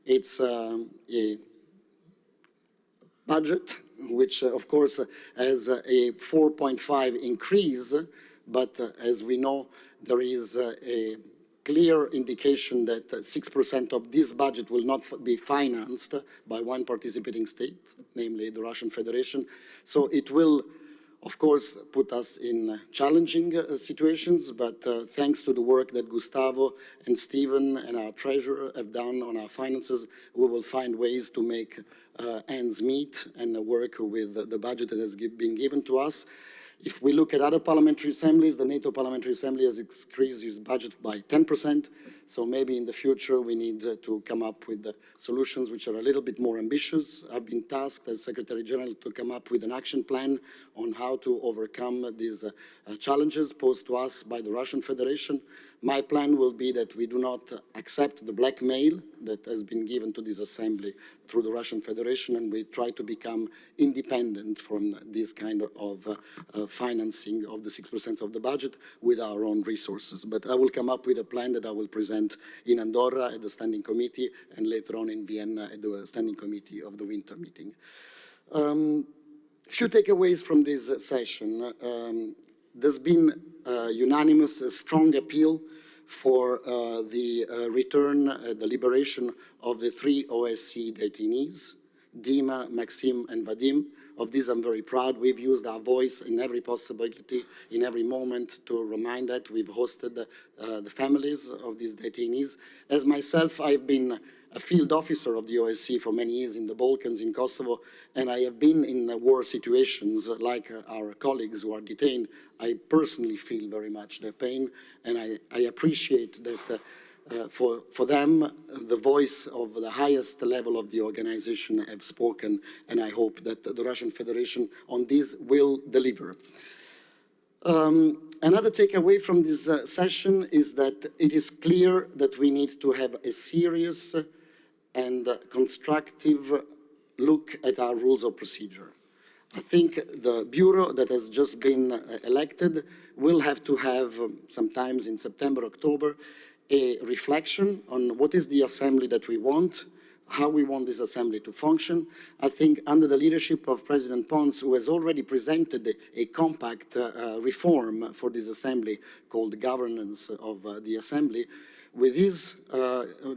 It's a budget which, of course, has a 4.5 increase, but as we know, there is a clear indication that 6% of this budget will not be financed by one participating state, namely the Russian Federation. So it will, of course, put us in challenging situations, but thanks to the work that Gustavo and Stephen and our treasurer have done on our finances, we will find ways to make ends meet and work with the budget that has been given to us. If we look at other parliamentary assemblies, the NATO Parliamentary Assembly has increased its budget by 10%, so maybe in the future we need to come up with solutions which are a little bit more ambitious. I've been tasked as Secretary General to come up with an action plan on how to overcome these challenges posed to us by the Russian Federation. My plan will be that we do not accept the blackmail that has been given to this assembly through the Russian Federation, and we try to become independent from this kind of financing of the 6% of the budget with our own resources. But I will come up with a plan that I will present in Andorra at the Standing Committee and later on in Vienna at the Standing Committee of the winter meeting. Few takeaways from this session. There's been a unanimous, strong appeal for the return, the liberation of the 3 OSCE detainees, Dima, Maxim, and Vadim. Of this, I'm very proud. We've used our voice in every possibility, in every moment to remind that. We've hosted the families of these detainees. As myself, I've been a field officer of the OSCE for many years in the Balkans, in Kosovo, and I have been in war situations like our colleagues who are detained. I personally feel very much their pain, and I appreciate that for them, the voice of the highest level of the organization have spoken, and I hope that the Russian Federation on this will deliver. Another takeaway from this session is that it is clear that we need to have a serious and constructive look at our rules of procedure. I think the Bureau that has just been elected will have to have, sometimes in September, October, a reflection on what is the assembly that we want, how we want this assembly to function. I think under the leadership of President Pons, who has already presented a compact reform for this assembly called governance of the assembly, with his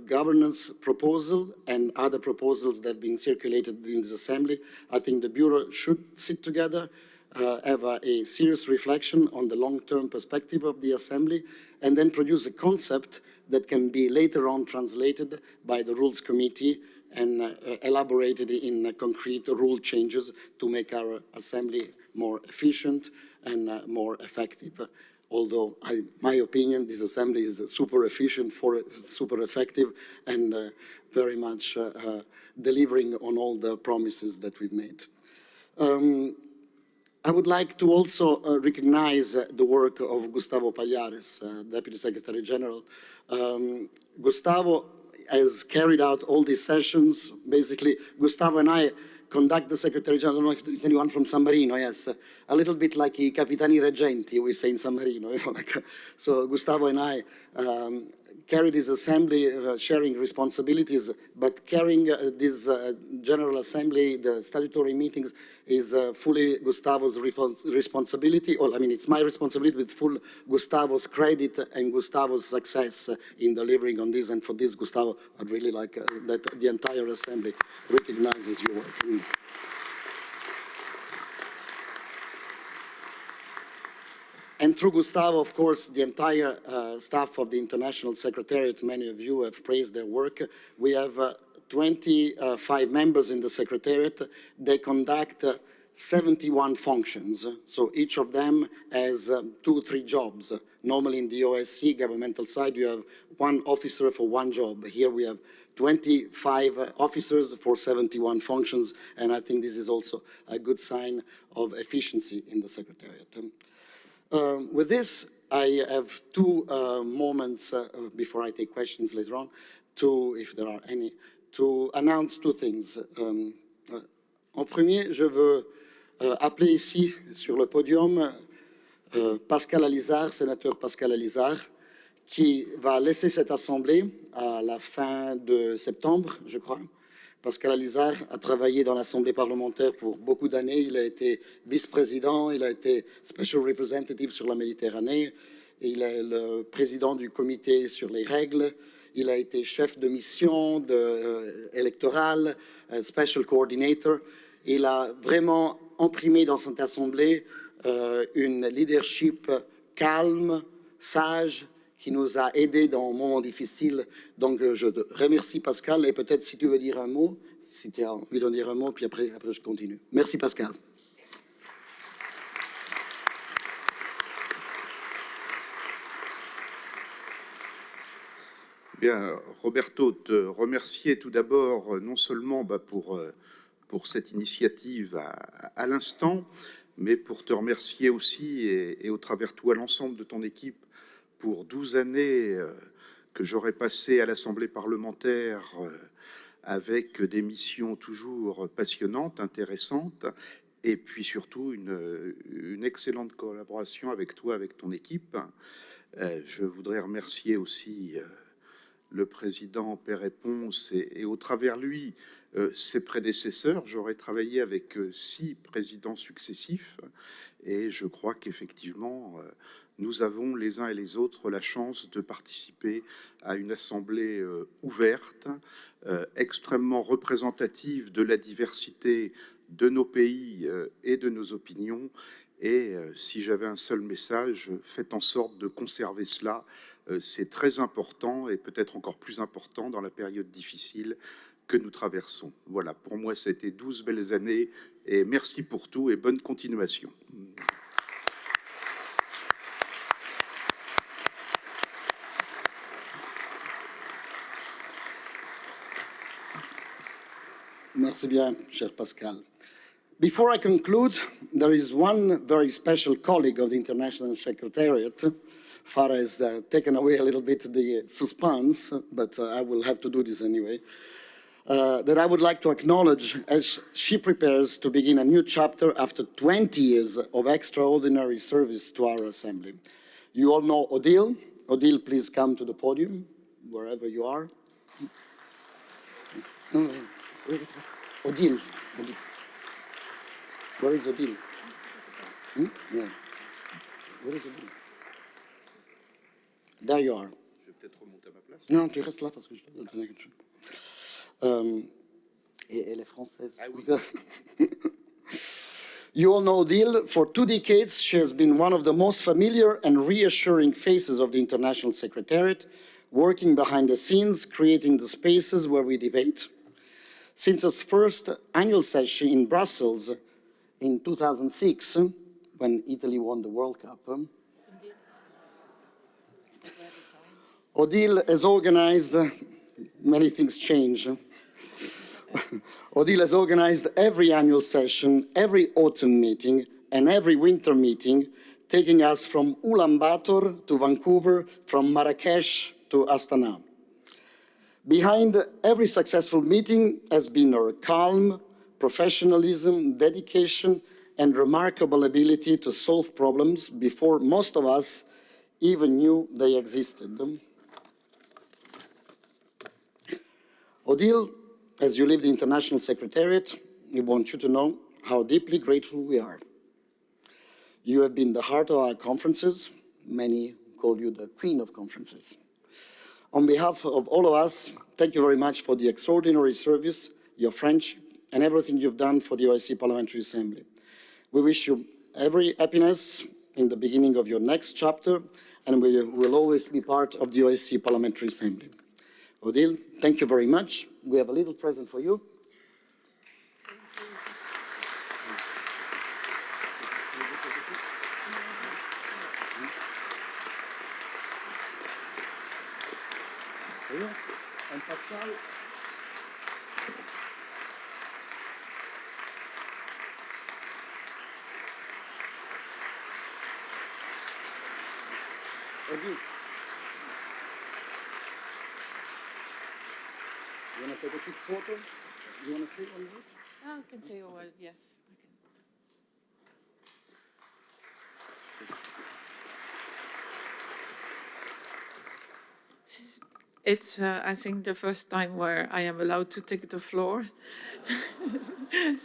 governance proposal and other proposals that have been circulated in this assembly, I think the Bureau should sit together, have a serious reflection on the long-term perspective of the assembly, and then produce a concept that can be later on translated by the Rules Committee and elaborated in concrete rule changes to make our assembly more efficient and more effective. Although, my opinion, this assembly is super efficient, super effective, and very much delivering on all the promises that we've made. I would like to also recognize the work of Gustavo Pallares, Deputy Secretary General. Gustavo has carried out all these sessions. Basically, Gustavo and I conduct the Secretary General. I don't know if there's anyone from San Marino, yes. A little bit like I Capitani Reggenti, we say in San Marino. You know, so Gustavo and I carry this assembly, sharing responsibilities, but carrying this General Assembly, the statutory meetings, is fully Gustavo's responsibility. Or, I mean, it's my responsibility with full Gustavo's credit and Gustavo's success in delivering on this. And for this, Gustavo, I'd really like that the entire Assembly recognizes your work. And through Gustavo, of course, the entire staff of the International Secretariat, many of you have praised their work. We have 25 members in the Secretariat. They conduct 71 functions. So each of them has 2 or 3 jobs. Normally in the OSCE governmental side, you have 1 officer for 1 job. Here we have 25 officers for 71 functions. And I think this is also a good sign of efficiency in the Secretariat. With this, I have 2 moments before I take questions later on, if there are any, to announce 2 things. En premier, je veux appeler ici, sur le podium, Pascal Alizard, sénateur Pascal Alizard, qui va laisser cette Assemblée à la fin de septembre, je crois. Pascal Alizard a travaillé dans l'Assemblée parlementaire pour beaucoup d'années. Il a été vice-président, il a été special representative sur la Méditerranée, il est le président du comité sur les règles, il a été chef de mission électorale, special coordinator. Il a vraiment imprimé dans cette Assemblée une leadership calme, sage, qui nous a aidés dans un moment difficile. Donc, je te remercie, Pascal, et peut-être si tu veux dire un mot, si tu as envie d'en dire un mot, puis après je continue. Merci, Pascal. Bien, Roberto, te remercier tout d'abord, non seulement pour cette initiative à l'instant, mais pour te remercier aussi, et au travers toi, l'ensemble de ton équipe, pour 12 années que j'aurais passées à l'Assemblée parlementaire avec des missions toujours passionnantes, intéressantes, et puis surtout une excellente collaboration avec toi, avec ton équipe. Je voudrais remercier aussi le président Pérez-Ponce et au travers lui, ses prédécesseurs. J'aurais travaillé avec 6 présidents successifs et je crois qu'effectivement, nous avons les uns et les autres la chance de participer à une assemblée ouverte, extrêmement représentative de la diversité de nos pays et de nos opinions. Et si j'avais un seul message, faites en sorte de conserver cela. C'est très important et peut-être encore plus important dans la période difficile que nous traversons. Voilà, pour moi, c'était 12 belles années et merci pour tout et bonne continuation. Merci bien, cher Pascal. Before I conclude, there is one very special colleague of the International Secretariat. Farah has taken away a little bit the suspense, but I will have to do this anyway, that I would like to acknowledge as she prepares to begin a new chapter after 20 years of extraordinary service to our Assembly. You all know Odile. Odile, please come to the podium, wherever you are. No, Odile. Odile. Where is Odile? Yeah. Where is Odile? There you are. Je vais peut-être remonter à ma place. Non, tu restes là parce que je te donne quelque chose. Et elle est française. Ah oui. You all know Odile. For 2 decades, she has been one of the most familiar and reassuring faces of the International Secretariat, working behind the scenes, creating the spaces where we debate. Since its first annual session in Brussels in 2006, when Italy won the World Cup, Odile has organized, many things change. Odile has organized every annual session, every autumn meeting, and every winter meeting, taking us from Ulaanbaatar to Vancouver, from Marrakesh to Astana. Behind every successful meeting has been her calm, professionalism, dedication, and remarkable ability to solve problems before most of us even knew they existed. Odile, as you leave the International Secretariat, we want you to know how deeply grateful we are. You have been the heart of our conferences. Many call you the Queen of Conferences. On behalf of all of us, thank you very much for the extraordinary service, your friendship, and everything you've done for the OSCE Parliamentary Assembly. We wish you every happiness in the beginning of your next chapter, and we will always be part of the OSCE Parliamentary Assembly. Odile, thank you very much. We have a little present for you. And Pascal. Odile. You want to take a quick photo? You want to say one word? I can say a word, yes. It's, I think, the first time where I am allowed to take the floor.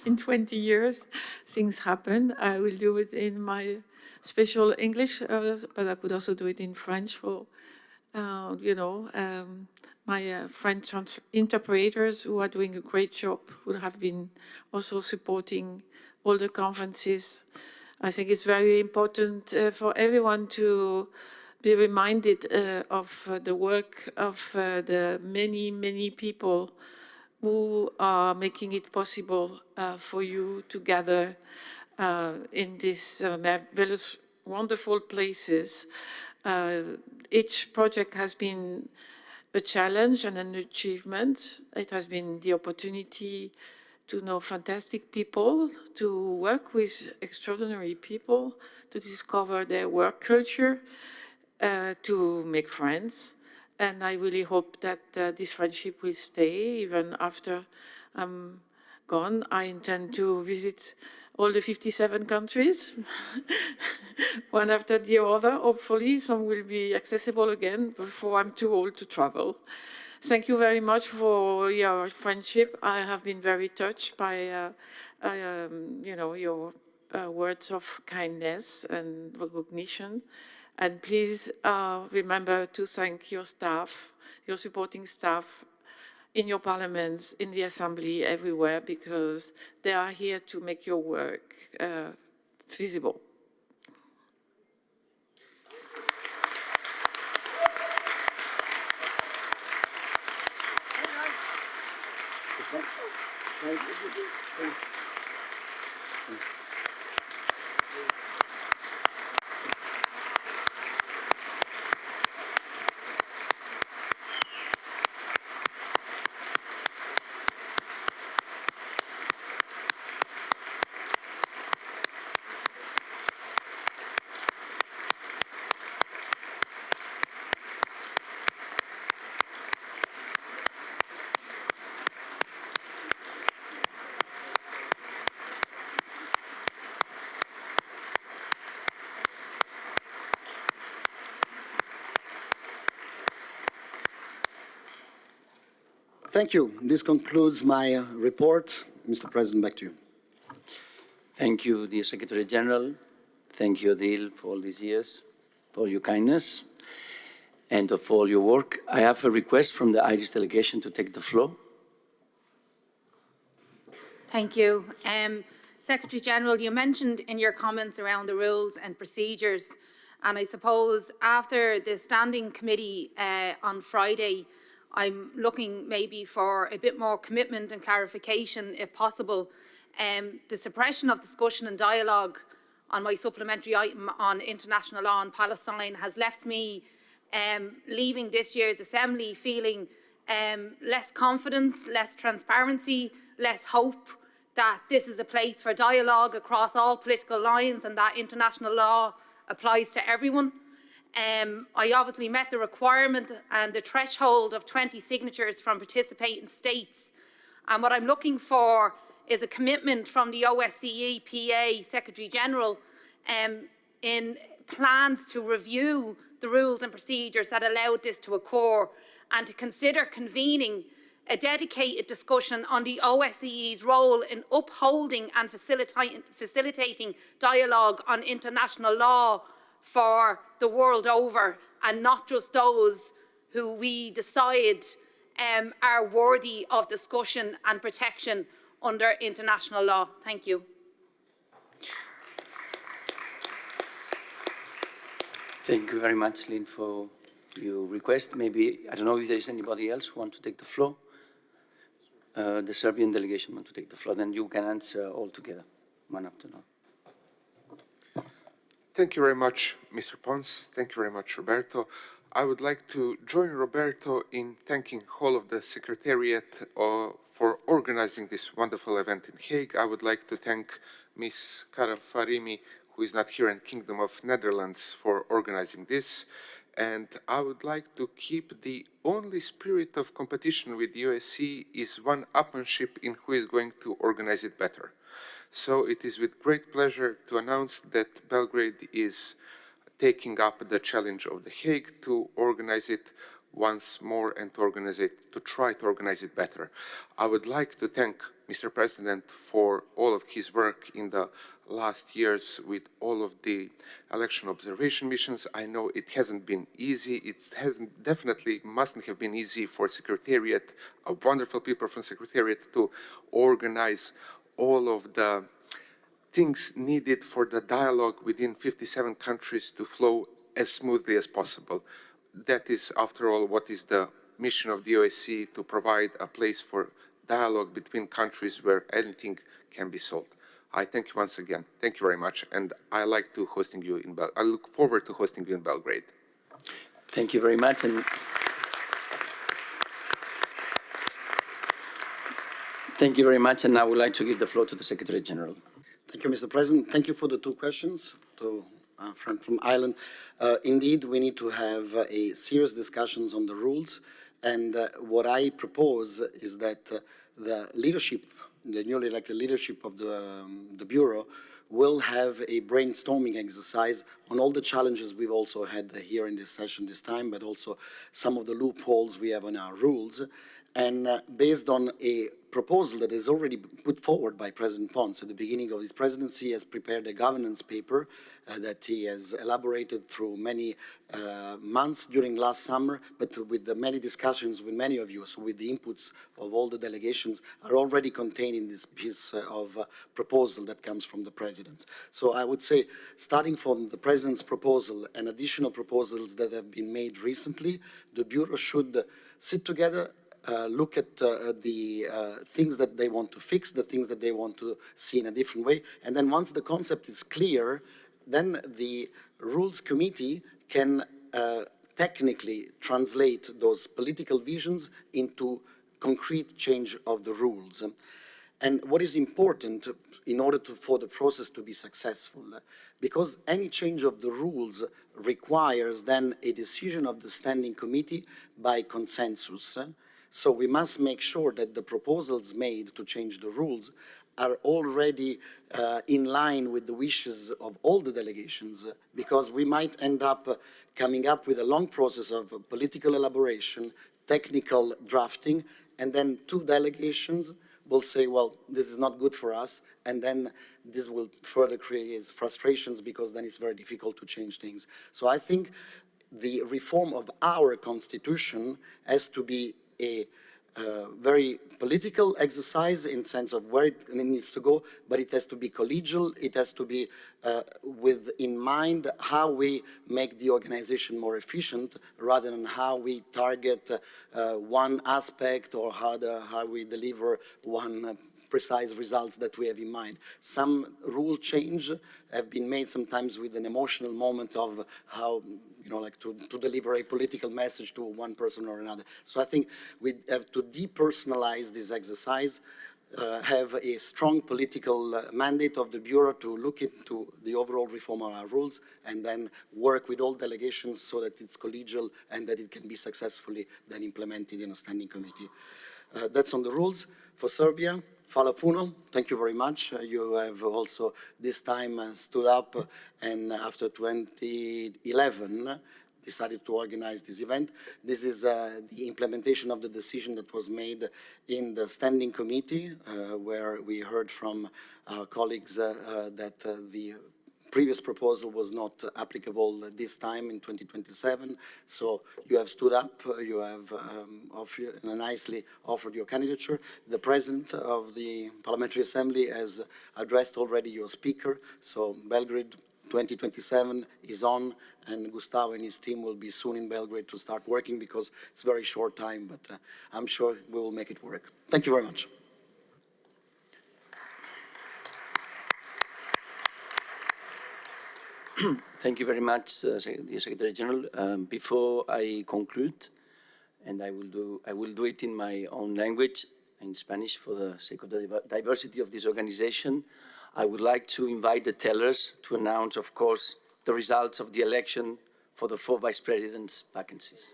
In 20 years, things happen. I will do it in my special English, but I could also do it in French for, my French interpreters who are doing a great job, who have been also supporting all the conferences. I think it's very important for everyone to be reminded of the work of the many, many people who are making it possible for you to gather in these marvelous, wonderful places. Each project has been a challenge and an achievement. It has been the opportunity to know fantastic people, to work with extraordinary people, to discover their work culture, to make friends. And I really hope that this friendship will stay even after I'm gone. I intend to visit all the 57 countries, one after the other. Hopefully, some will be accessible again before I'm too old to travel. Thank you very much for your friendship. I have been very touched by, your words of kindness and recognition. And please remember to thank your staff, your supporting staff in your parliaments, in the assembly, everywhere, because they are here to make your work feasible. Thank you. This concludes my report. Mr. President, back to you. Thank you, dear Secretary General. Thank you, Adil, for all these years, for your kindness, and for all your work. I have a request from the Irish delegation to take the floor. Thank you. Secretary General, you mentioned in your comments around the rules and procedures, and I suppose after the standing committee on Friday, I'm looking maybe for a bit more commitment and clarification, if possible. The suppression of discussion and dialogue on my supplementary item on international law and Palestine has left me leaving this year's Assembly feeling less confidence, less transparency, less hope that this is a place for dialogue across all political lines and that international law applies to everyone. I obviously met the requirement and the threshold of 20 signatures from participating states. And what I'm looking for is a commitment from the OSCE PA Secretary General in plans to review the rules and procedures that allowed this to occur and to consider convening a dedicated discussion on the OSCE's role in upholding and facilitating dialogue on international law for the world over, and not just those who we decide are worthy of discussion and protection under international law. Thank you. Thank you very much, Lynn, for your request. Maybe, I don't know if there is anybody else who wants to take the floor. The Serbian delegation wants to take the floor. Then you can answer all together, one after another. Thank you very much, Mr. Pons. Thank you very much, Roberto. I would like to join Roberto in thanking all of the Secretariat for organizing this wonderful event in Hague. I would like to thank Ms. Kara Farimi, who is not here, in Kingdom of Netherlands, for organizing this. And I would like to keep the only spirit of competition with the OSCE is one-upmanship in who is going to organize it better. So it is with great pleasure to announce that Belgrade is taking up the challenge of The Hague to organize it once more and to try to organize it better. I would like to thank Mr. President for all of his work in the last years with all of the election observation missions. I know it hasn't been easy. It definitely mustn't have been easy for Secretariat, wonderful people from Secretariat, to organize all of the things needed for the dialogue within 57 countries to flow as smoothly as possible. That is, after all, what is the mission of the OSCE, to provide a place for dialogue between countries where anything can be solved. I thank you once again. Thank you very much, and I look forward to hosting you in Belgrade. Thank you very much. And thank you very much, and I would like to give the floor to the Secretary General. Thank you, Mr. President. Thank you for the two questions to from Ireland. Indeed, we need to have a serious discussions on the rules, and what I propose is that the leadership, the newly elected leadership of the Bureau, will have a brainstorming exercise on all the challenges we've also had here in this session this time, but also some of the loopholes we have in our rules. And based on a proposal that is already put forward by President Pons at the beginning of his presidency, has prepared a governance paper that he has elaborated through many months during last summer, but with the many discussions with many of you, so with the inputs of all the delegations, are already contained in this piece of proposal that comes from the President. So I would say, starting from the President's proposal and additional proposals that have been made recently, the Bureau should sit together, look at the things that they want to fix, the things that they want to see in a different way. And then once the concept is clear, then the Rules Committee can technically translate those political visions into concrete change of the rules. And what is important in order for the process to be successful, because any change of the rules requires then a decision of the Standing Committee by consensus. So we must make sure that the proposals made to change the rules are already in line with the wishes of all the delegations, because we might end up coming up with a long process of political elaboration, technical drafting, and then two delegations will say, well, this is not good for us, and then this will further create frustrations, because then it's very difficult to change things. So I think the reform of our constitution has to be a very political exercise in sense of where it needs to go, but it has to be collegial. It has to be with in mind how we make the organization more efficient, rather than how we target one aspect or how we deliver one precise results that we have in mind. Some rule change have been made sometimes with an emotional moment of how, like to deliver a political message to one person or another. So I think we have to depersonalize this exercise, have a strong political mandate of the Bureau to look into the overall reform of our rules, and then work with all delegations so that it's collegial and that it can be successfully then implemented in a standing committee. That's on the rules. For Serbia, Hvala puno. Thank you very much. You have also this time stood up and after 2011 decided to organize this event. This is the implementation of the decision that was made in the Standing Committee, where we heard from our colleagues that the previous proposal was not applicable this time in 2027. So you have stood up, you have nicely offered your candidature. The President of the Parliamentary Assembly has addressed already your speaker. So Belgrade 2027 is on, and Gustavo and his team will be soon in Belgrade to start working, because it's a very short time, but I'm sure we will make it work. Thank you very much. Thank you very much, dear Secretary General. Before I conclude, and I will do it in my own language, in Spanish, for the sake of the diversity of this organization, I would like to invite the tellers to announce, of course, the results of the election for the 4 vice presidents' vacancies.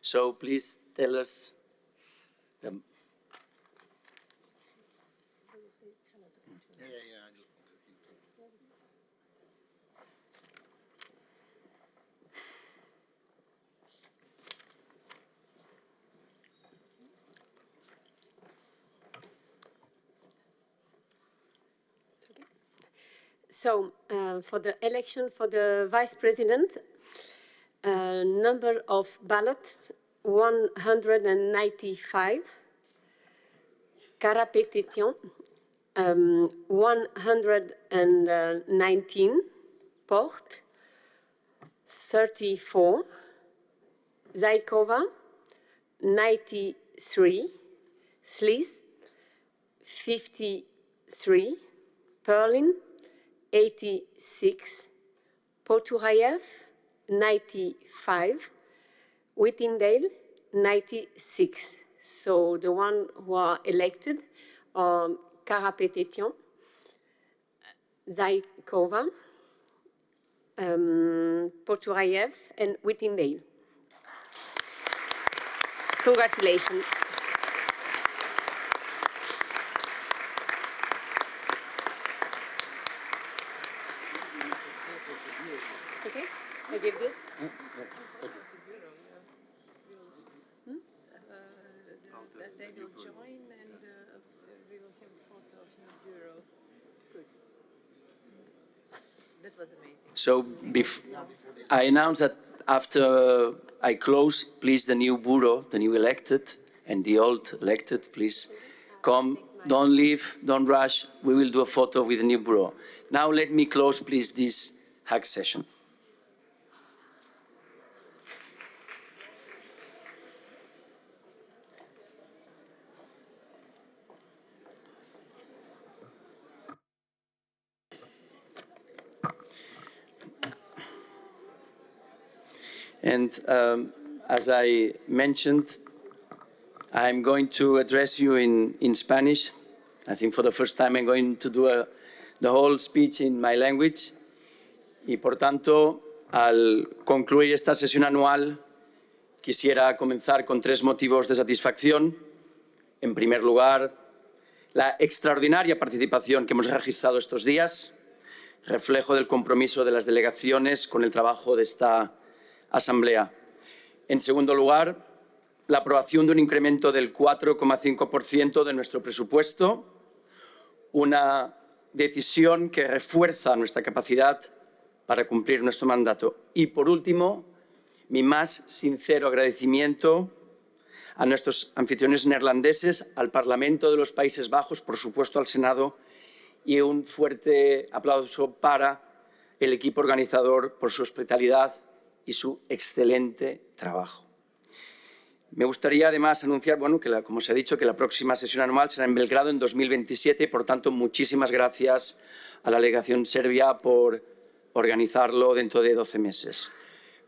So please tell us So, for the election for the vice president, number of ballots, 195. Cara pétition, 119, Port, 34, Zykova, 93, Slis, 53, Perlin, 86, Poturayev, 95, Whittingdale, 96. So the ones who are elected are Karapetetian, Zykova, Poturayev, and Whittingdale. Congratulations. Okay, I give this. They will join and we will have a photo of your bureau. Good. That was amazing. So I announce that after I close, please, the new bureau, the new elected and the old elected, please come, don't leave, don't rush. We will do a photo with the new bureau. Now let me close, please, this Hague session. And as I mentioned, I'm going to address you in Spanish. I think for the first time I'm going to do the whole speech in my language. Y por tanto, al concluir esta sesión anual, quisiera comenzar con 3 motivos de satisfacción. En primer lugar, la extraordinaria participación que hemos registrado estos días, reflejo del compromiso de las delegaciones con el trabajo de esta Asamblea. En segundo lugar, la aprobación de un incremento del 4,5% de nuestro presupuesto, una decisión que refuerza nuestra capacidad para cumplir nuestro mandato. Y, por último, mi más sincero agradecimiento a nuestros anfitriones neerlandeses, al Parlamento de los Países Bajos, por supuesto al Senado, y un fuerte aplauso para el equipo organizador por su hospitalidad y su excelente trabajo. Me gustaría además anunciar, bueno, que como se ha dicho, que la próxima sesión anual será en Belgrado en 2027 y, por tanto, muchísimas gracias a la delegación serbia por organizarlo dentro de 12 meses.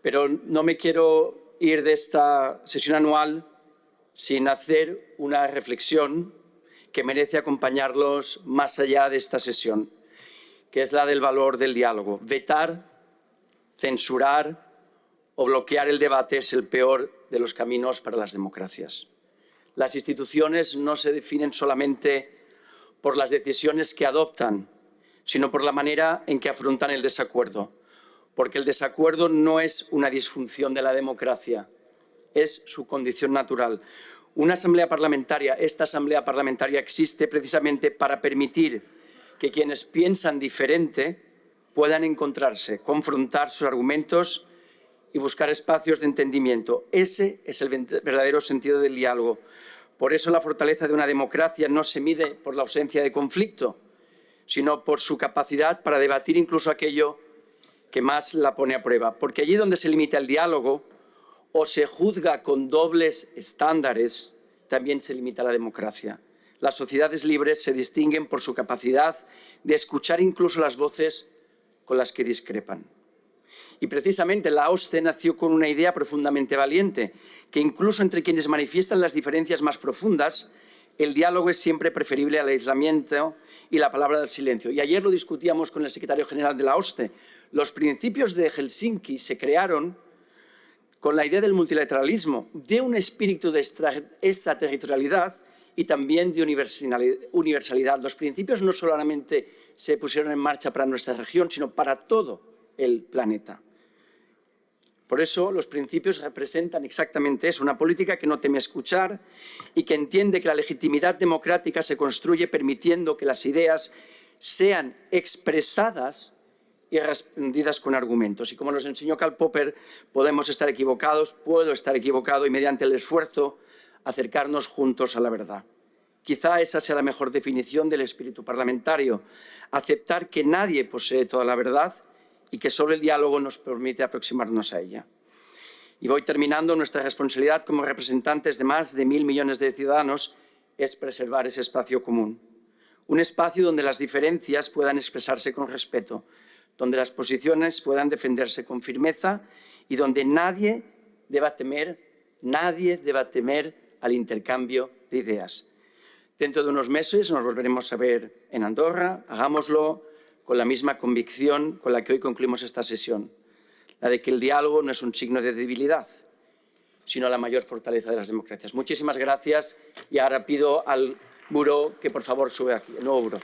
Pero no me quiero ir de esta sesión anual sin hacer una reflexión que merece acompañarlos más allá de esta sesión, que es la del valor del diálogo. Vetar, censurar o bloquear el debate es el peor de los caminos para las democracias. Las instituciones no se definen solamente por las decisiones que adoptan, sino por la manera en que afrontan el desacuerdo, porque el desacuerdo no es una disfunción de la democracia, es su condición natural. Una asamblea parlamentaria, esta asamblea parlamentaria existe precisamente para permitir que quienes piensan diferente puedan encontrarse, confrontar sus argumentos y buscar espacios de entendimiento. Ese es el verdadero sentido del diálogo. Por eso la fortaleza de una democracia no se mide por la ausencia de conflicto, sino por su capacidad para debatir incluso aquello que más la pone a prueba. Porque allí donde se limita el diálogo o se juzga con dobles estándares, también se limita la democracia. Las sociedades libres se distinguen por su capacidad de escuchar incluso las voces con las que discrepan. Y precisamente la OSCE nació con una idea profundamente valiente, que incluso entre quienes manifiestan las diferencias más profundas, el diálogo es siempre preferible al aislamiento y la palabra del silencio. Y ayer lo discutíamos con el secretario general de la OSCE. Los principios de Helsinki se crearon con la idea del multilateralismo, de un espíritu de extraterritorialidad y también de universalidad. Los principios no solamente se pusieron en marcha para nuestra región, sino para todo el planeta. Por eso los principios representan exactamente eso, una política que no teme escuchar y que entiende que la legitimidad democrática se construye permitiendo que las ideas sean expresadas y respondidas con argumentos. Y como nos enseñó Karl Popper, podemos estar equivocados, puedo estar equivocado y mediante el esfuerzo acercarnos juntos a la verdad. Quizá esa sea la mejor definición del espíritu parlamentario, aceptar que nadie posee toda la verdad y que solo el diálogo nos permite aproximarnos a ella. Y voy terminando. Nuestra responsabilidad como representantes de más de 1.000 millones de ciudadanos es preservar ese espacio común. Un espacio donde las diferencias puedan expresarse con respeto, donde las posiciones puedan defenderse con firmeza y donde nadie deba temer al intercambio de ideas. Dentro de unos meses nos volveremos a ver en Andorra. Hagámoslo con la misma convicción con la que hoy concluimos esta sesión, la de que el diálogo no es un signo de debilidad, sino la mayor fortaleza de las democracias. Muchísimas gracias y ahora pido al buró que por favor sube aquí, el nuevo buró.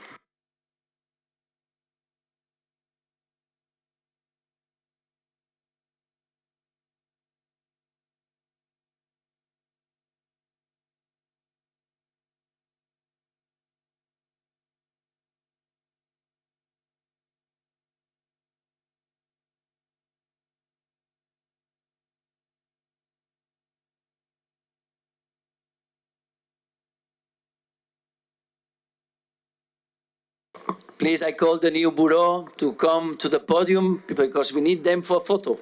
Please, I call the new bureau to come to the podium because we need them for a photo.